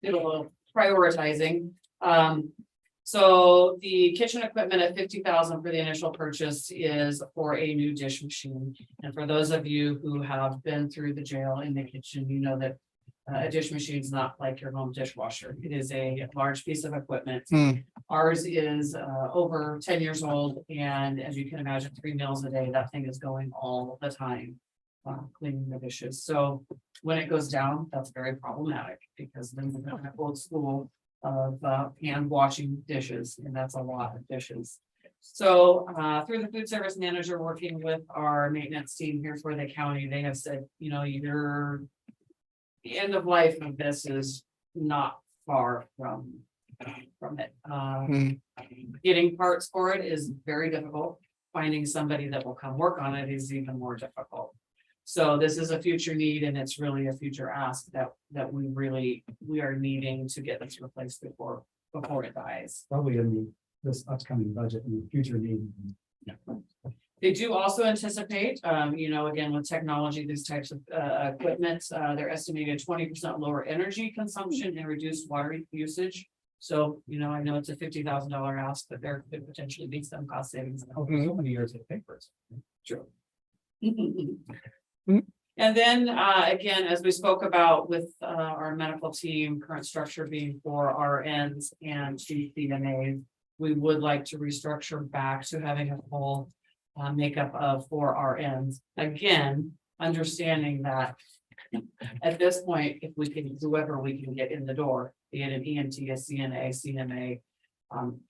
did a little prioritizing. So the kitchen equipment at 50,000 for the initial purchase is for a new dish machine. And for those of you who have been through the jail in the kitchen, you know that a dish machine is not like your home dishwasher. It is a large piece of equipment. Ours is over 10 years old, and as you can imagine, 3 meals a day, that thing is going all the time, cleaning the dishes. So when it goes down, that's very problematic, because then we're gonna have old school of hand washing dishes, and that's a lot of dishes. So through the food service manager, working with our maintenance team here for the county, they have said, you know, the end of life of this is not far from it. Getting parts for it is very difficult. Finding somebody that will come work on it is even more difficult. So this is a future need, and it's really a future ask that we are needing to get this replaced before it dies. Probably in this upcoming budget and the future need. They do also anticipate, again, with technology, these types of equipment, they're estimated 20% lower energy consumption and reduced water usage. So, I know it's a $50,000 ask, but there could potentially be some cost savings. So many years of papers. True. And then, again, as we spoke about with our medical team, current structure being 4 RNs and 2 CNAs, we would like to restructure back to having a full makeup of 4 RNs. Again, understanding that at this point, if we can, whoever we can get in the door, be it an EMT, a CNA, CMA,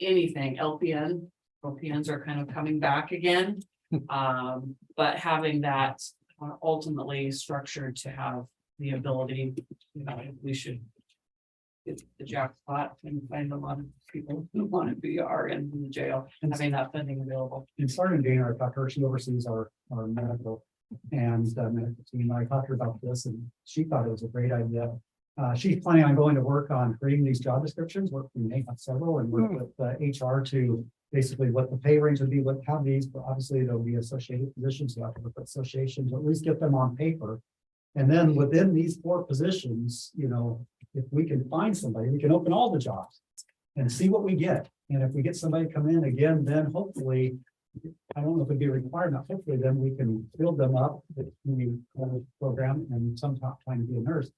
anything, LPNs are kind of coming back again. But having that ultimately structured to have the ability, we should get the jackpot and find a lot of people who want to be RN in the jail and having that funding available. And Sergeant Dana, I talked to her, she oversees our medical and medical team. I talked to her about this and she thought it was a great idea. She's planning on going to work on creating these job descriptions, work we may have several, and work with HR to basically what the pay range would be, what have these, but obviously there'll be associated positions, so you have to look at associations, at least get them on paper. And then within these 4 positions, if we can find somebody, we can open all the jobs and see what we get. And if we get somebody come in again, then hopefully, I don't know if it'd be a requirement, hopefully then we can build them up with the program and sometime to be a nurse.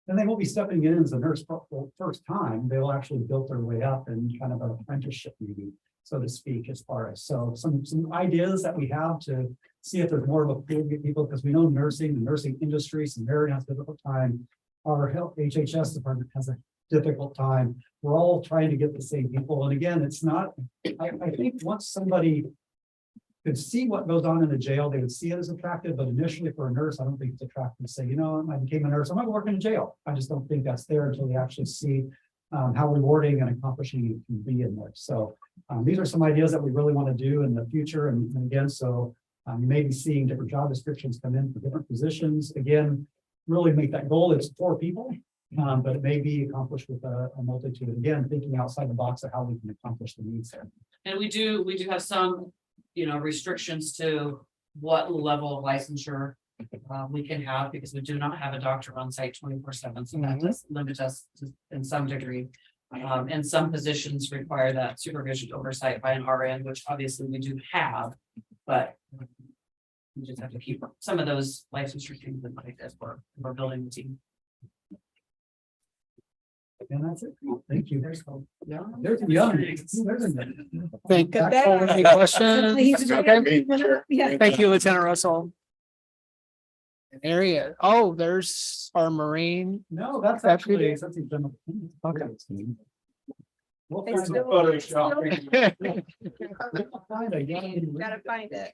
And they won't be stepping in as a nurse for the first time. They'll actually build their way up in kind of an apprenticeship maybe, so to speak, as far as some ideas that we have to see if there's more of a pool to get people, because we know the nursing industry, some very has a difficult time. Our health HHS department has a difficult time. We're all trying to get the same people. And again, it's not, I think once somebody could see what goes on in the jail, they would see it as attractive, but initially for a nurse, I don't think it's attractive to say, I became a nurse, I'm not working in jail. I just don't think that's there until they actually see how rewarding and accomplishing it can be in there. So these are some ideas that we really want to do in the future. And again, so you may be seeing different job descriptions come in for different positions. Again, really make that goal. It's 4 people, but it may be accomplished with a multitude. Again, thinking outside the box of how we can accomplish the needs there. And we do have some, restrictions to what level of licensure we can have, because we do not have a doctor on site 24/7. So that does limit us in some degree. And some positions require that supervision oversight by an RN, which obviously we do have, but we just have to keep some of those licensure things in mind as we're building the team. And that's it. Thank you. There's hope. Yeah. There's a Thank you. Good day. Any questions? Okay. Yeah. Thank you, Lieutenant Russell. Area. Oh, there's our Marine. No, that's Deputy. actually something. Okay. We'll They find still- find a young- Gotta find it.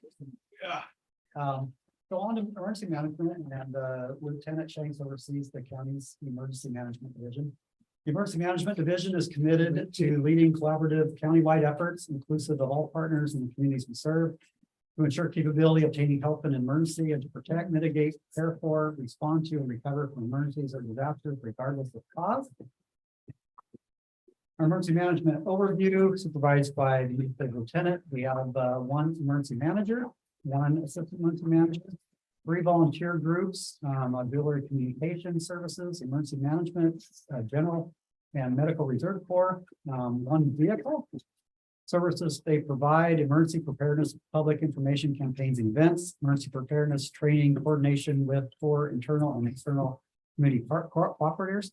So on to emergency management, and Lieutenant Shanks oversees the county's emergency management division. The Emergency Management Division is committed to leading collaborative countywide efforts inclusive of all partners in the communities we serve to ensure capability, obtaining help in emergency, and to protect, mitigate, prepare for, respond to, and recover from emergencies or disasters regardless of cause. Our emergency management overview supervised by the lieutenant. We have one emergency manager, one assistant emergency manager, 3 volunteer groups, auxiliary communication services, emergency management, general and medical reserve corps, 1 vehicle. Services they provide: emergency preparedness, public information campaigns and events, emergency preparedness training, coordination with 4 internal and external community cooperators,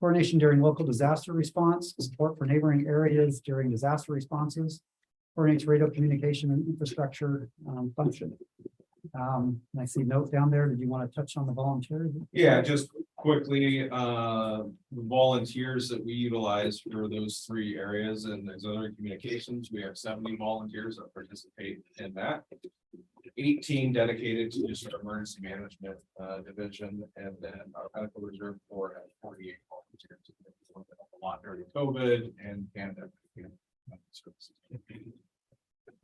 coordination during local disaster response, support for neighboring areas during disaster responses, coordinates radio communication and infrastructure function. And I see a note down there. Did you want to touch on the volunteers? Yeah, just quickly, the volunteers that we utilize for those 3 areas and auxiliary communications, we have 70 volunteers that participate in that. 18 dedicated to just our emergency management division, and then our medical reserve corps has 48 volunteers. A lot during COVID and pandemic.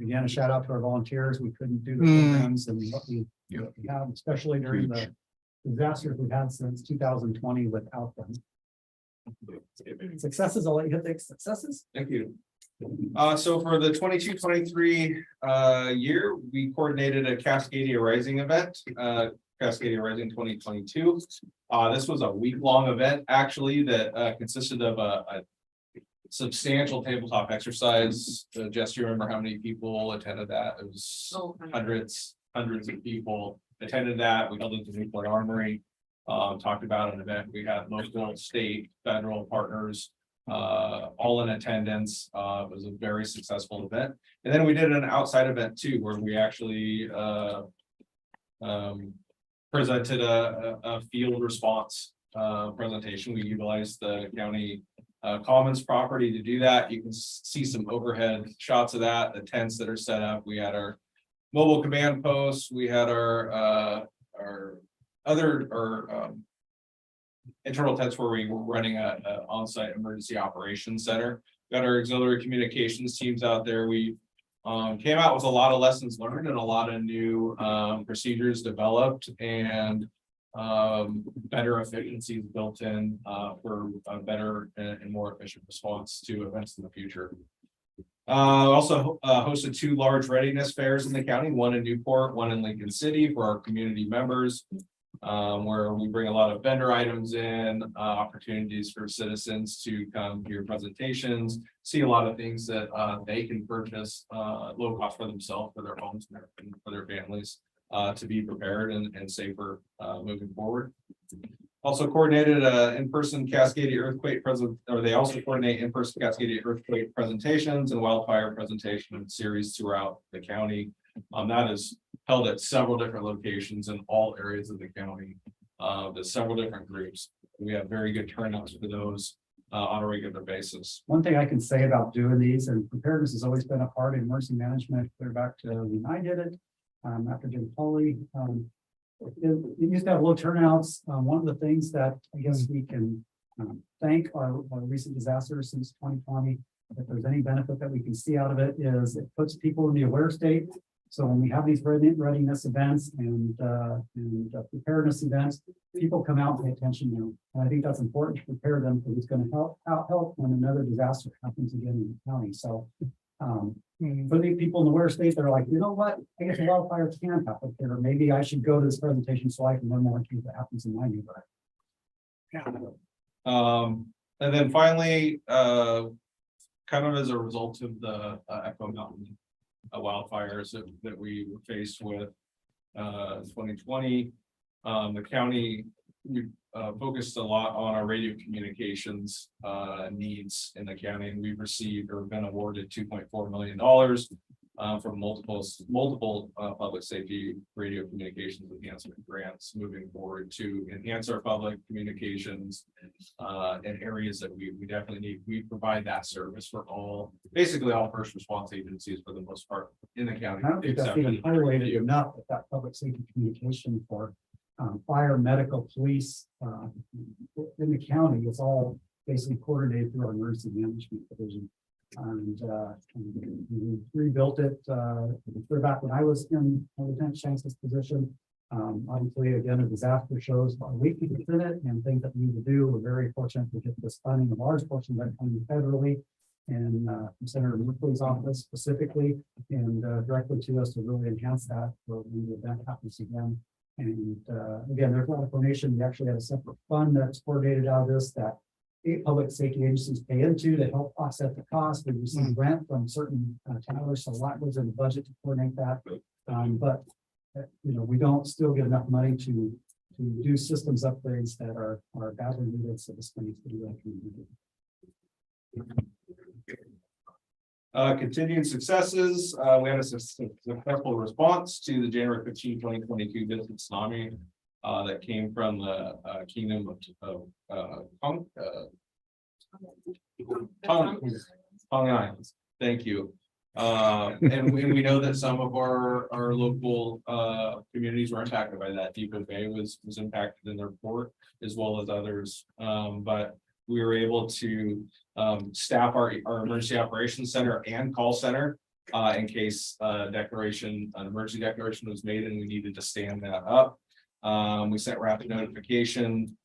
Again, a shout out to our volunteers. We couldn't do the Mm. programs and what we have, especially during the disasters we've had since 2020 without them. Successes, I'll let you hit the successes. Thank you. So for the 22-23 year, we coordinated a Cascadia Rising event, Cascadia Rising 2022. This was a week-long event, actually, that consisted of a substantial tabletop exercise. Jess, you remember how many people attended that? It was hundreds of people attended that. We held it at the Newport Armory. Talked about an event. We had local, state, federal partners all in attendance. It was a very successful event. And then we did an outside event too, where we actually presented a field response presentation. We utilized the county commons property to do that. You can see some overhead shots of that, the tents that are set up. We had our mobile command posts. We had our internal tents where we were running a on-site emergency operations center. Got our auxiliary communications teams out there. We came out with a lot of lessons learned and a lot of new procedures developed, and better efficiencies built in for a better and more efficient response to events in the future. Also hosted 2 large readiness fairs in the county, one in Newport, one in Lincoln City for our community members, where we bring a lot of vendor items in, opportunities for citizens to come hear presentations, see a lot of things that they can purchase low cost for themselves, for their homes, and for their families, to be prepared and safer moving forward. Also coordinated in-person Cascadia earthquake they also coordinate in-person Cascadia earthquake presentations and wildfire presentation series throughout the county. That is held at several different locations in all areas of the county. There's several different groups. We have very good turnouts for those on a regular basis. One thing I can say about doing these, and preparedness has always been a part of emergency management, clear back to when I did it, after Jim Foley. It used to have low turnouts. One of the things that I guess we can thank our recent disasters since 2020, if there's any benefit that we can see out of it, is it puts people in the aware state. So when we have these readiness events and preparedness events, people come out and pay attention now. And I think that's important to prepare them because it's going to help when another disaster happens again in the county. So for the people in the aware state, they're like, you know what, I guess wildfire can happen here. Maybe I should go to this presentation so I can learn more things that happens in my neighborhood. And then finally, kind of as a result of the Echo Mountain wildfires that we were faced with 2020, the county, we focused a lot on our radio communications needs in the county, and we've received or been awarded $2.4 million from multiple public safety radio communications enhancement grants moving forward to enhance our public communications in areas that we definitely need. We provide that service for basically all first response agencies for the most part in the county. I don't think that's even highlighted enough that that public safety communication for fire, medical, police in the county is all basically coordinated through our emergency management division. And we rebuilt it way back when I was in Lieutenant Shanks' position. Obviously, again, a disaster shows a weakness in it and things that we need to do. We're very fortunate to get this funding, a large portion of that coming federally and from Senator Merkley's office specifically and directly to us to really enhance that for when the event happens again. And again, there's a lot of donation. We actually had a separate fund that's coordinated out of this that public safety agencies pay into to help offset the cost. We receive grant from certain towers, so a lot goes in the budget to coordinate that. But we don't still get enough money to do systems upgrades that are badly needed. So this money is to be Continued successes. We had a successful response to the January 15, 2022 visit tsunami that came from the kingdom of Tonga Islands. Thank you. And we know that some of our local communities were impacted by that. Depot Bay was impacted in their port as well as others. But we were able to staff our emergency operations center and call center in case an emergency declaration was made and we needed to stand that up. We sent rapid notification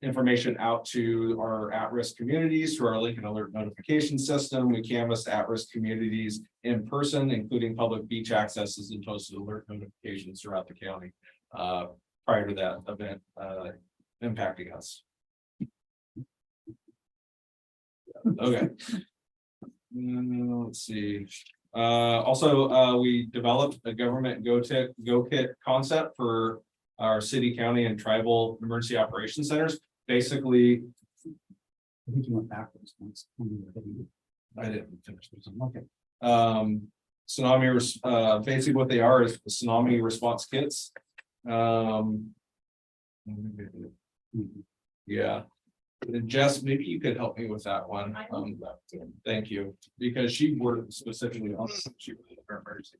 information out to our at-risk communities through our Lincoln Alert notification system. We canvassed at-risk communities in person, including public beach accesses and posted alert notifications throughout the county prior to that event impacting us. Okay. Let's see. Also, we developed a government go-kit concept for our city, county, and tribal emergency operations centers. Basically, I think you went backwards once. I didn't finish this. Okay. Tsunami, basically what they are is tsunami response kits. Yeah. Jess, maybe you could help me with that one. Thank you, because she worked specifically on emergency.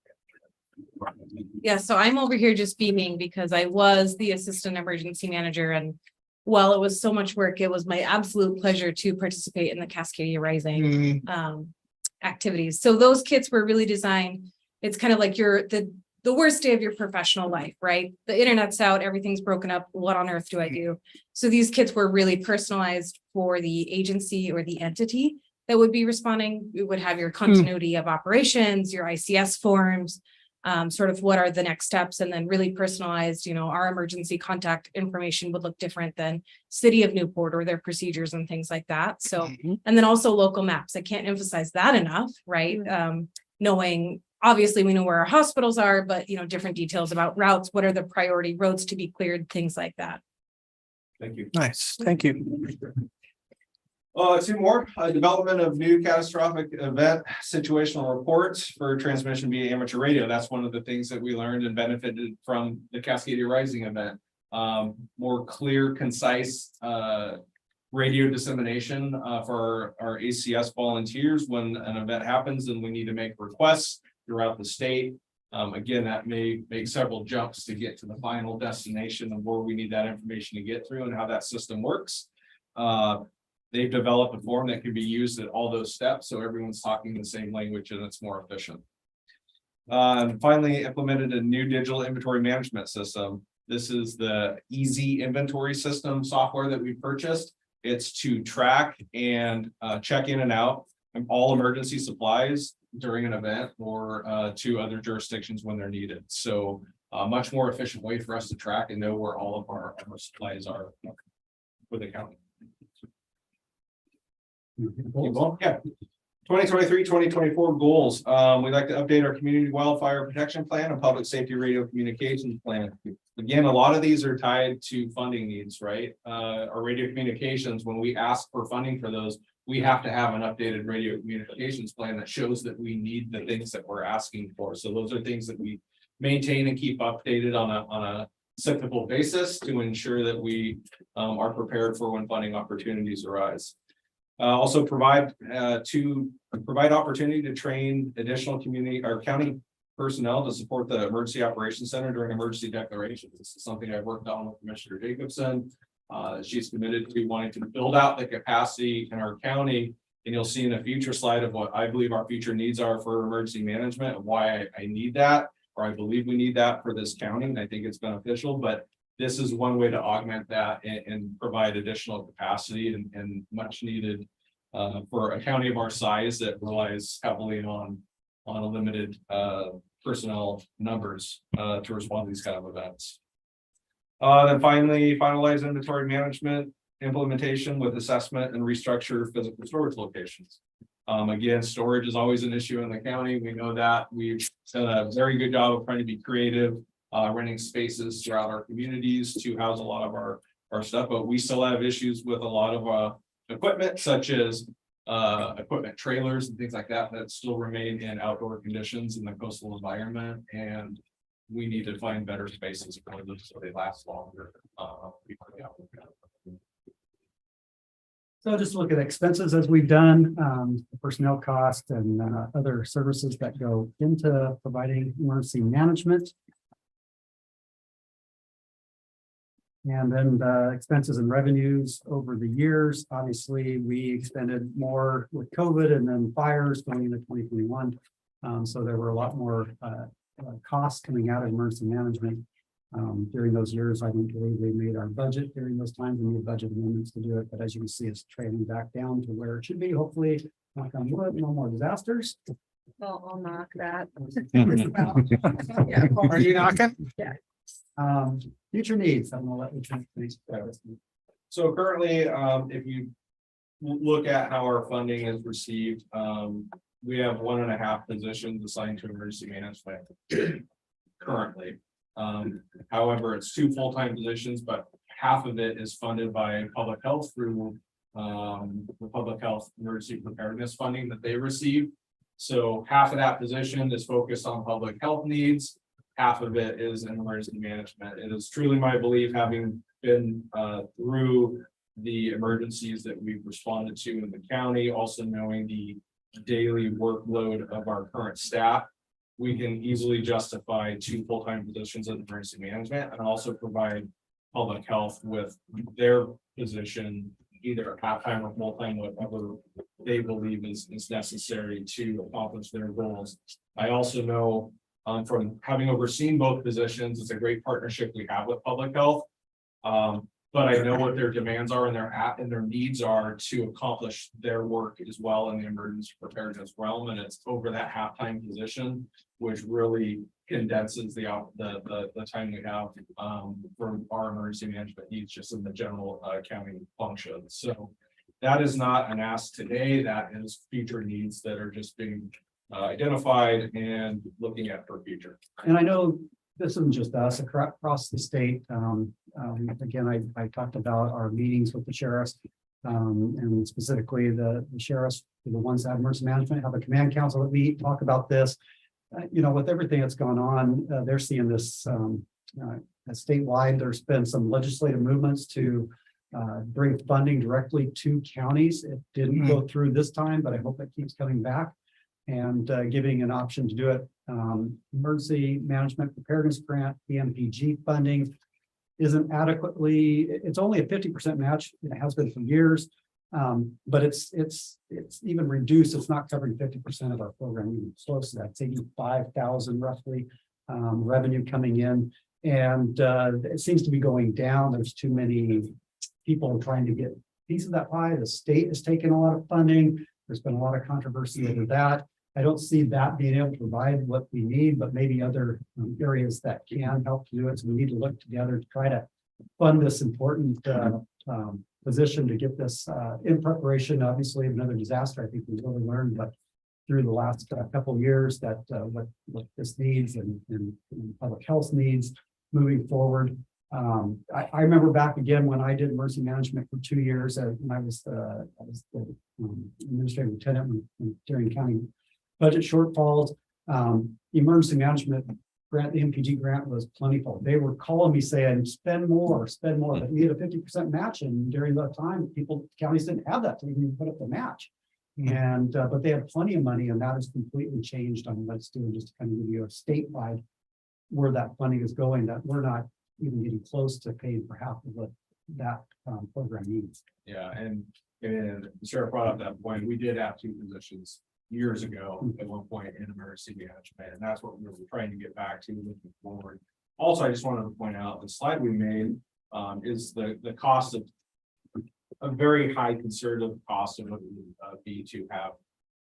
Yeah, so I'm over here just beaming because I was the assistant emergency manager, and while it was so much work, it was my absolute pleasure to participate in the Cascadia Rising activities. So those kits were really designed. It's kind of like the worst day of your professional life, right? The internet's out, everything's broken up. What on earth do I do? So these kits were really personalized for the agency or the entity that would be responding. It would have your continuity of operations, your ICS forms, sort of what are the next steps, and then really personalized, our emergency contact information would look different than City of Newport or their procedures and things like that. So, and then also local maps. I can't emphasize that enough, right? Knowing, obviously we know where our hospitals are, but different details about routes, what are the priority roads to be cleared, things like that. Thank you. Nice, thank you. Two more, development of new catastrophic event situational reports for transmission via amateur radio. That's one of the things that we learned and benefited from the Cascadia Rising event. More clear, concise radio dissemination for our ACS volunteers when an event happens and we need to make requests throughout the state. Again, that may make several jumps to get to the final destination of where we need that information to get through and how that system works. They've developed a form that can be used at all those steps, so everyone's talking the same language and it's more efficient. Finally, implemented a new digital inventory management system. This is the Easy Inventory System software that we purchased. It's to track and check in and out of all emergency supplies during an event or to other jurisdictions when they're needed. So a much more efficient way for us to track and know where all of our supplies are for the county. Yeah. 2023-2024 goals. We'd like to update our community wildfire protection plan and public safety radio communications plan. Again, a lot of these are tied to funding needs, right? Our radio communications, when we ask for funding for those, we have to have an updated radio communications plan that shows that we need the things that we're asking for. So those are things that we maintain and keep updated on a cyclical basis to ensure that we are prepared for when funding opportunities arise. Also provide opportunity to train additional community or county personnel to support the Emergency Operations Center during emergency declarations. This is something I worked on with Commissioner Jacobson. She's committed to wanting to build out the capacity in our county. And you'll see in a future slide of what I believe our future needs are for emergency management and why I need that, or I believe we need that for this county. And I think it's beneficial, but this is one way to augment that and provide additional capacity and much needed for a county of our size that relies heavily on a limited personnel numbers to respond to these kind of events. Then finally, finalize inventory management implementation with assessment and restructure physical storage locations. Again, storage is always an issue in the county. We know that. We've done a very good job of trying to be creative, renting spaces throughout our communities to house a lot of our stuff, but we still have issues with a lot of equipment such as equipment trailers and things like that that still remain in outdoor conditions in the coastal environment, and we need to find better spaces for them so they last longer. So just look at expenses as we've done, personnel cost and other services that go into providing emergency management. And then the expenses and revenues over the years, obviously, we expended more with COVID and then fires going into 2021. So there were a lot more costs coming out of emergency management during those years. I don't believe we made our budget during those times. We made budget amendments to do it, but as you can see, it's trailing back down to where it should be. Hopefully, knock on wood, no more disasters. I'll knock that. Are you knocking? Future needs, I'm gonna let you please. So currently, if you look at how our funding is received, we have 1.5 positions assigned to emergency management currently. However, it's 2 full-time positions, but half of it is funded by public health through the public health emergency preparedness funding that they receive. So half of that position is focused on public health needs. Half of it is in emergency management. It is truly my belief, having been through the emergencies that we've responded to in the county, also knowing the daily workload of our current staff, we can easily justify 2 full-time positions in emergency management and also provide public health with their position, either half-time or full-time, whatever they believe is necessary to accomplish their goals. I also know from having overseen both positions, it's a great partnership we have with public health. But I know what their demands are and their needs are to accomplish their work as well in the emergency preparedness realm. And it's over that half-time position, which really condenses the time we have for our emergency management needs just in the general county function. So that is not an ask today. That is future needs that are just being identified and looking at for future. And I know this isn't just us across the state. Again, I talked about our meetings with the sheriffs and specifically the sheriffs, the ones that have emergency management, have a command council that we talk about this. With everything that's gone on, they're seeing this statewide. There's been some legislative movements to bring funding directly to counties. It didn't go through this time, but I hope it keeps coming back and giving an option to do it. Emergency Management Preparedness Grant, EMPG funding isn't adequately, it's only a 50% match. It has been for years. But it's even reduced. It's not covering 50% of our program. Even close to that. It's 85,000 roughly revenue coming in. And it seems to be going down. There's too many people trying to get a piece of that pie. The state has taken a lot of funding. There's been a lot of controversy over that. I don't see that being able to provide what we need, but maybe other areas that can help to do it. So we need to look together to try to fund this important position to get this in preparation. Obviously, another disaster. I think we've really learned, but through the last couple of years that what this needs and public health needs moving forward. I remember back again when I did emergency management for 2 years, when I was the administrative lieutenant during county budget shortfalls. Emergency management grant, the MPG grant was plentiful. They were calling me saying, spend more, but we had a 50% match, and during that time, counties didn't have that to even put up the match. And, but they had plenty of money, and that has completely changed on let's do just to kind of give you a statewide where that funding is going, that we're not even getting close to paying for half of what that program needs. Yeah, and the sheriff brought up that point, we did have 2 positions years ago at one point in emergency management, and that's what we were trying to get back to moving forward. Also, I just wanted to point out, the slide we made is the cost of a very high conservative cost of what it would be to have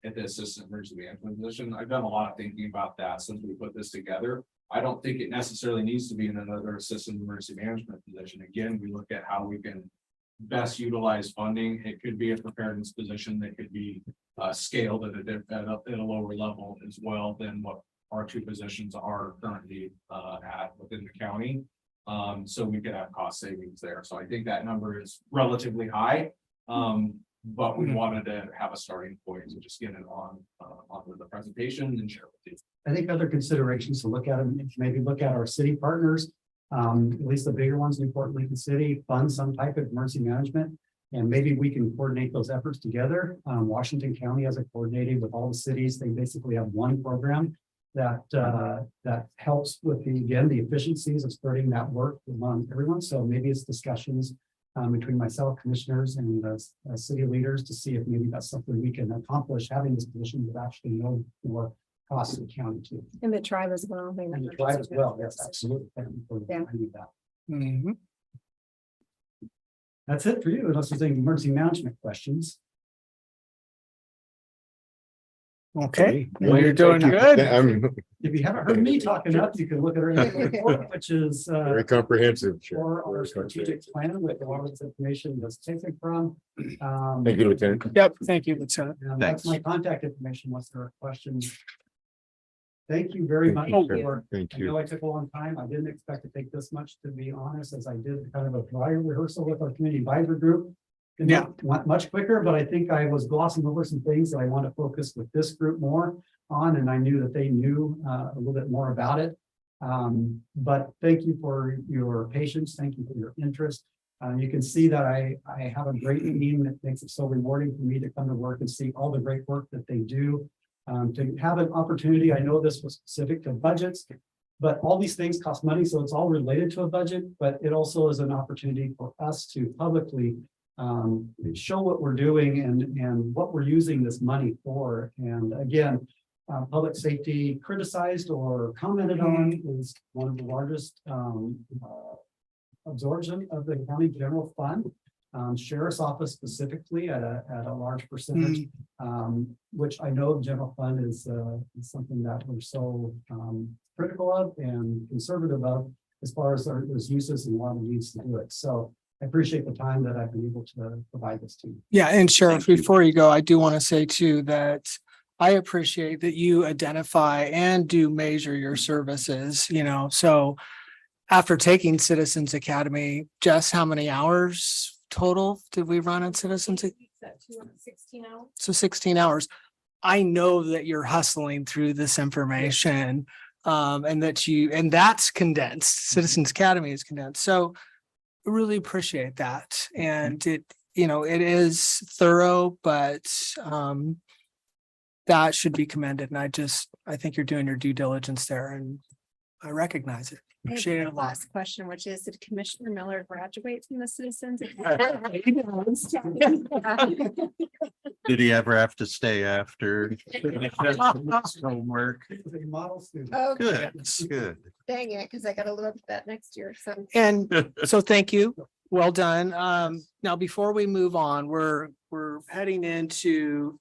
at the assistant emergency management position. I've done a lot of thinking about that since we put this together. I don't think it necessarily needs to be in another assistant emergency management position. Again, we look at how we can best utilize funding. It could be a preparedness position that could be scaled at a lower level as well than what our 2 positions are currently at within the county. So we could have cost savings there. So I think that number is relatively high. But we wanted to have a starting point to just get it onto the presentation and share with you. I think other considerations to look at them, maybe look at our city partners, at least the bigger ones, Newport, Lincoln City, fund some type of emergency management. And maybe we can coordinate those efforts together. Washington County has it coordinated with all the cities. They basically have one program that helps with the efficiencies of spreading that work among everyone. So maybe it's discussions between myself, commissioners, and the city leaders to see if maybe that's something we can accomplish, having this position with actually no more costs of the county too. And the tribe as well. And the tribe as well, yes, absolutely. Thank you for reminding that. Mhm. That's it for you, unless there's any emergency management questions. Okay, well, you're doing good. I'm If you haven't heard me talk enough, you can look at our annual report, which is very comprehensive. Chair. for our Very strategic comprehensive. plan with a lot of this information that's taken from. Thank you, Lieutenant. Yep, thank you, Lieutenant. And that's my contact information, once there are questions. Thank you very much. Thank you, sir. for- Thank I know you. I took a long time. I didn't expect to take this much, to be honest, as I did kind of a dry rehearsal with our community advisor group. And Yeah. went much quicker, but I think I was glossing over some things that I want to focus with this group more on, and I knew that they knew a little bit more about it. But thank you for your patience. Thank you for your interest. You can see that I have a great team that makes it so rewarding for me to come to work and see all the great work that they do. To have an opportunity, I know this was specific to budgets, but all these things cost money, so it's all related to a budget, but it also is an opportunity for us to publicly show what we're doing and what we're using this money for. And again, public safety criticized or commented on is one of the largest absorption of the county general fund. Sheriff's office specifically at a large percentage, which I know the general fund is something that we're so critical of and conservative of as far as there's uses and a lot of needs to do it. So I appreciate the time that I've been able to provide this to you. Yeah, and Sheriff, before you go, I do want to say too that I appreciate that you identify and do measure your services, so after taking Citizens Academy, Jess, how many hours total did we run in Citizens? 16 hours. So 16 hours. I know that you're hustling through this information and that's condensed. Citizens Academy is condensed. So I really appreciate that. And it is thorough, but that should be commended. And I think you're doing your due diligence there and I recognize it. I have Appreciate it a one lot. last question, which is, did Commissioner Miller graduate from the Citizens? Did he ever have to stay after? Homework. It was a model student. Oh, Good, good. dang it, because I gotta look at that next year, so. And so thank you. Well done. Now, before we move on, we're heading into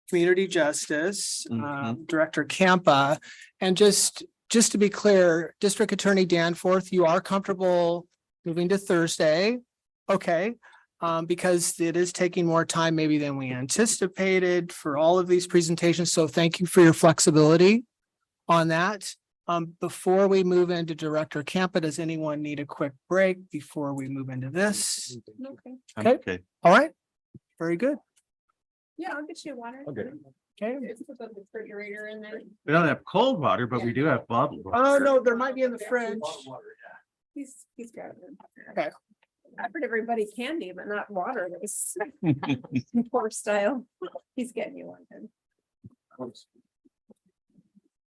community justice, Director Campa. And just to be clear, District Attorney Danforth, you are comfortable moving to Thursday? Okay, because it is taking more time maybe than we anticipated for all of these presentations. So thank you for your flexibility on that. Before we move into Director Campa, does anyone need a quick break before we move into this? Okay. Okay. Okay. All right, very good. Yeah, I'll get you water. Okay. Okay. Just put the refrigerator in there. We don't have cold water, but we do have bottled water. Oh, no, there might be in the fridge. He's got it. Okay. I offered everybody candy, but not water. That was poor style. He's getting you one. then.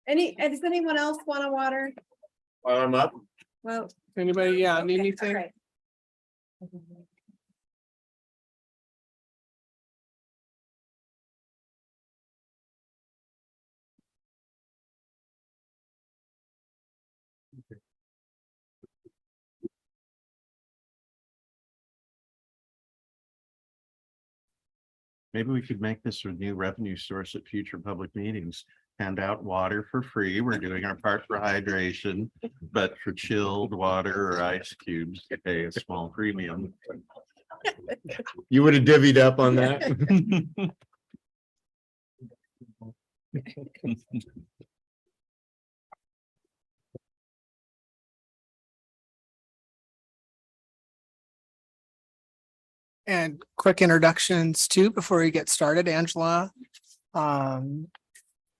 Does anyone else want a water? I'm up. Well. Anybody, need okay, anything? all right. Maybe we could make this a new revenue source at future public meetings. Hand out water for free. We're doing our part for hydration, but for chilled water or ice cubes, you pay a small premium. You would have divvied up on that. And quick introductions too, before we get started, Angela.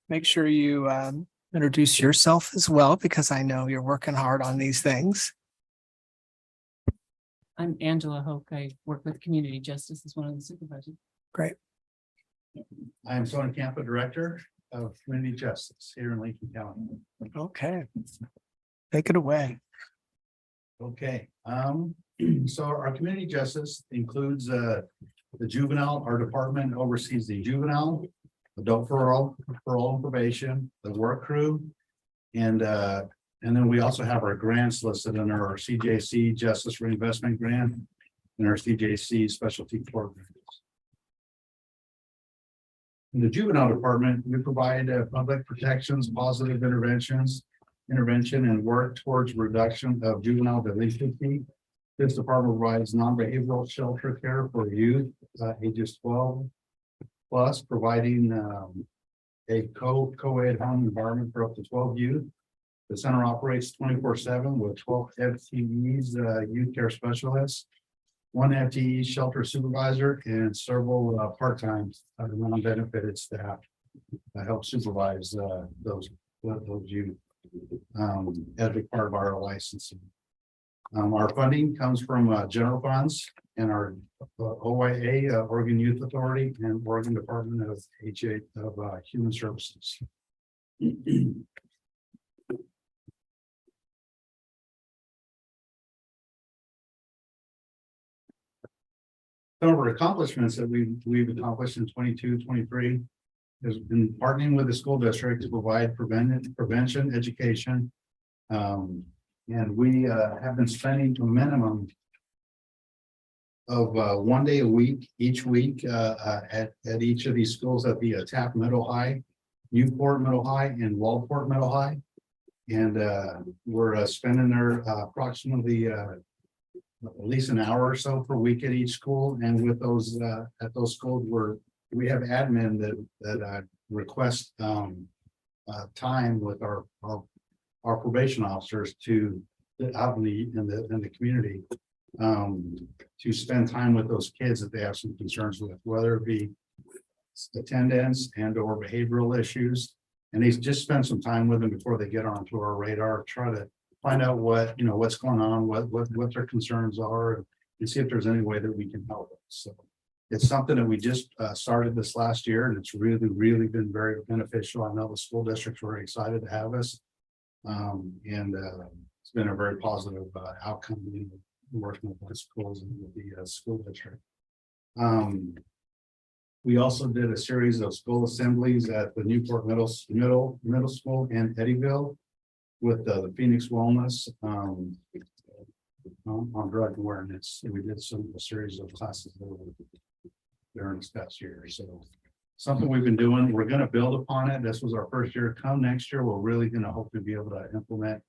Make sure you introduce yourself as well, because I know you're working hard on these things. I'm Angela Hoke. I work with Community Justice as one of the supervisors. Great. I am Tony Campa, Director of Community Justice here in Lincoln County. Okay. Take it away. Okay, so our community justice includes the juvenile, our department oversees the juvenile, adult parole and probation, the work crew. And then we also have our grants listed under our CJC Justice Reinvestment Grant and our CJC Specialty Programs. In the juvenile department, we provide public protections, positive intervention and work towards reduction of juvenile delinquency. This department provides non-behavioral shelter care for youth ages 12 plus, providing a co-ed home environment for up to 12 youth. The center operates 24/7 with 12 FTEs, youth care specialists, 1 FTE shelter supervisor, and several part-time non-benefited staff that help supervise those youth. As a part of our licensing. Our funding comes from general funds and our OYA, Oregon Youth Authority, and Oregon Department of Human Services. Some of our accomplishments that we've accomplished in 22-23 has been partnering with the school district to provide prevention education. And we have been spending a minimum of 1 day a week, each week at each of these schools at the Taft Middle High, Newport Middle High, and Waldport Middle High. And we're spending there approximately at least an hour or so per week at each school. And with those at those schools, we have admin that request time with our probation officers to out in the community to spend time with those kids that they have some concerns with, whether it be attendance and or behavioral issues. And they just spend some time with them before they get onto our radar, try to find out what's going on, what their concerns are, and see if there's any way that we can help them. So it's something that we just started this last year, and it's really been very beneficial. I know the school district's very excited to have us. And it's been a very positive outcome working with the schools and with the school district. We also did a series of school assemblies at the Newport Middle School and Eddyville with the Phoenix Wellness on drug awareness. We did a series of classes during this past year. So something we've been doing, we're going to build upon it. This was our first year. Come next year, we're really going to hopefully be able to implement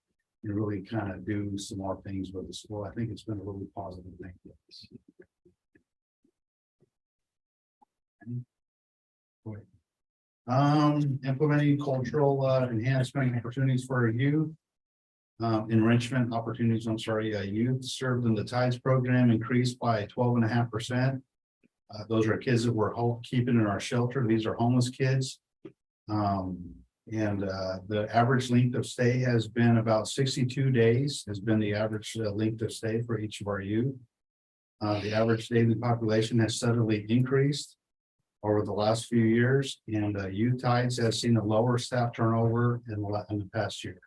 and really kind of do some more things with the school. I think it's been a really positive thing. Implementing cultural enhancement opportunities for our youth. Enrichment opportunities, youth served in the Tides program increased by 12.5%. Those are kids that we're keeping in our shelter. These are homeless kids. The average length of stay has been about 62 days, has been the average length of stay for each of our youth. The average daily population has steadily increased over the last few years, and Youth Tides has seen a lower staff turnover in the past year.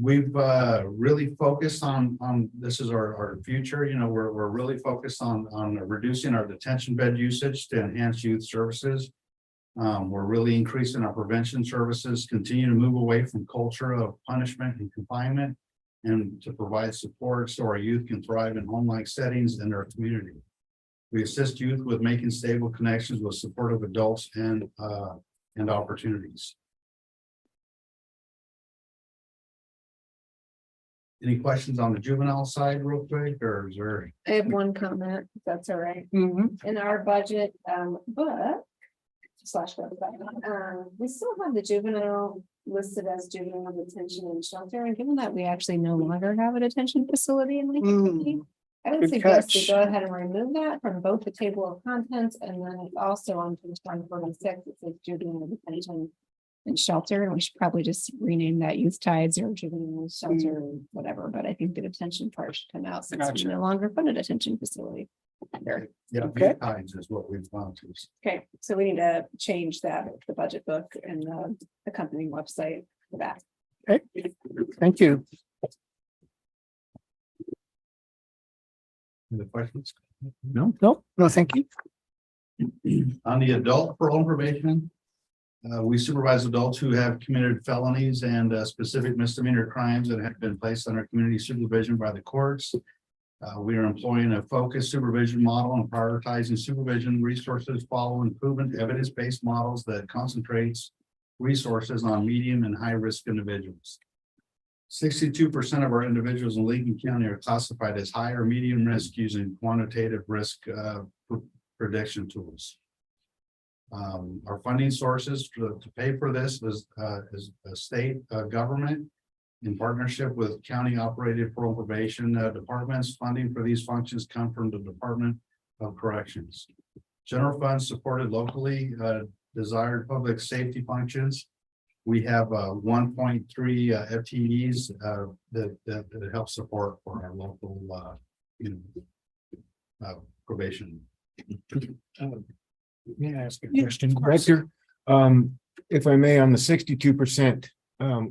We've really focused on this is our future, we're really focused on reducing our detention bed usage to enhance youth services. We're really increasing our prevention services, continue to move away from culture of punishment and confinement, and to provide support so our youth can thrive in home-like settings in their community. We assist youth with making stable connections with supportive adults and opportunities. Any questions on the juvenile side real quick, or is there? I have one comment, if that's all right. Mm-hmm. In our budget, but. Slash website, we still have the juvenile listed as juvenile detention and shelter, and given that we actually no longer have a detention facility in Lincoln County, I would Good suggest we catch. go ahead and remove that from both the table of contents and then also on page 146, it says juvenile detention and shelter, and we should probably just rename that Youth Tides or juvenile shelter, or whatever, but I think the detention part should come out since Gotcha. we no longer fund a detention facility. There. Yeah, Okay. Youth Tides is what we've gone to. Okay, so we need to change that, the budget book and the accompanying website for that. Okay, thank you. Any questions? No, thank you. On the adult parole and probation, we supervise adults who have committed felonies and specific misdemeanor crimes that have been placed under community supervision by the courts. We are employing a focused supervision model and prioritizing supervision resources following proven evidence-based models that concentrates resources on medium and high-risk individuals. 62% of our individuals in Lincoln County are classified as high or medium risk using quantitative risk prediction tools. Our funding sources to pay for this is a state government in partnership with county operated parole and probation departments. Funding for these functions come from the Department of Corrections. General funds supported locally desired public safety functions. We have 1.3 FTEs that help support for our local probation. May I ask a question, Director? If I may, on the 62%,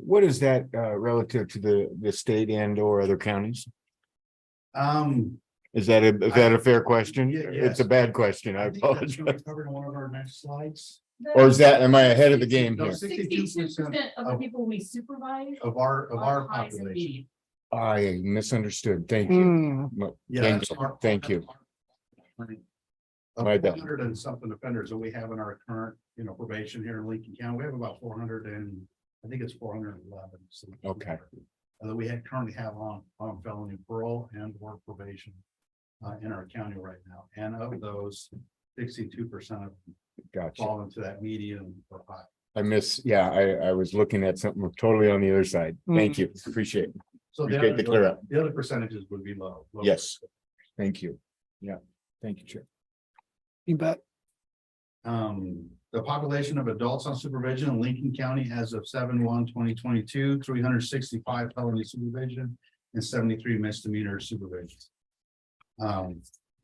what is that relative to the state and or other counties? Is that a fair question? It's a bad question. I apologize. Covered in one of our next slides. Or am I ahead of the game No, here? 62% of the people we supervise. of our are highs and population. mediums. I misunderstood. Thank you. Hmm, Well, Yeah, Thank that's you. our- Thank you. Of My bad. 400 and something offenders that we have in our current, probation here in Lincoln County, we have about 400 and I think it's 411. So Okay. that we currently have on felony parole and or probation in our county right now. And of those, 62% of them Gotcha. fall into that medium or high. I was looking at something totally on the other side. Thank you. Appreciate it. So the Appreciate the clear up. other percentages would be low. lower. Yes. Thank you. Yeah. Thank you, Chair. you bet. The population of adults on supervision in Lincoln County as of 7/1/2022, 365 felony supervision and 73 misdemeanor supervision.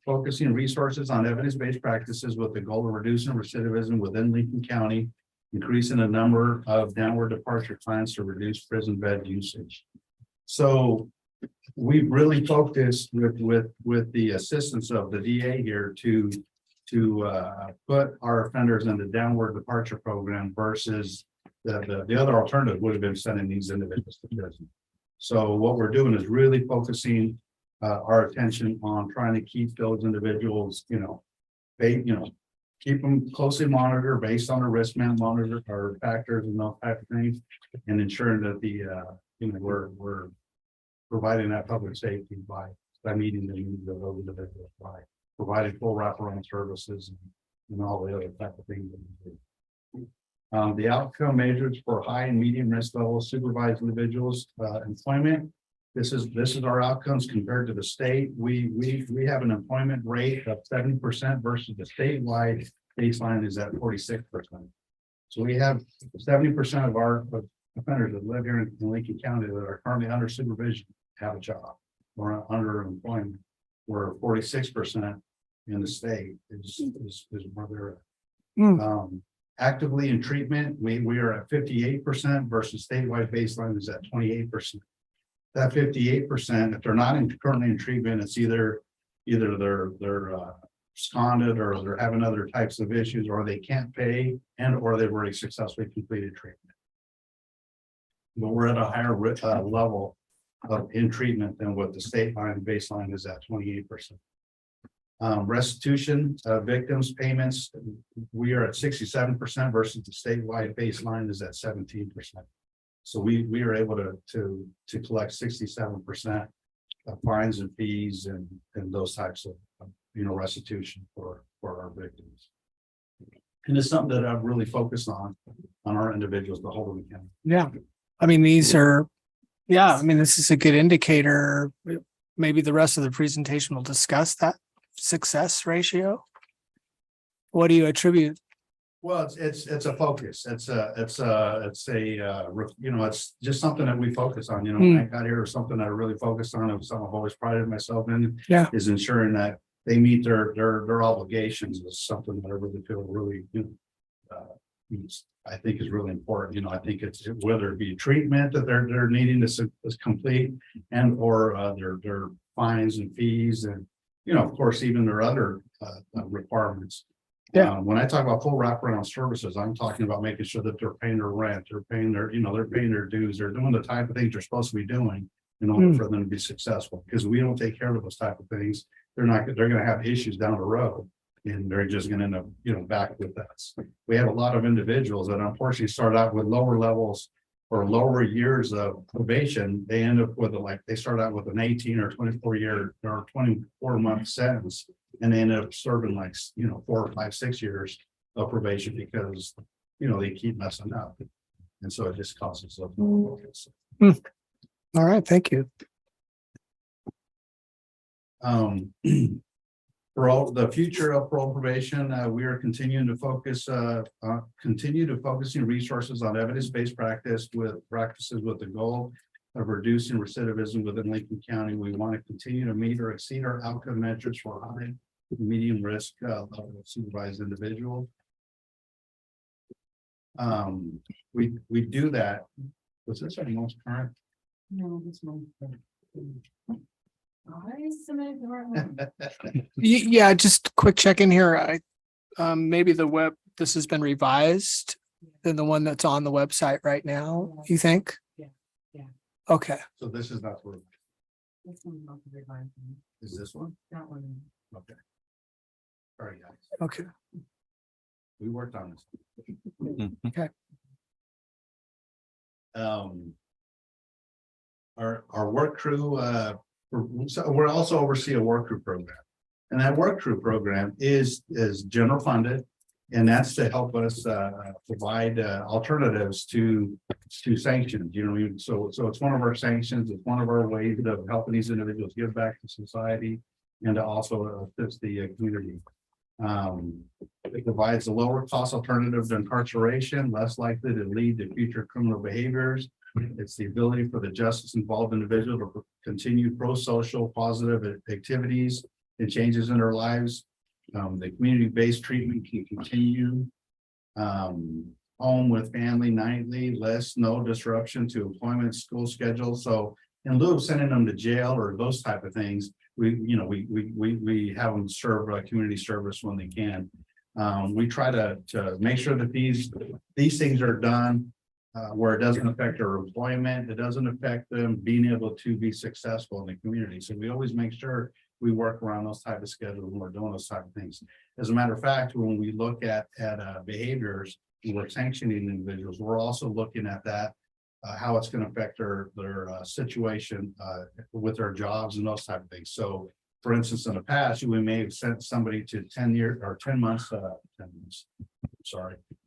Focusing resources on evidence-based practices with the goal of reducing recidivism within Lincoln County, increasing the number of downward departure plans to reduce prison bed usage. So we've really focused with the assistance of the DA here to put our offenders in the downward departure program versus the other alternative would have been sending these individuals to prison. So what we're doing is really focusing our attention on trying to keep those individuals, keep them closely monitored based on the risk monitor or factors and those type of things, and ensuring that we're providing that public safety by by meeting the needs of those individuals by providing full wraparound services and all the other type of things. that we do. The outcome measures for high and medium risk level supervised individuals, employment. This is our outcomes compared to the state. We have an employment rate of 70% versus the statewide baseline is at 46%. So we have 70% of our offenders that live here in Lincoln County that are currently under supervision have a job or under employment, where 46% in the state is where they're at. Actively in treatment, we are at 58% versus statewide baseline is at 28%. That 58%, if they're not currently in treatment, it's either they're absconded or they're having other types of issues, or they can't pay or they've already successfully completed treatment. But we're at a higher level of in treatment than what the state line baseline is at 28%. Restitution victims payments, we are at 67% versus the statewide baseline is at 17%. So we are able to collect 67% of fines and fees and those types of restitution for our victims. And it's something that I've really focused on our individuals, the whole weekend. Yeah, I mean, these are, yeah, I mean, this is a good indicator. Maybe the rest of the presentation will discuss that success ratio. What do you attribute? Well, it's a focus. It's just something that we focus on. When I got here, something I really focused on. It was something I've always prided myself in. Yeah. Is ensuring that they meet their obligations is something that I really feel really, I think is really important. I think it's whether it be treatment that they're needing to complete and or their fines and fees and, of course, even their other requirements. Yeah. When I talk about full wraparound services, I'm talking about making sure that they're paying their rent, they're paying their dues, they're doing the type of things they're supposed to be doing in order for them to be successful. Because we don't take care of those type of things, they're going to have issues down the road, and they're just going to end up, back with us. We have a lot of individuals that unfortunately start out with lower levels or lower years of probation. They end up with they start out with an 18 or 24 or 24-month sentence. And they end up serving 4, 5, 6 years of probation because, they keep messing up. And so it just causes a focus. All right, thank you. For all the future of parole probation, we are continuing to focusing resources on evidence-based practices with the goal of reducing recidivism within Lincoln County. We want to continue to meet or exceed our outcome metrics for high, medium risk level of supervised individual. We do that. Was this our most current? No, this one. I submitted the right one. Yeah, just quick check in here. Maybe this has been revised than the one that's on the website right now, you think? Yeah. Okay. So this is not for, This one's not the revised one. is this one? That one. Okay. All right, guys. Okay. We worked on this. Okay. Our work crew, we're also oversee a work crew program. And that work crew program is general funded. And that's to help us provide alternatives to sanctions. So it's one of our sanctions. It's one of our ways of helping these individuals give back to society and to also assist the community. It provides a lower cost alternative to incarceration, less likely to lead to future criminal behaviors. It's the ability for the justice involved individual to continue pro-social positive activities and changes in their lives. The community-based treatment can continue. Home with family nightly, no disruption to employment, school schedule. So in lieu of sending them to jail or those type of things, we have them serve community service when they can. We try to make sure that these things are done where it doesn't affect their employment. It doesn't affect them being able to be successful in the community. So we always make sure we work around those type of schedules when we're doing those type of things. As a matter of fact, when we look at behaviors, and we're sanctioning individuals, we're also looking at that how it's gonna affect their situation, with their jobs and those type of things. So for instance, in the past, we may have sent somebody to 10 years or 10 months,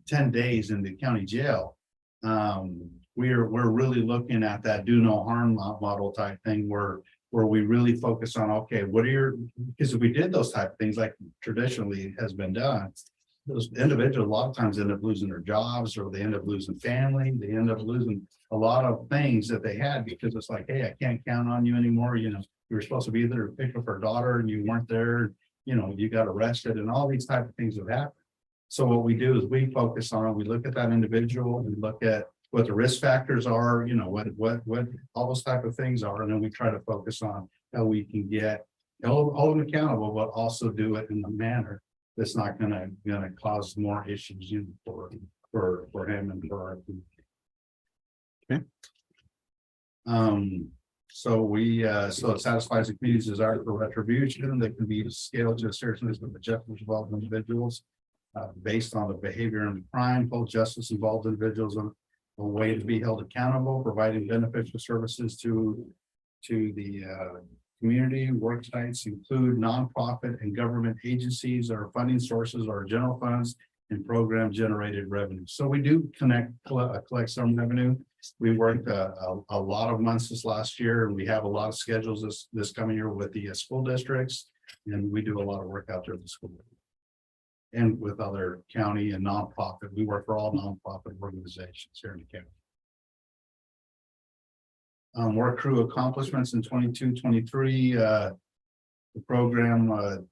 10 days in the county jail. We're really looking at that do no harm model type thing where we really focus on, okay, what are your, because if we did those type of things like traditionally has been done, those individuals a lot of times end up losing their jobs, or they end up losing family, they end up losing a lot of things that they had, because it's like, hey, I can't count on you anymore. You know, you were supposed to be there to pick up her daughter and you weren't there, you know, you got arrested and all these type of things have happened. So what we do is we focus on, we look at that individual, we look at what the risk factors are, you know, what all those type of things are, and then we try to focus on how we can hold them accountable, but also do it in a manner that's not gonna cause more issues, you know, for him and for our community. Okay. So it satisfies the community's desire for retribution that can be scaled to the seriousness of the justice involved individuals. Based on the behavior and the crime, hold justice involved individuals on a way to be held accountable, providing beneficial services to the community. Work sites include nonprofit and government agencies or funding sources or general funds and program generated revenue. So we do collect some revenue. We worked a lot of months this last year, and we have a lot of schedules this coming year with the school districts, and we do a lot of work out there at the school and with other county and nonprofit. We work for all nonprofit organizations here in the county. Work crew accomplishments in 22-23. The program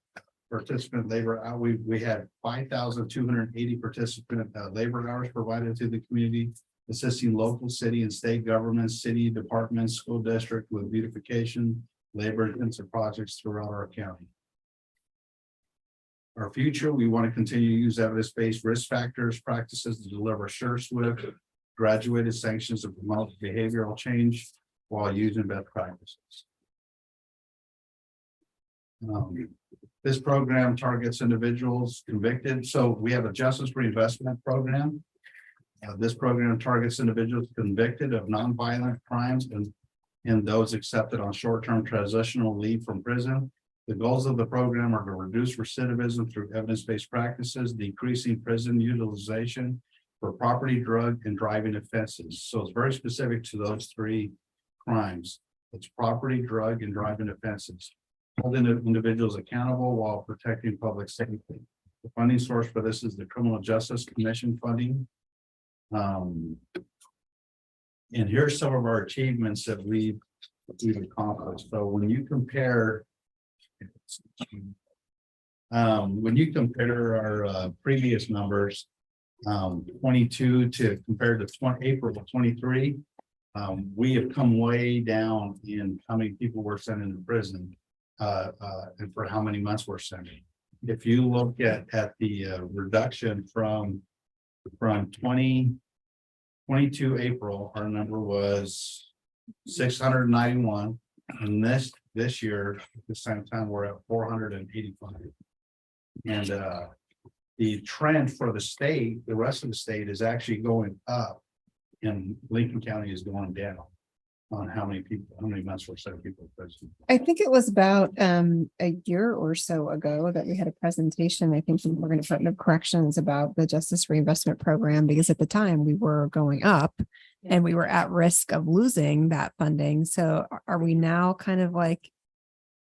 participant labor out. We had 5,280 participant labor hours provided to the community, assisting local, city, and state governments, city departments, school district with beautification, labor intensive projects throughout our county. Our future, we want to continue to use evidence-based risk factors, practices to deliver sure, swift, graduated sanctions to promote behavioral change while using best practices. This program targets individuals convicted. So we have a justice reinvestment program. This program targets individuals convicted of nonviolent crimes and those accepted on short-term transitional leave from prison. The goals of the program are to reduce recidivism through evidence-based practices, decreasing prison utilization for property, drug, and driving offenses. So it's very specific to those three crimes. It's property, drug, and driving offenses. Holding individuals accountable while protecting public safety. The funding source for this is the Criminal Justice Commission funding. And here's some of our achievements that we've accomplished. So when you compare our previous numbers, 22 to compared to April of 23, we have come way down in how many people we're sending to prison, and for how many months we're sending. If you look at the reduction from 22 April, our number was 691, and this year at the same time we're at 485. And the trend for the state, the rest of the state is actually going up, and Lincoln County is going down on how many months we're sending people to prison. I think it was about a year or so ago that we had a presentation, I think from the Oregon Department of Corrections, about the Justice Reinvestment Program, because at the time we were going up and we were at risk of losing that funding. So are we now kind of like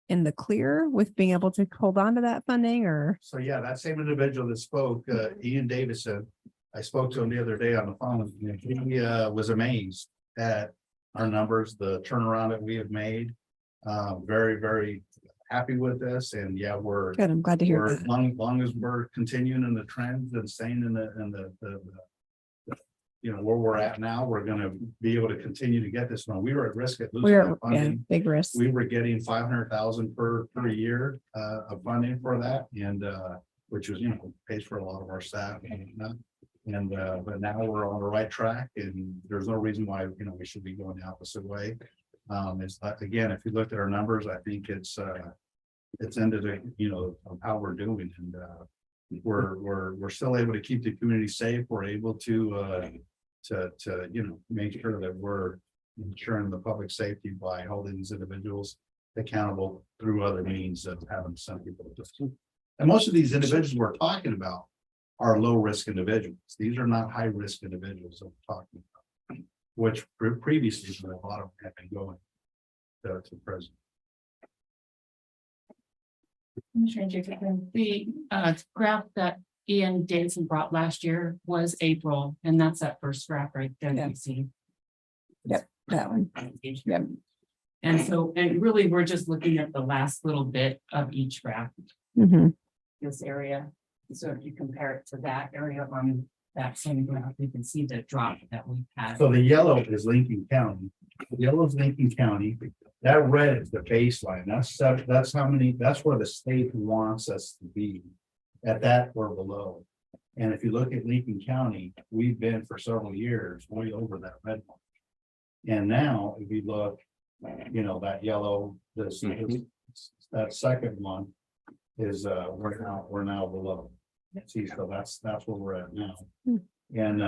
in the clear with being able to hold on to that funding, or? So yeah, that same individual that spoke, Ian Davison, I spoke to him the other day on the phone, and he was amazed at our numbers, the turnaround that we have made. Very, very happy with this, and yeah, we're Good, I'm glad to hear we're that. long as we're continuing in the trends and staying in the you know where we're at now, we're going to be able to continue to get this one. We were at risk at losing that funding. Big risk. We were getting 500,000 per year of funding for that, and which was, you know, pays for a lot of our staff and but now we're on the right track, and there's no reason why, you know, we should be going the opposite way. It's again, if you looked at our numbers, I think it's ended, you know, of how we're doing, and we're still able to keep the community safe. We're able to make sure that we're ensuring the public safety by holding these individuals accountable through other means of having some people. And most of these individuals we're talking about are low-risk individuals. These are not high-risk individuals that we're talking about, which previously a lot of them have been going to prison. Commissioner Jacobson, the graph that Ian Davidson brought last year was April, and that's that first graph right there that you see. That one. Yep. And so, and really, we're just looking at the last little bit of each graph, Mhm. this area. So if you compare it to that area on that same graph, you can see the drop that we had. So the yellow is Lincoln County. The yellow is Lincoln County. That red is the baseline. That's how many, that's where the state wants us to be. At that or below. And if you look at Lincoln County, we've been for several years way over that red line. And now if you look, that yellow, that second one is we're now below. See, so that's where we're at now. And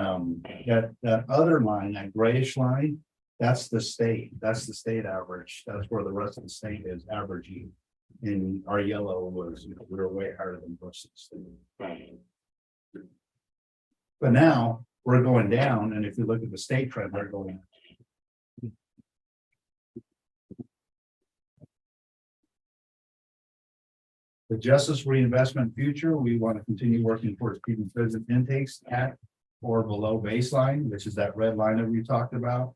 that other line, that grayish line, that's the state average. That's where the rest of the state is averaging. And our yellow was, we were way higher than the rest of the state. But now we're going down, and if you look at the state trend, they're going up. The justice reinvestment future, we want to continue working towards keeping prison intakes at or below baseline, which is that red line that we talked about.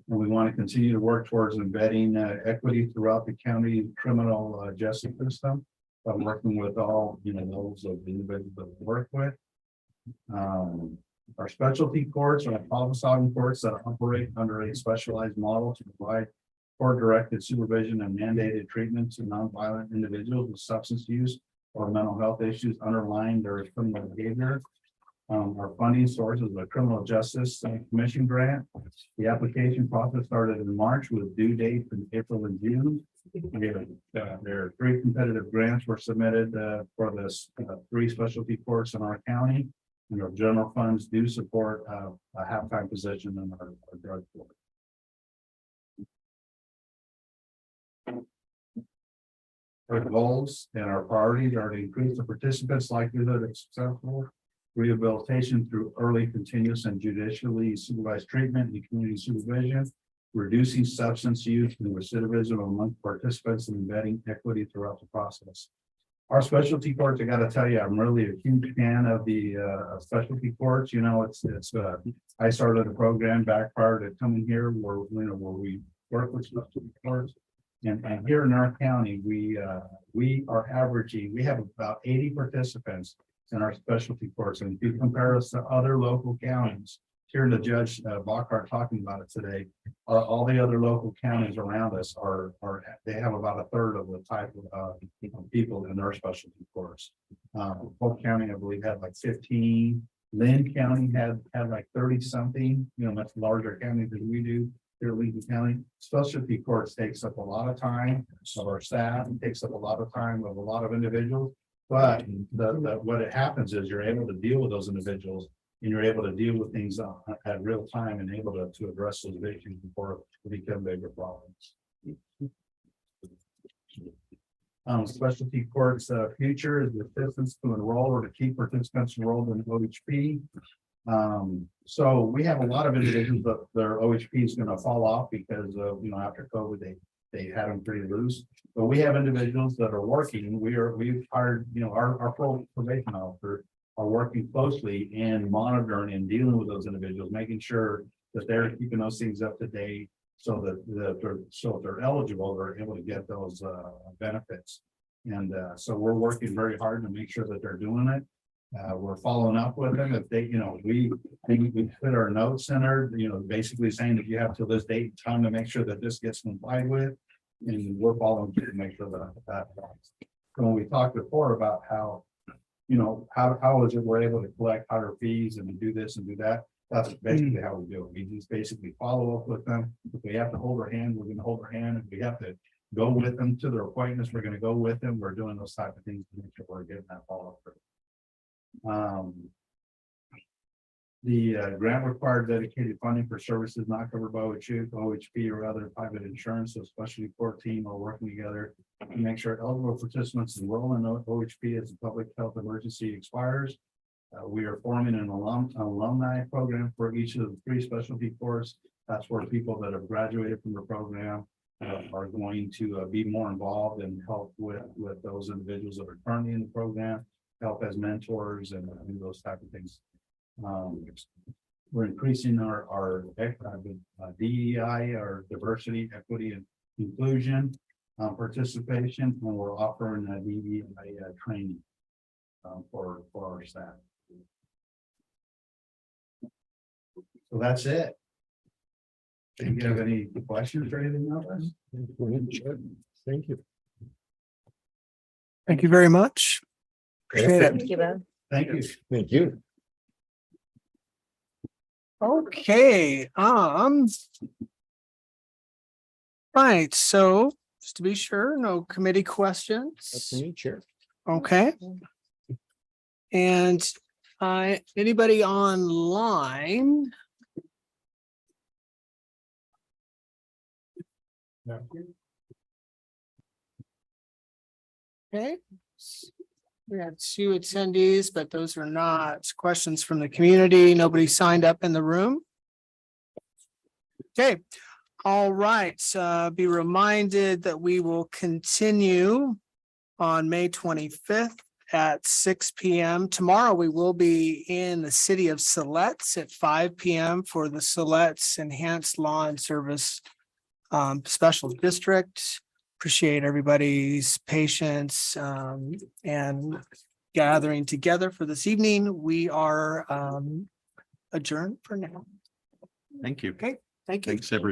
And we want to continue to work towards embedding equity throughout the county criminal justice system. By working with all, those of the individuals that we work with. Our specialty courts are problem solving courts that operate under a specialized model to provide court-directed supervision and mandated treatment to nonviolent individuals with substance use or mental health issues underlying their criminal behavior. Our funding source is a criminal justice commission grant. The application process started in March with due dates in April and June. There are 3 competitive grants were submitted for this 3 specialty courts in our county. And our general funds do support a half-time position in our drug court. Our goals and our priorities are to increase the participants' likelihood of successful rehabilitation through early, continuous, and judicially supervised treatment and community supervision, reducing substance use and recidivism among participants, and embedding equity throughout the process. Our specialty courts, I got to tell you, I'm really a huge fan of the specialty courts. I started a program back prior to coming here where we work with specialty courts. And here in our county, we are averaging, we have about 80 participants in our specialty courts. And if you compare us to other local counties, hearing the Judge Bockhart talking about it today, all the other local counties around us they have about a third of the type of people in their specialty courts. Polk County, I believe, had like 15. Lynn County had like 30 something, much larger county than we do. Here in Lincoln County, specialty courts takes up a lot of time of our staff, it takes up a lot of time of a lot of individuals. But what it happens is you're able to deal with those individuals and you're able to deal with things at real time and able to address those issues before they become bigger problems. Specialty courts future is the assistance to enroll or to keep participants enrolled in OHP. So we have a lot of individuals, but their OHP is going to fall off because after COVID they had them pretty loose. But we have individuals that are working. We've hired our probation officer are working closely and monitoring and dealing with those individuals, making sure that they're keeping those things up to date, so that if they're eligible, they're able to get those benefits. And so we're working very hard to make sure that they're doing it. We're following up with them. If they, we put our notes in there, basically saying that you have till this date and time to make sure that this gets complied with, and we're following to make sure that. So when we talked before about how is it we're able to collect higher fees and do this and do that, that's basically how we do it. We just basically follow up with them. If we have to hold their hand, we're going to hold their hand. If we have to go with them to their appointments, we're going to go with them. We're doing those type of things to make sure we're getting that follow up. grant required dedicated funding for services not covered by OHP or other private insurance, so specialty core team are working together to make sure eligible participants enroll in OHP as the public health emergency expires. We are forming an alumni program for each of the 3 specialty cores. That's where people that have graduated from the program are going to be more involved and help with those individuals that are currently in the program, help as mentors and those type of things. We're increasing our DEI, our diversity, equity, and inclusion participation, and we're offering a DEI training for our staff. So that's it. Do you have any questions or anything else? Thank you. Thank you very much. Appreciate it. Thank you, Bob. Thank you. Thank you. Okay, right, so just to be sure, no committee That's questions. me, Chair. Okay. And anybody online? Okay. We have 2 attendees, but those are not questions from the community. Nobody signed up in the room. Okay, all right, be reminded that we will continue on May 25th at 6 p.m. Tomorrow, we will be in the city of Siletz at 5 p.m. for the Siletz Enhanced Law and Service Special District. Appreciate everybody's patience and gathering together for this evening. We are adjourned for now. Thank you. Okay, thank you. Thanks, everyone.